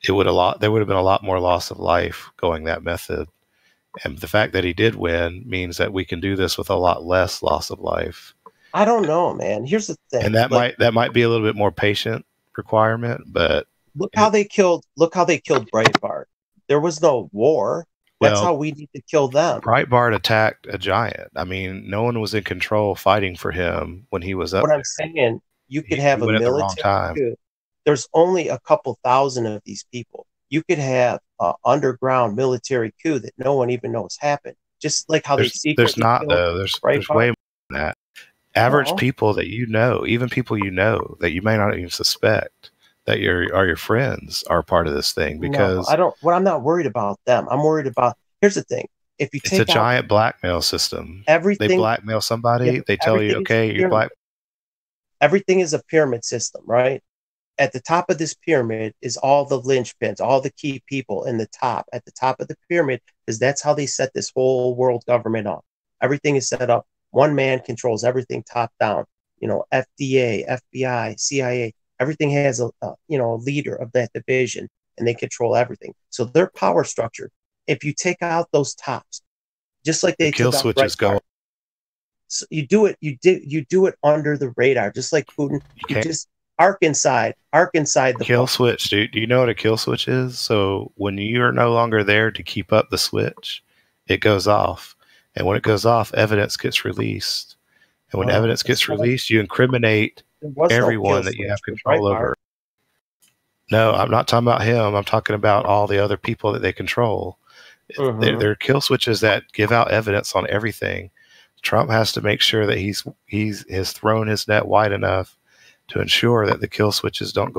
there would have been a lot more loss of life going that method. And the fact that he did win means that we can do this with a lot less loss of life. I don't know, man. Here's the thing. And that might be a little bit more patient requirement, but look how they killed Breitbart. There was no war. That's how we need to kill them. Breitbart attacked a giant. I mean, no one was in control fighting for him when he was up What there. I'm saying, you could have a went at the wrong military time. coup. There's only a couple thousand of these people. You could have an underground military coup that no one even knows happened. Just like how they secretly There's not killed though. There's way Breitbart. more than that. Average No. people that you know, even people you know that you may not even suspect that are your friends, are part of this thing, because No, I don't. Well, I'm not worried about them. I'm worried about. Here's the thing: if you it's take a giant blackmail system. everything, They blackmail somebody. yeah, They tell you, everything is okay, you're black. everything is a pyramid system, right? At the top of this pyramid is all the linchpins, all the key people in the top, at the top of the pyramid, because that's how they set this whole world government up. Everything is set up. One man controls everything top down. You know, FDA, FBI, CIA, everything has a leader of that division, and they control everything. So their power structure, if you take out those tops, just like they kill took out switches go. so you do it under the radar, just like Putin. You just arc inside the kill switch, dude. Do you know what a kill switch is? So when you're no longer there to keep up the switch, it goes off. And when it goes off, evidence gets released. And when evidence gets released, you incriminate everyone that you have control over. No, I'm not talking about him. I'm talking about all the other people that they control. They're kill switches that give out evidence on everything. Trump has to make sure that he has thrown his net wide enough to ensure that the kill switches don't go.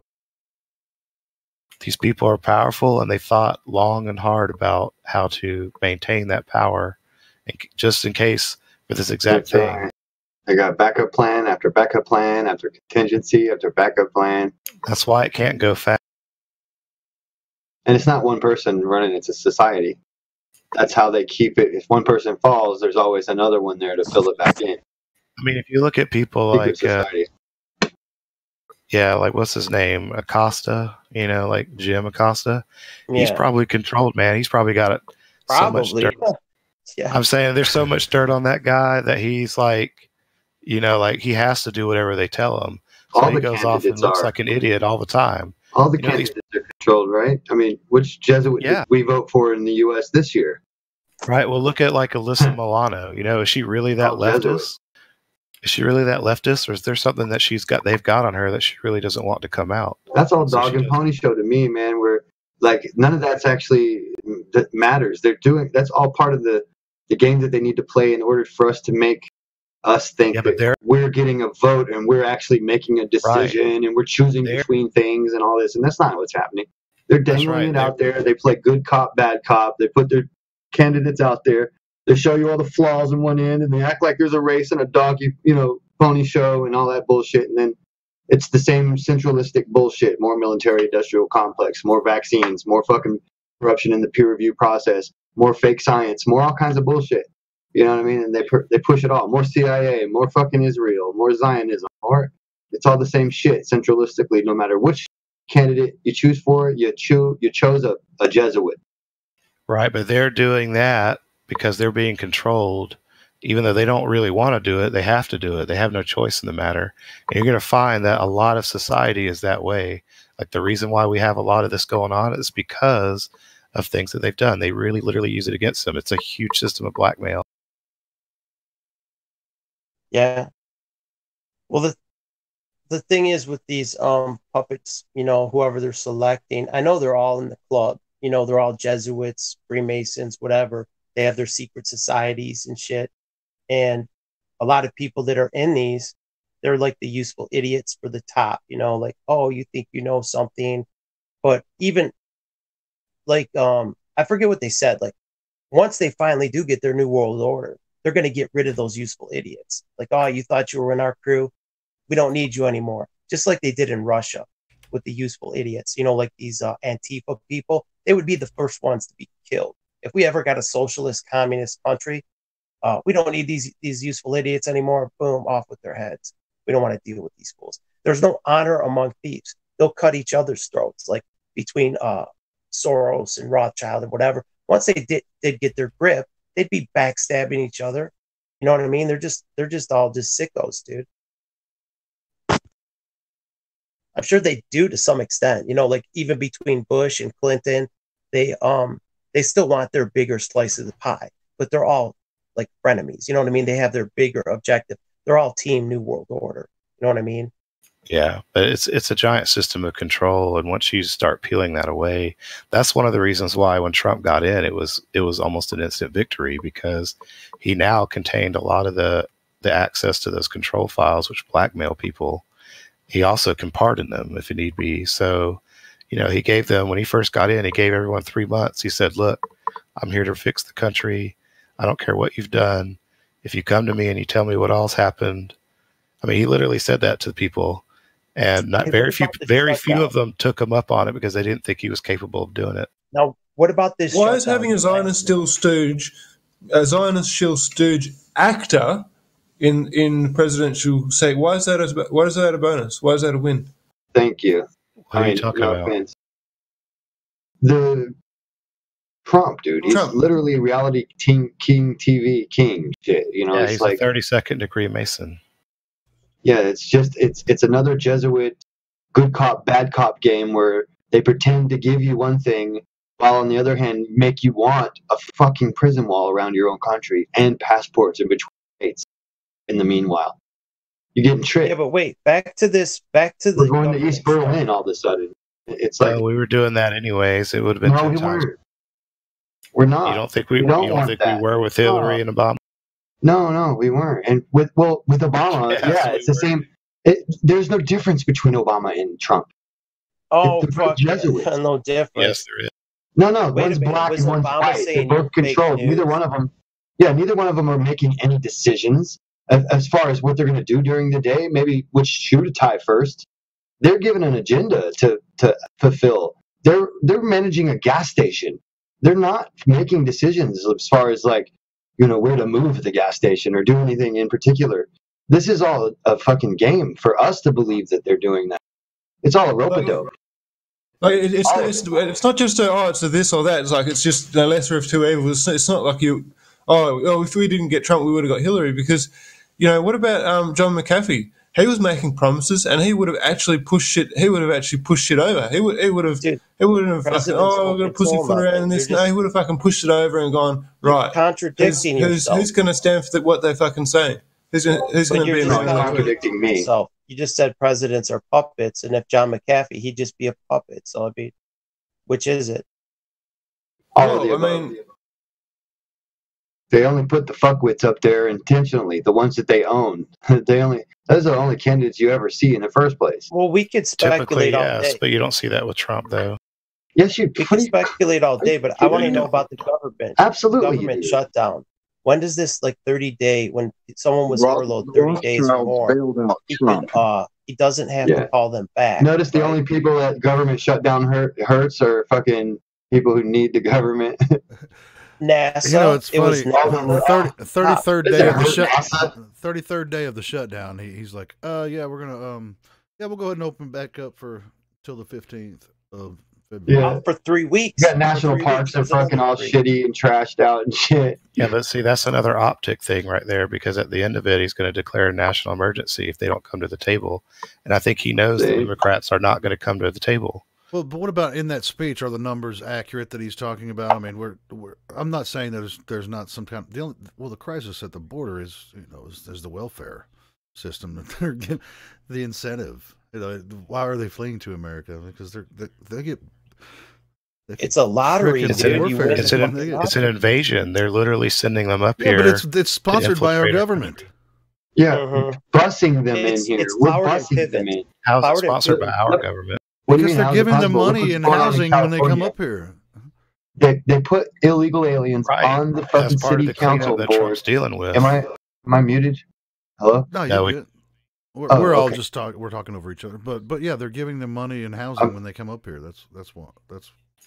These people are powerful, and they thought long and hard about how to maintain that power, just in case for this exact thing. They got backup plan after backup plan after contingency after backup plan. That's why it can't go fast. And it's not one person running, it's a society. That's how they keep it. If one person falls, there's always another one there to fill it back in. I mean, if you look at people like, like what's his name? Acosta, like Jim Acosta. Yeah. He's probably controlled, man. He's probably got it. Probably. So much dirt. Yeah. I'm saying there's so much dirt on that guy that he's like, like he has to do whatever they tell him. So he goes off and looks like an idiot all the time. All the candidates are controlled, right? I mean, which Jesuit did we vote for in the U.S. this year? Right. Well, look at like Alyssa Milano. Is she really that leftist? Jesuit. Is she really that leftist, or is there something that they've got on her that she really doesn't want to come out? That's all dog and pony show to me, man. Where like none of that's actually that matters. That's all part of the game that they need to play in order for us to make us think that we're getting a vote and we're actually making a decision and we're choosing between things and all this. And that's not what's happening. They're dangling it out there. They play good cop, bad cop. They put their candidates out there. They show you all the flaws in one end, and they act like there's a race and a doggy, pony show and all that bullshit. And then it's the same centralistic bullshit. More military industrial complex, more vaccines, more fucking corruption in the peer review process, more fake science, more all kinds of bullshit. You know what I mean? And they push it all. More CIA, more fucking Israel, more Zionism. It's all the same shit centralistically. No matter which candidate you choose for, you chose a Jesuit. Right, but they're doing that because they're being controlled. Even though they don't really want to do it, they have to do it. They have no choice in the matter. And you're going to find that a lot of society is that way. Like the reason why we have a lot of this going on is because of things that they've done. They really literally use it against them. It's a huge system of blackmail. Yeah. Well, the thing is with these puppets, whoever they're selecting, I know they're all in the club. They're all Jesuits, Freemasons, whatever. They have their secret societies and shit. And a lot of people that are in these, they're like the useful idiots for the top, like, oh, you think you know something. But even like, I forget what they said. Like, once they finally do get their new world order, they're going to get rid of those useful idiots. Like, oh, you thought you were in our crew? We don't need you anymore. Just like they did in Russia with the useful idiots, like these Antifa people, they would be the first ones to be killed. If we ever got a socialist communist country, we don't need these useful idiots anymore. Boom, off with their heads. We don't want to deal with these fools. There's no honor among thieves. They'll cut each other's throats, like between Soros and Rothschild and whatever. Once they did get their grip, they'd be backstabbing each other. You know what I mean? They're just all just sickos, dude. I'm sure they do to some extent. You know, like even between Bush and Clinton, they still want their bigger slice of the pie, but they're all like frenemies. You know what I mean? They have their bigger objective. They're all team New World Order. You know what I mean? Yeah, but it's a giant system of control, and once you start peeling that away, that's one of the reasons why when Trump got in, it was almost an instant victory, because he now contained a lot of the access to those control files, which blackmail people. He also can pardon them if it need be. So, you know, he gave them, when he first got in, he gave everyone 3 months. He said, "Look, I'm here to fix the country. I don't care what you've done. If you come to me and you tell me what all's happened." I mean, he literally said that to people. And not very few of them took him up on it because they didn't think he was capable of doing it. Now, what about this? Why is having a Zionist shill stooge actor in presidential say? Why is that a bonus? Why is that a win? Thank you. What are you talking about? Offense. The Trump, dude. He's literally reality king TV king shit. You know, yeah, it's he's like a 32nd degree Mason. Yeah, it's another Jesuit good cop, bad cop game where they pretend to give you one thing while on the other hand make you want a fucking prison wall around your own country and passports in between states. In the meanwhile, you're getting tricked. Yeah, but wait, back to we're going to East Berlin all of a sudden. It's like we were doing that anyways. It would have been 10 times. We're not. You don't think we were with Hillary and Obama? No, we weren't. And with Obama, it's the same. There's no difference between Obama and Trump. Oh, fuck. No difference. Yes, there is. No, one's black and one's white. They're both controlled. Neither one of them are making any decisions as far as what they're going to do during the day. Maybe which shoe to tie first. They're given an agenda to fulfill. They're managing a gas station. They're not making decisions as far as like, you know, where to move the gas station or do anything in particular. This is all a fucking game for us to believe that they're doing that. It's all a rope-a-dope. Like it's not just it's a this or that. It's like it's just the lesser of two evils. It's not like if we didn't get Trump, we would have got Hillary. Because, you know, what about John McAfee? He was making promises, and he would have actually pushed shit. He would have actually pushed shit over. He wouldn't have fucking we're gonna pussyfoot around in this. No, he would have fucking pushed it over and gone right. Contradicting yourself. Who's going to stand for what they're fucking saying? Who's going to be contradicting me? So you just said presidents are puppets, and if John McAfee, he'd just be a puppet. So I mean, which is it? They only put the fuckwits up there intentionally, the ones that they own. Those are the only candidates you ever see in the first place. Well, we could speculate all day. But you don't see that with Trump, though. Yes, we can speculate all day, but I want to know about the government. Absolutely, government shutdown. When does this 30-day, when someone was furloughed 30 days or more, he doesn't have to call them back. Notice the only people that government shutdown hurts are fucking people who need the government. NASA. You know, it's funny. On the 33rd day of the shutdown, he's like, yeah, we're gonna we'll go ahead and open back up till the 15th of February. Yeah, for 3 weeks. You got national parks that are fucking all shitty and trashed out and shit. Yeah, but see, that's another optic thing right there, because at the end of it, he's going to declare a national emergency if they don't come to the table, and I think he knows the Democrats are not going to come to the table. Well, but what about in that speech? Are the numbers accurate that he's talking about? I mean, I'm not saying that there's not some kind. The crisis at the border is, you know, is the welfare system that they're getting, the incentive. You know, why are they fleeing to America? Because they get. It's a lottery. It's an invasion. They're literally sending them up here. But it's sponsored by our government. Yeah, busing them in here. We're busing them in. How's it sponsored by our government? Because they're giving them money and housing when they come up here. They put illegal aliens on the fucking city council board. Dealing with. Am I muted? Hello? No, we're all just talking. We're talking over each other. But yeah, they're giving them money and housing when they come up here. That's what.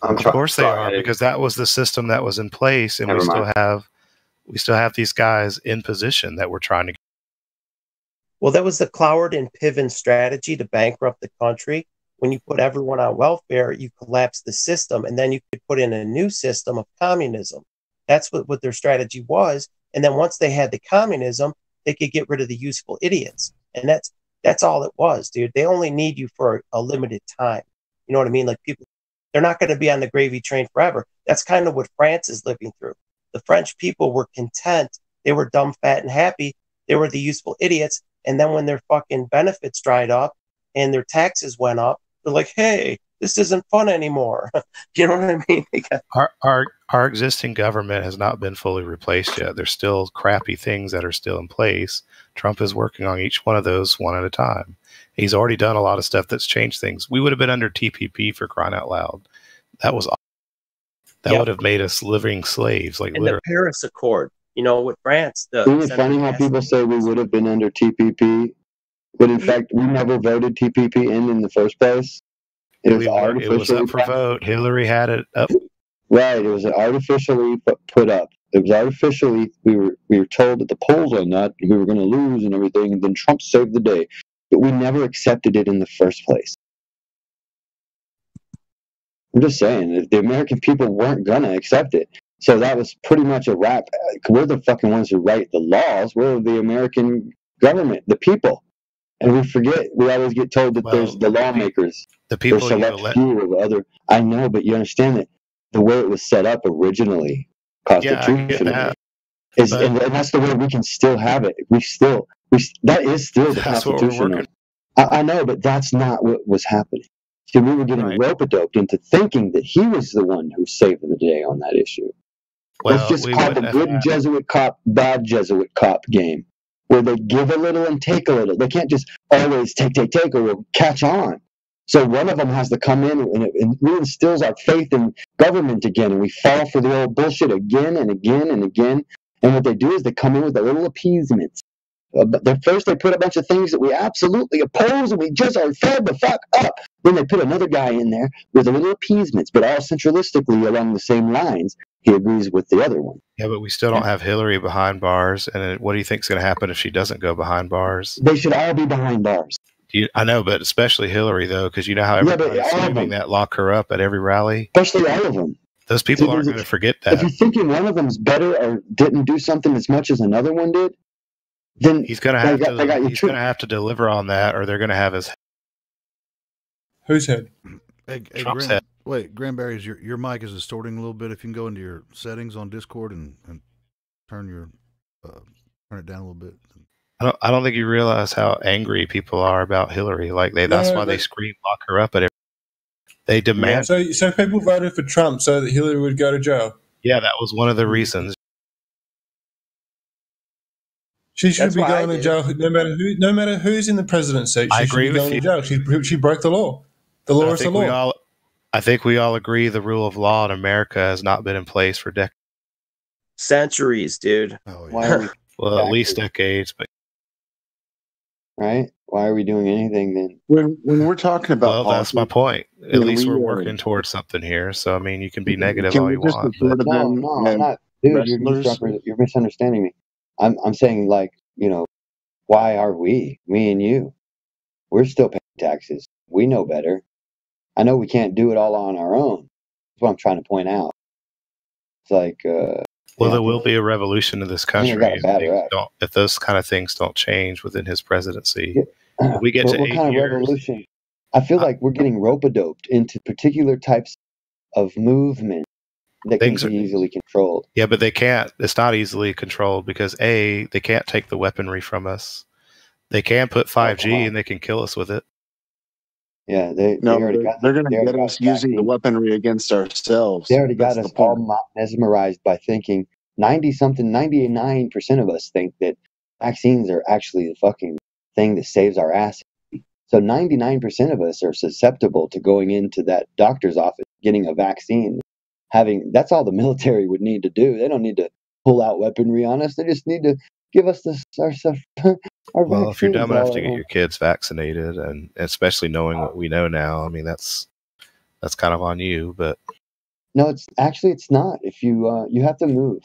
Of course they are, because that was the system that was in place, and we still have these guys in position that we're trying to. Well, that was the Cloward and Piven strategy to bankrupt the country. When you put everyone on welfare, you collapse the system, and then you could put in a new system of communism. That's what their strategy was, And then once they had the communism, they could get rid of the useful idiots. And that's all it was, dude. They only need you for a limited time. You know what I mean? Like people, they're not going to be on the gravy train forever. That's kind of what France is living through. The French people were content. They were dumb, fat, and happy. They were the useful idiots. And then when their fucking benefits dried up and their taxes went up, they're like, hey, this isn't fun anymore. You know what I mean? Our existing government has not been fully replaced yet. There's still crappy things that are still in place. Trump is working on each one of those one at a time. He's already done a lot of stuff that's changed things. We would have been under TPP for crying out loud. That was that would have made us living slaves. Like and the Paris Accord, you know, with France. Isn't it funny how people say we would have been under TPP, but in fact we never voted TPP in the first place? It was up for vote. Hillary had it up. Right, it was artificially put up. It was artificially. We were told that the polls on that we were going to lose and everything, and then Trump saved the day. But we never accepted it in the first place. I'm just saying that the American people weren't going to accept it. So that was pretty much a wrap. We're the fucking ones who write the laws. We're the American government, the people. And we forget, we always get told that there's the lawmakers. The people there's select few of other. I know, but you understand that the way it was set up originally, constitutionally, and that's the way we can still have it. That is still the Constitution. I know, but that's not what was happening. See, we were getting rope-a-doped into thinking that he was the one who saved the day on that issue. Well, it's just called the good Jesuit cop, bad Jesuit cop game, where they give a little and take a little. They can't just always take, or we'll catch on. So one of them has to come in and it reinstills our faith in government again, and we fall for the old bullshit again and again and again. And what they do is they come in with a little appeasement. But first they put a bunch of things that we absolutely oppose and we just are fed the fuck up. Then they put another guy in there with a little appeasements, but all centralistically along the same lines. He agrees with the other one. Yeah, but we still don't have Hillary behind bars. And what do you think is going to happen if she doesn't go behind bars? They should all be behind bars. I know, but especially Hillary, though, because you know how everybody's screaming that lock her up at every rally? Especially all of them. Those people aren't going to forget that. If you're thinking one of them's better or didn't do something as much as another one did, then he's going to have to deliver on that, or they're going to have his whose head? Trump's head. Wait, Granberries, your mic is distorting a little bit. If you can go into your settings on Discord and turn it down a little bit. I don't think you realize how angry people are about Hillary. Like that's why they scream lock her up at every. They demand. Yeah, so people voted for Trump so that Hillary would go to jail. Yeah, that was one of the reasons. She should be going to jail no matter who's in the presidency. She should be going to jail. She broke the law. The law is the law. I think we all agree the rule of law in America has not been in place for decades. Centuries, dude. Oh, yeah. Well, at least decades, but right? Why are we doing anything then? When we're talking about that's my point. At least we're working towards something here. So I mean, you can be negative all you want. No, I'm not. Dude, you're misunderstanding me. I'm saying, like, you know, why are me and you? We're still paying taxes. We know better. I know we can't do it all on our own. That's what I'm trying to point out. It's like, there will be a revolution in this country if those kind of things don't change within his presidency. Yeah. We get to what 8 kind years. Of revolution? I feel like we're getting rope-a-doped into particular types of movement that can be easily controlled. Yeah, but they can't. It's not easily controlled because they can't take the weaponry from us. They can put 5G and they can kill us with it. Yeah, they're going to get us using the weaponry against ourselves. They already got us all mesmerized by thinking 99% of us think that vaccines are actually the fucking thing that saves our ass. So 99% of us are susceptible to going into that doctor's office, getting a vaccine. That's all the military would need to do. They don't need to pull out weaponry on us. They just need to give us our stuff. Well, if you're dumb enough to get your kids vaccinated, and especially knowing what we know now, I mean that's kind of on you. But no, it's not. If you have to move,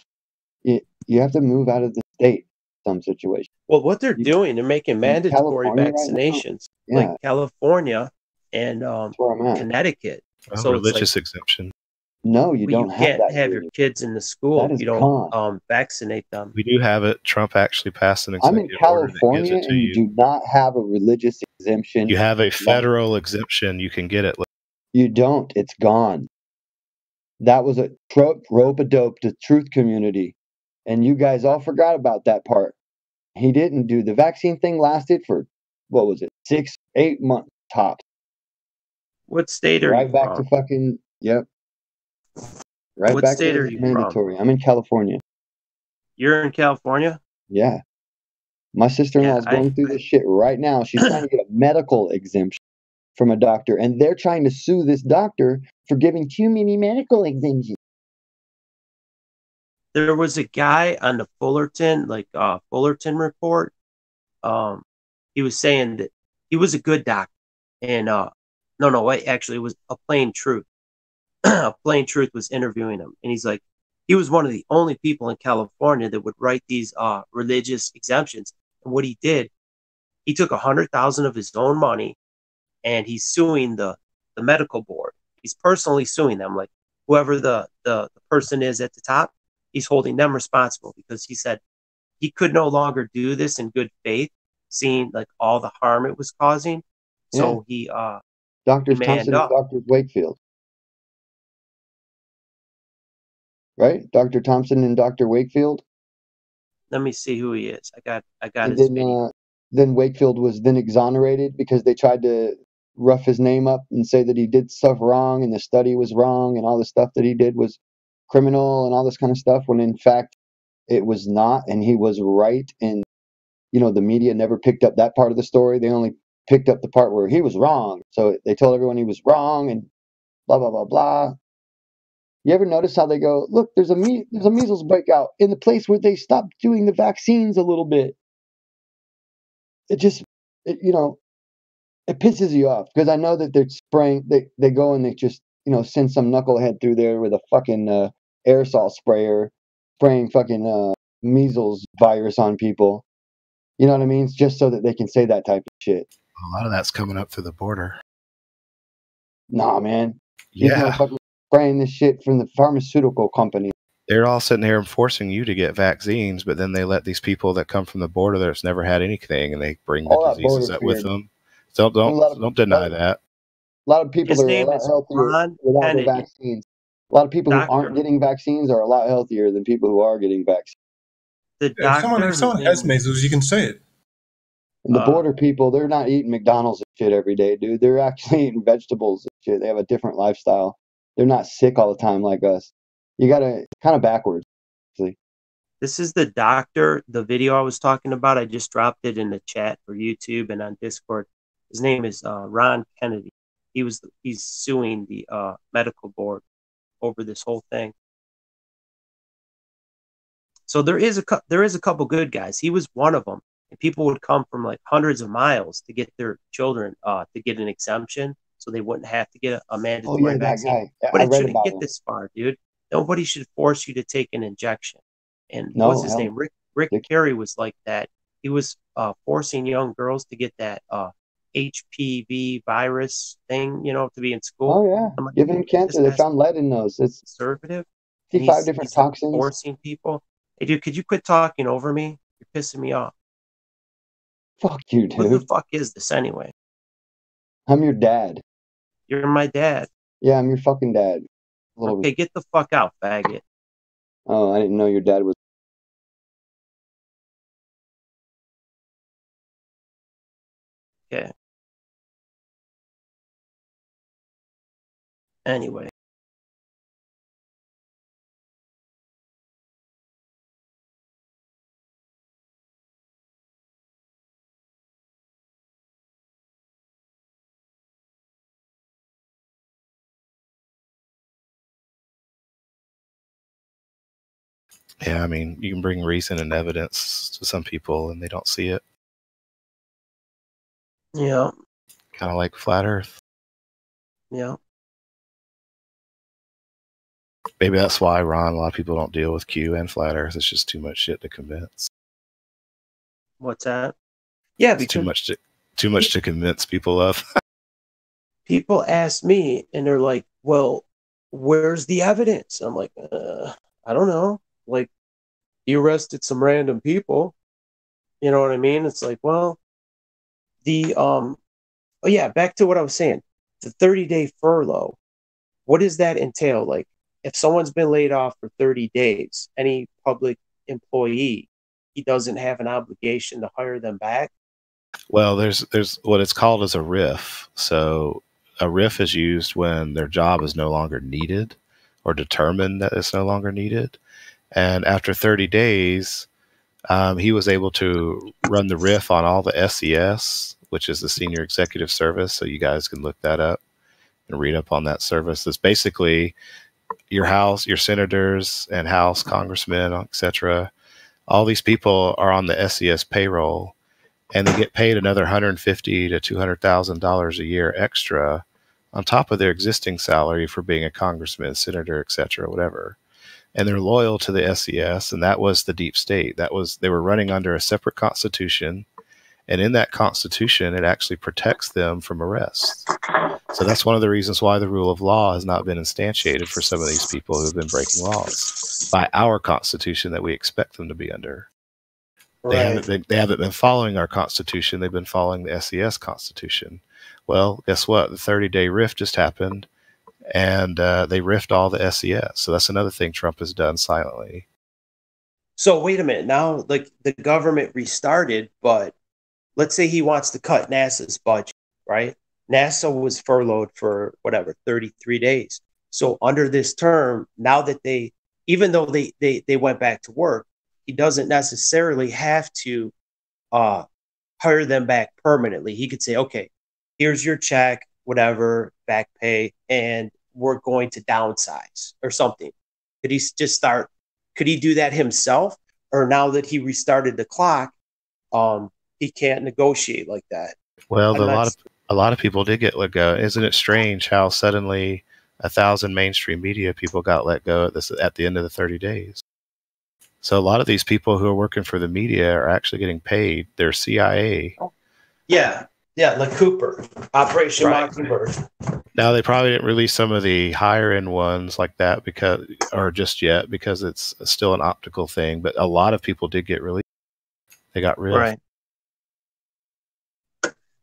you have to move out of the state. Some situation. Well, what they're doing, they're making mandatory vaccinations, like California and Connecticut. So religious exemption. No, you Well, you don't have can't that have here. your kids in the school That if is you don't gone. vaccinate them. We do have it. Trump actually passed an I'm in executive order that gives California, it to and you you. do not have a religious exemption. You have a It's gone. federal exemption. You can get it. You don't. It's gone. That was a rope-a-dope to truth community, and you guys all forgot about that part. He didn't do the vaccine thing. Lasted for what was it, 6-8 months tops. What state are Right you back to from? fucking yep. Right What back state to are the you from? mandatory. I'm in California. You're in California? Yeah. My sister-in-law Yeah, is going through this shit right now. She's trying to get a medical exemption from a doctor, and they're trying to sue this doctor for giving too many medical exemptions. There was a guy on the Fullerton, Fullerton report. He was saying that he was a good doctor, and no, wait, actually, it was a Plain Truth. A Plain Truth was interviewing him, and he's like, he was one of the only people in California that would write these religious exemptions. And what he did, he took $100,000 of his own money, and he's suing the medical board. He's personally suing them, like whoever the person is at the top. He's holding them responsible because he said he could no longer do this in good faith, seeing like all the harm it was causing. So he Doctors manned Thompson and up. Doctors Wakefield. Right? Dr. Thompson and Dr. Wakefield. Let me see who he is. I got And his video. then Wakefield was then exonerated because they tried to rough his name up and say that he did stuff wrong and the study was wrong and all the stuff that he did was criminal and all this kind of stuff, when in fact it was not, and he was right. And the media never picked up that part of the story. They only picked up the part where he was wrong. So they told everyone he was wrong and blah blah blah blah. You ever notice how they go, look, there's a measles breakout in the place where they stopped doing the vaccines a little bit? It just, it pisses you off, because I know that they're spraying, they go and they just, send some knucklehead through there with a fucking aerosol sprayer, spraying fucking measles virus on people. You know what I mean? It's just so that they can say that type of shit. A lot of that's coming up through the border. Nah, man. Yeah. These motherfuckers spraying this shit from the pharmaceutical company. They're all sitting there forcing you to get vaccines, but then they let these people that come from the border that's never had anything, and they bring the diseases up with them. So don't deny that. A lot of people His are a name lot is healthier Ron without Kennedy. the vaccines. A lot of people who Doctor. aren't getting vaccines are a lot healthier than people who are getting vaccines. The doctor, if someone has measles, you can say it. And the border people, they're not eating McDonald's and shit every day, dude. They're actually eating vegetables and shit. They have a different lifestyle. They're not sick all the time like us. It's kind of backwards, actually. This is the doctor. The video I was talking about, I just dropped it in the chat for YouTube and on Discord. His name is Ron Kennedy. He's suing the medical board over this whole thing. So there is a couple good guys. He was one of them. And people would come from like hundreds of miles to get their children to get an exemption, so they wouldn't have to get a mandatory vaccine. That guy. But I it read shouldn't about get him. this far, dude. Nobody should force you to take an injection. And No, what's his name? Rick Carey was like that. He was forcing young girls to get that HPV virus thing, to be in school. Oh yeah, I'm like, giving them cancer. They found lead in those. It's conservative. 55 different toxins. Forcing people. Hey, dude, could you quit talking over me? You're pissing me off. Fuck you, dude. Who the fuck is this anyway? I'm your dad. You're my dad. Yeah, I'm your fucking dad. Okay, get the fuck out, faggot. Oh, I didn't know your dad was. Okay. Anyway. Yeah, I mean, you can bring reason and evidence to some people, and they don't see it. Yeah. Kind of like flat Earth. Yeah. Maybe that's why, Ron, a lot of people don't deal with Q and flat Earth. It's just too much shit to convince. What's that? Yeah, it's too much to convince people of. People ask me, and they're like, well, where's the evidence? I'm like, I don't know. Like, he arrested some random people. You know what I mean? It's like, well, oh yeah, back to what I was saying. The 30-day furlough. What does that entail? Like, if someone's been laid off for 30 days, any public employee, he doesn't have an obligation to hire them back. Well, there's what it's called as a RIF. So a RIF is used when their job is no longer needed or determined that it's no longer needed. And after 30 days, he was able to run the RIF on all the SES, which is the Senior Executive Service. So you guys can look that up and read up on that service. It's basically your House, your senators and House congressmen, etc. All these people are on the SES payroll, and they get paid another $150,000 to $200,000 a year extra on top of their existing salary for being a congressman, senator, etc., whatever. And they're loyal to the SES, and that was the deep state. They were running under a separate constitution, and in that constitution, it actually protects them from arrest. So that's one of the reasons why the rule of law has not been instantiated for some of these people who have been breaking laws by our constitution that we expect them to be under. Right. They haven't been following our constitution. They've been following the SES constitution. Well, guess what? The 30-day RIF just happened, and they riffed all the SES. So that's another thing Trump has done silently. So wait a minute. Now, like, the government restarted, but let's say he wants to cut NASA's budget, right? NASA was furloughed for 33 days. So under this term, now that even though they went back to work, he doesn't necessarily have to hire them back permanently. He could say, okay, here's your check, whatever, back pay, and we're going to downsize or something. Could he do that himself? Or now that he restarted the clock, he can't negotiate like that? Well, a lot of people did get let go. Isn't it strange how suddenly 1,000 mainstream media people got let go at the end of the 30 days? So a lot of these people who are working for the media are actually getting paid. They're CIA. Yeah, like Cooper, Operation Mockingbird. Now, they probably didn't release some of the higher end ones like that because it's still an optical thing. But a lot of people did get released. They got rid. Right.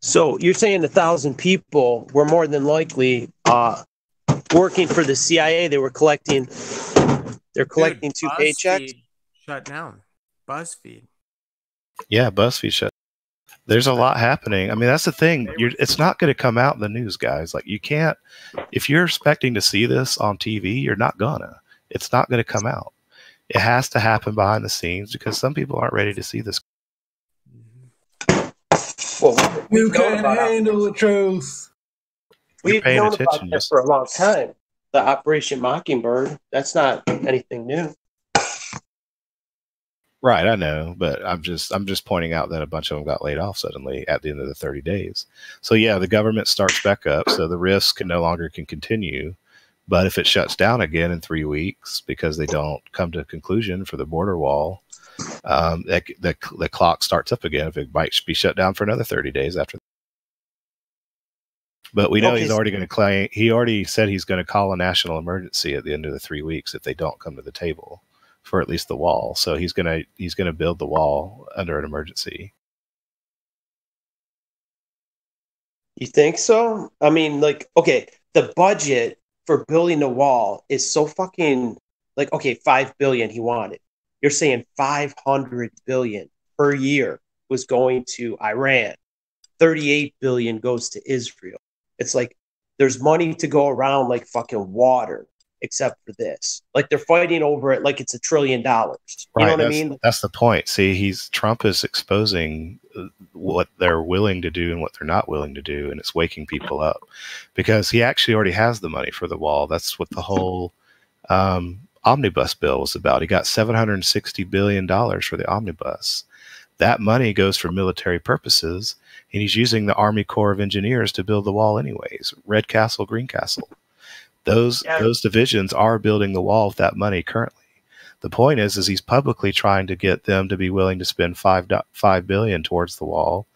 So you're saying 1,000 people were more than likely working for the CIA. They're collecting 2 paychecks. Shut down. BuzzFeed. Yeah, BuzzFeed shut. There's a lot happening. I mean, that's the thing. It's not going to come out in the news, guys. Like, you can't. If you're expecting to see this on TV, you're not gonna. It's not going to come out. It has to happen behind the scenes because some people aren't ready to see this. Well, you can't handle the truth. We've known about this for a long time. The Operation Mockingbird. That's not anything new. Right, I know, but I'm just pointing out that a bunch of them got laid off suddenly at the end of the 30 days. So yeah, the government starts back up, so the risk can no longer continue. But if it shuts down again in 3 weeks because they don't come to a conclusion for the border wall, the clock starts up again. If it might be shut down for another 30 days after. But we know he's already going to claim. He already said he's going to call a national emergency at the end of the 3 weeks if they don't come to the table for at least the wall. So he's gonna build the wall under an emergency. You think so? I mean, like, okay, the budget for building the wall is so fucking like, okay, $5 billion he wanted. You're saying $500 billion per year was going to Iran. $38 billion goes to Israel. It's like there's money to go around like fucking water. Except for this, like, they're fighting over it like it's $1 trillion. You know what I mean? That's the point. See, Trump is exposing what they're willing to do and what they're not willing to do, and it's waking people up because he actually already has the money for the wall. That's what the whole omnibus bill was about. He got $760 billion for the omnibus. That money goes for military purposes, and he's using the Army Corps of Engineers to build the wall anyways. Red Castle, Green Castle. Those divisions are building the wall with that money currently. The point is he's publicly trying to get them to be willing to spend $5 billion towards the wall,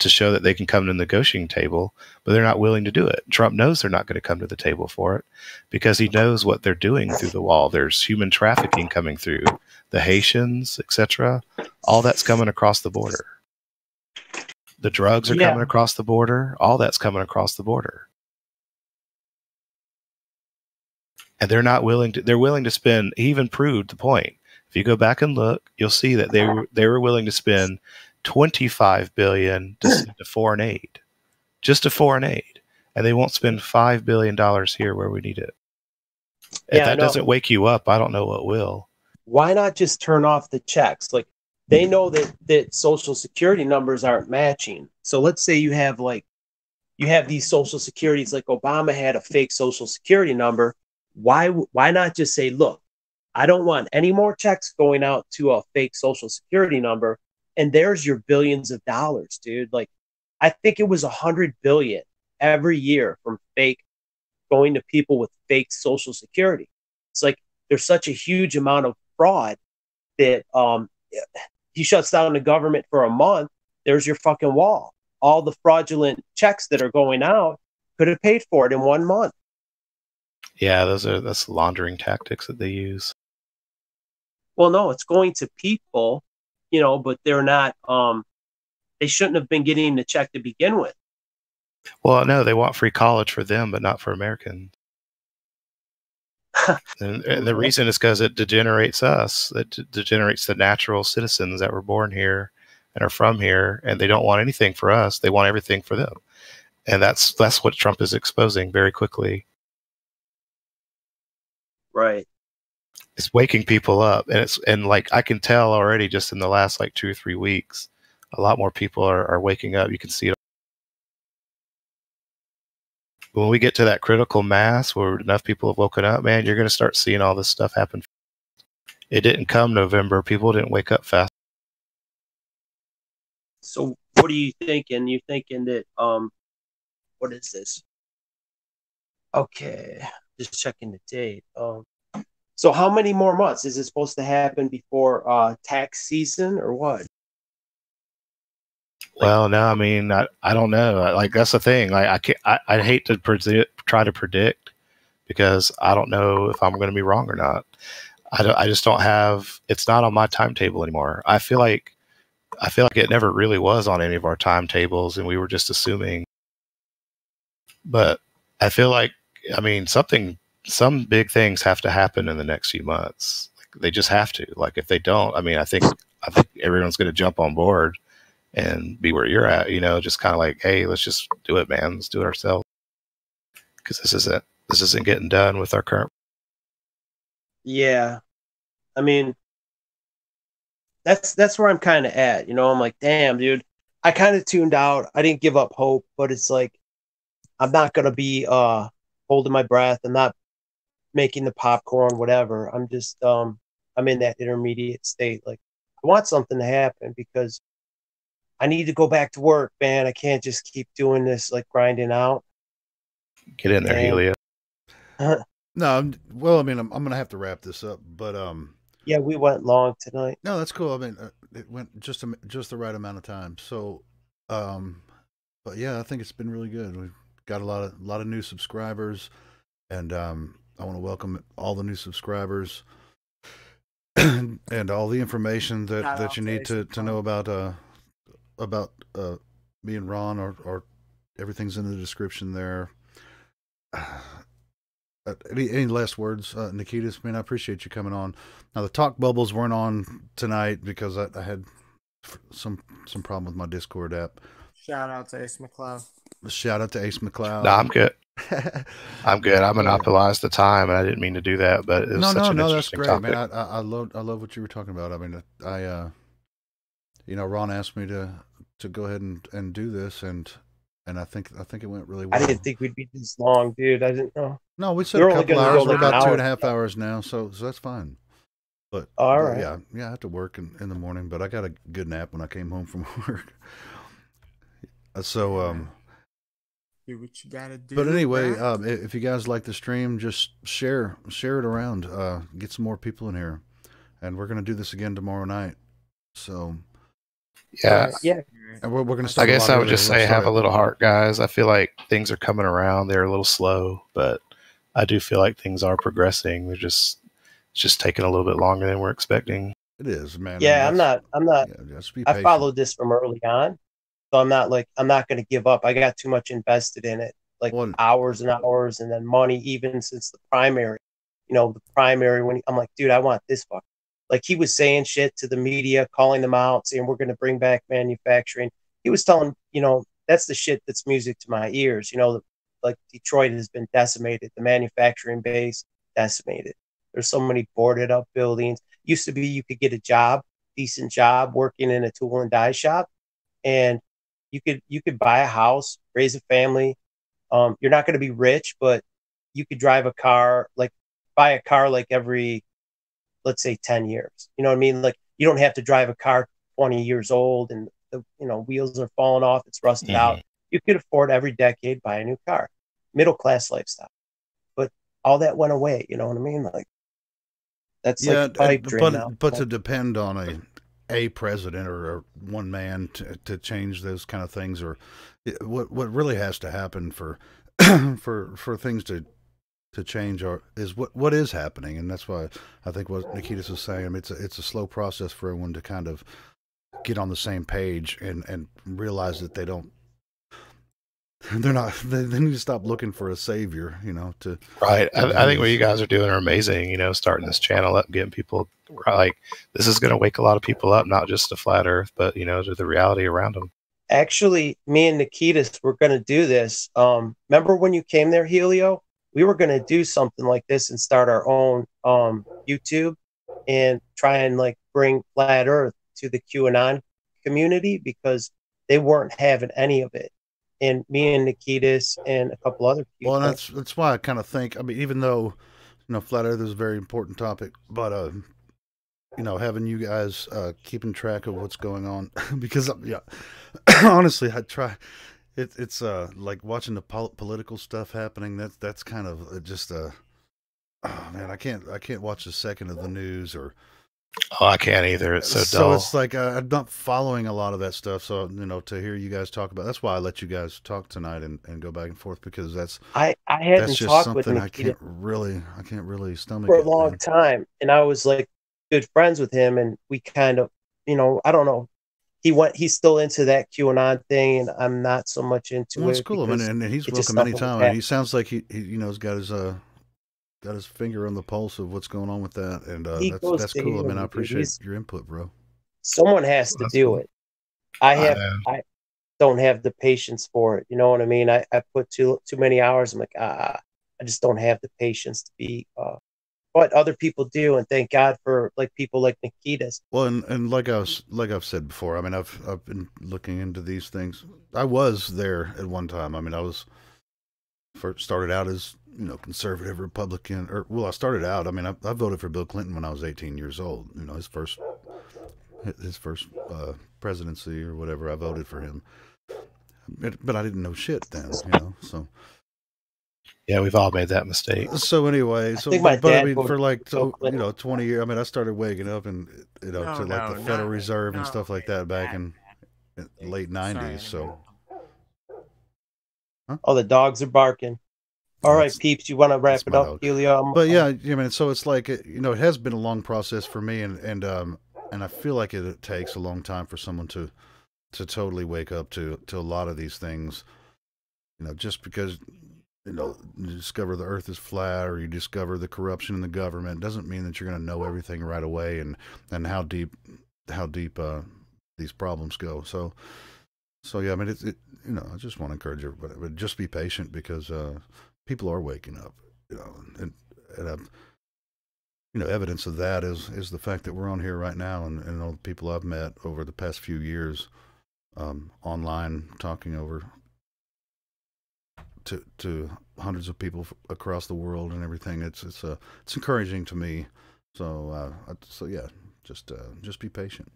to show that they can come to the negotiating table, but they're not willing to do it. Trump knows they're not going to come to the table for it because he knows what they're doing through the wall. There's human trafficking coming through, the Haitians, etc. All that's coming across the border. The drugs are coming across the border. All that's coming across the border. And they're not willing to, they're willing to spend, he even proved the point. If you go back and look, you'll see that they were willing to spend $25 billion to send to foreign aid, just to foreign aid. And they won't spend $5 billion here where we need it. If that doesn't wake you up, I don't know what will. Why not just turn off the checks? Like, they know that social security numbers aren't matching. So let's say you have these social securities, like Obama had a fake social security number. Why not just say, look, I don't want any more checks going out to a fake social security number, and there's your billions of dollars, dude. Like, I think it was $100 billion every year from fake going to people with fake social security. It's like there's such a huge amount of fraud that he shuts down the government for a month. There's your fucking wall. All the fraudulent checks that are going out could have paid for it in 1 month. Yeah, that's laundering tactics that they use. Well, no, it's going to people, but they're not, they shouldn't have been getting the check to begin with. Well, no, they want free college for them, but not for Americans. and the reason is because it degenerates us. It degenerates the natural citizens that were born here and are from here, and they don't want anything for us. They want everything for them. And that's what Trump is exposing very quickly. Right. It's waking people up, and like I can tell already just in the last like 2 or 3 weeks, a lot more people are waking up. You can see it. When we get to that critical mass where enough people have woken up, man, you're going to start seeing all this stuff happen. It didn't come November. People didn't wake up fast. So what are you thinking? You thinking that, what is this? Okay. Just checking the date. So how many more months is it supposed to happen before tax season or what? Well, no, I mean, I don't know. Like, that's the thing. Like, I hate to try to predict because I don't know if I'm going to be wrong or not. I just don't have. It's not on my timetable anymore. I feel like it never really was on any of our timetables, and we were just assuming. But I feel like, I mean, some big things have to happen in the next few months. Like, they just have to. Like, if they don't, I mean, I think everyone's going to jump on board and be where you're at, just kind of like, hey, let's just do it, man. Let's do it ourselves. Because this isn't getting done with our current. Yeah. I mean, that's where I'm kind of at. I'm like, damn, dude, I kind of tuned out. I didn't give up hope, but it's like, I'm not going to be holding my breath. I'm not making the popcorn, whatever. I'm just, I'm in that intermediate state. Like, I want something to happen because I need to go back to work, man. I can't just keep doing this, like, grinding out. Get in there, Helio. No, well, I mean, I'm going to have to wrap this up, but yeah, we went long tonight. No, that's cool. I mean, it went just the right amount of time. So, but yeah, I think it's been really good. We've got a lot of new subscribers, and I want to welcome all the new subscribers and all the information that you need to know about me and Ron, or everything's in the description there. Any last words, Nikitas? I mean, I appreciate you coming on. Now, the talk bubbles weren't on tonight because I had some problem with my Discord app. Shout out to Ace McCloud. Shout out to Ace McCloud. No, I'm good. I'm good. I monopolized the time, and I didn't mean to do that, but it was such an interesting that's great, topic. man. I love what you were talking about. I mean, Ron asked me to go ahead and do this, and I think it went really well. I didn't think we'd be this long, dude. I didn't know. No, we said a couple hours. We're about 2.5 hours now, so that's fine. But all right, yeah, I have to work in the morning, but I got a good nap when I came home from work. So do what you gotta do. But anyway, if you guys like the stream, just share it around. Get some more people in here, and we're gonna do this again tomorrow night. So yeah. And we're going to I start. guess I would just say have a little heart, guys. I feel like things are coming around. They're a little slow, but I do feel like things are progressing. It's just taking a little bit longer than we're expecting. It is, man. Yeah, I'm not. Yeah, just be I patient. followed this from early on, so I'm not going to give up. I got too much invested in it, like hours and hours, and then money. Even since the primary, when I'm like, dude, I want this fuck. Like he was saying shit to the media, calling them out, saying we're going to bring back manufacturing. He was telling, that's the shit that's music to my ears. Like Detroit has been decimated, the manufacturing base decimated. There's so many boarded up buildings. Used to be you could get a job, decent job, working in a tool and die shop, and you could buy a house, raise a family. You're not going to be rich, but you could drive a car, like buy a car like every, let's say 10 years. You know what I mean? Like you don't have to drive a car 20 years old and the wheels are falling off, it's rusted out. You could afford every decade buy a new car. Middle class lifestyle. But all that went away, you know what I mean? Like that's like a pipe dream now. But to depend on a president or one man to change those kind of things, or what really has to happen for for things to change is what is happening. And that's why I think what Nikitas was saying, it's a slow process for everyone to kind of get on the same page and realize that they need to stop looking for a savior, right. I think what you guys are doing are amazing, starting this channel up, getting people like, this is going to wake a lot of people up, not just to flat earth, but to the reality around them. Actually, me and Nikitas were going to do this. Remember when you came there, Helio? We were going to do something like this and start our own YouTube and try and like bring flat earth to the QAnon community, because they weren't having any of it. And me and Nikitas and a couple other people. Well, that's why I kind of think, I mean, even though, flat earth is a very important topic, but, having you guys keeping track of what's going on, because, honestly, I try, it's like watching the political stuff happening. That's kind of just oh man, I can't watch a second of the news or. Oh, I can't either. It's so dull. So it's like I'm not following a lot of that stuff. So to hear you guys talk about, that's why I let you guys talk tonight and go back and forth, because I hadn't talked with Nikita. I can't really stomach for it, a long time, and I was like good friends with him, and we kind of, I don't know. He's still into that QAnon thing, and I'm not so much into it. It's cool. I mean, and he's welcome anytime. And he sounds like he has got his finger on the pulse of what's going on with that, and that's cool. I mean, I appreciate your input, bro. Someone has to do it. I don't have the patience for it. You know what I mean? I put too many hours. I'm like, I just don't have the patience to be. But other people do, and thank God for like people like Nikitas. Well, and like I've said before, I mean, I've been looking into these things. I was there at one time. I mean, I was first started out as conservative Republican, I started out. I mean, I voted for Bill Clinton when I was 18 years old. His first presidency or whatever. I voted for him, but I didn't know shit then. So. Yeah, we've all made that mistake. So anyway, I mean, for like 20 years. I mean, I started waking up and to like the Federal Reserve and stuff like that back in late 90s. So. Huh? Oh, the dogs are barking. All right, peeps, you want to wrap it up, Helio? But yeah, I mean, so it's like it has been a long process for me, and I feel like it takes a long time for someone to totally wake up to a lot of these things. Just because you discover the Earth is flat or you discover the corruption in the government doesn't mean that you're going to know everything right away and how deep these problems go. So yeah, I mean, I just want to encourage everybody, but just be patient, because people are waking up, and evidence of that is the fact that we're on here right now, and all the people I've met over the past few years, online, talking over to hundreds of people across the world and everything. It's encouraging to me. So yeah, just be patient,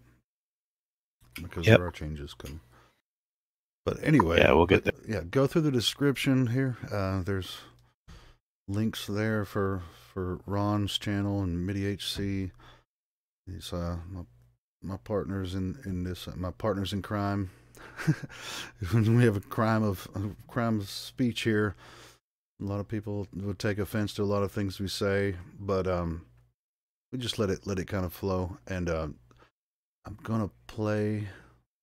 because there are changes coming. But anyway, yeah, we'll get there. Yeah, go through the description here. There's links there for Ron's channel and MIDI-HC. These my partners in this, my partners in crime. when we have a crime of speech here, a lot of people would take offense to a lot of things we say, but we just let it kind of flow. And I'm gonna play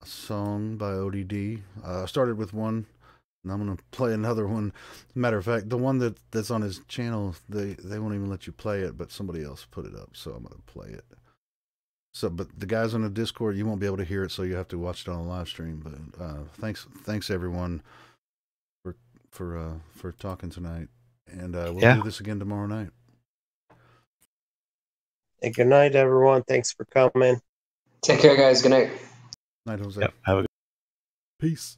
a song by ODD. I started with one, and I'm gonna play another one. Matter of fact, the one that's on his channel, they won't even let you play it, but somebody else put it up, so I'm gonna play it. So, but the guys on the Discord, you won't be able to hear it, so you have to watch it on a live stream. But thanks everyone for talking tonight, and we'll do this again tomorrow night. And good night, everyone. Thanks for coming. Take care, guys. Good night. Night, Jose. Yep, have a good peace.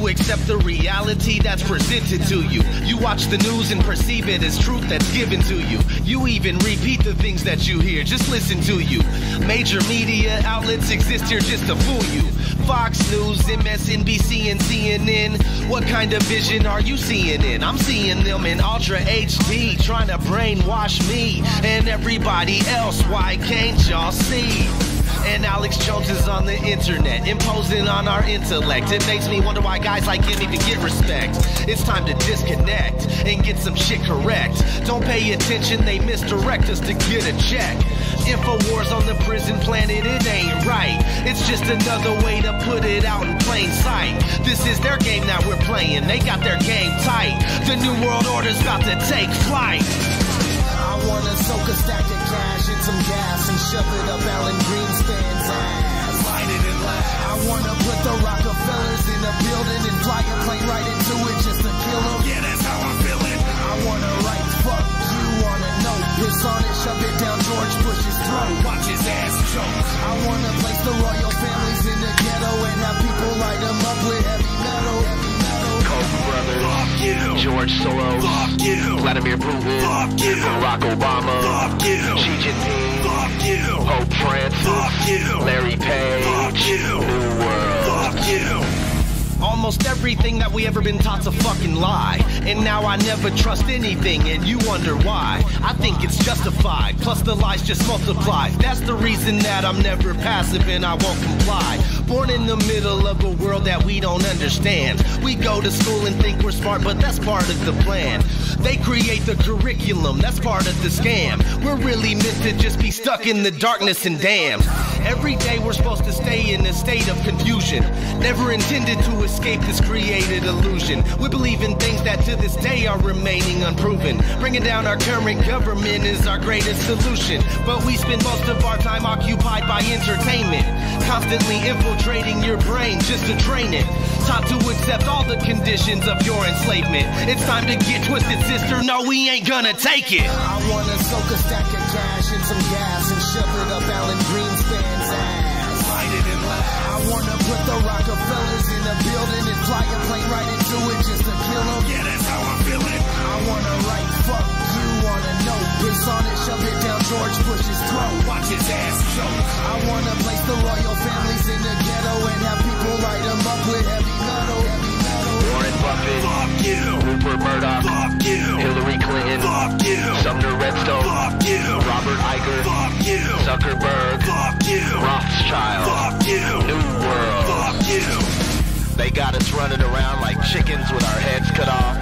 Accept the reality that's presented to you. You watch the news and perceive it as truth that's given to you. You even repeat the things that you hear, just listen to you. Major media outlets exist here just to fool you. Fox News, MSNBC, and CNN. What kind of vision are you seeing in? I'm seeing them in Ultra HD, trying to brainwash me and everybody else. Why can't y'all see? And Alex Jones is on the internet, imposing on our intellect. It makes me wonder why guys like him even get respect. It's time to disconnect and get some shit correct. Don't pay attention, they misdirect us to get a check. Infowars on the prison planet, it ain't right. It's just another way to put it out in plain sight. This is their game that we're playing, they got their game tight. The New World Order's about to take flight. I wanna soak a stack of cash in some gas and shove it up Alan Greenspan's ass. Light it and laugh. I wanna put the Rockefellers in a building and fly a plane right into it just to kill them. Yeah, that's how I'm feeling. I wanna write fuck you on a note, piss on it, shove it down George Bush's throat. Watch his ass choke. I wanna place the royal families in the ghetto and have people light them up with heavy metal. Koch brothers, fuck you. George Soros, fuck you. Vladimir Putin, fuck you. Barack Obama, fuck you. Xi Jinping, fuck you. Pope Francis, fuck you. Larry Page, fuck you. New World, fuck you. Almost everything that we ever been taught's a fucking lie. And now I never trust anything, and you wonder why. I think it's justified, plus the lies just multiply. That's the reason that I'm never passive and I won't comply. Born in the middle of a world that we don't understand. We go to school and think we're smart, but that's part of the plan. They create the curriculum, that's part of the scam. We're really meant to just be stuck in the darkness and damned. Every day we're supposed to stay in a state of confusion. Never intended to escape this created illusion. We believe in things that to this day are remaining unproven. Bringing down our current government is our greatest solution. But we spend most of our time occupied by entertainment, constantly infiltrating your brain just to train it. Taught to accept all the conditions of your enslavement. It's time to get twisted, sister. No, we ain't gonna take it. I wanna soak a stack of cash in some gas and shove it up Alan Greenspan's ass. Light it and laugh. I wanna put the Rockefellers in a building and fly a plane right into it just to kill them. Yeah, that's how I'm feeling. I wanna write fuck you on a note, piss on it, shove it down George Bush's throat. Watch his ass choke. I wanna place the royal families in the ghetto and have people light them up with heavy metal. Warren Buffett, fuck you. Rupert Murdoch, fuck you. Hillary Clinton, fuck you. Sumner Redstone, fuck you. Robert Iger, fuck you. Zuckerberg, fuck you. Rothschild, fuck you. New World, fuck you. They got us running around like chickens with our heads cut off,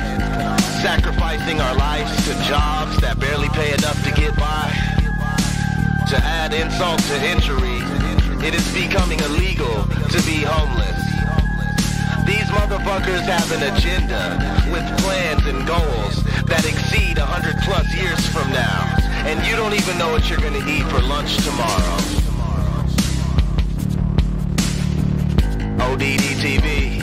sacrificing our lives to jobs that barely pay enough to get by. To add insult to injury, it is becoming illegal to be homeless. These motherfuckers have an agenda with plans and goals that exceed 100+ years from now. And you don't even know what you're gonna eat for lunch tomorrow. ODD TV.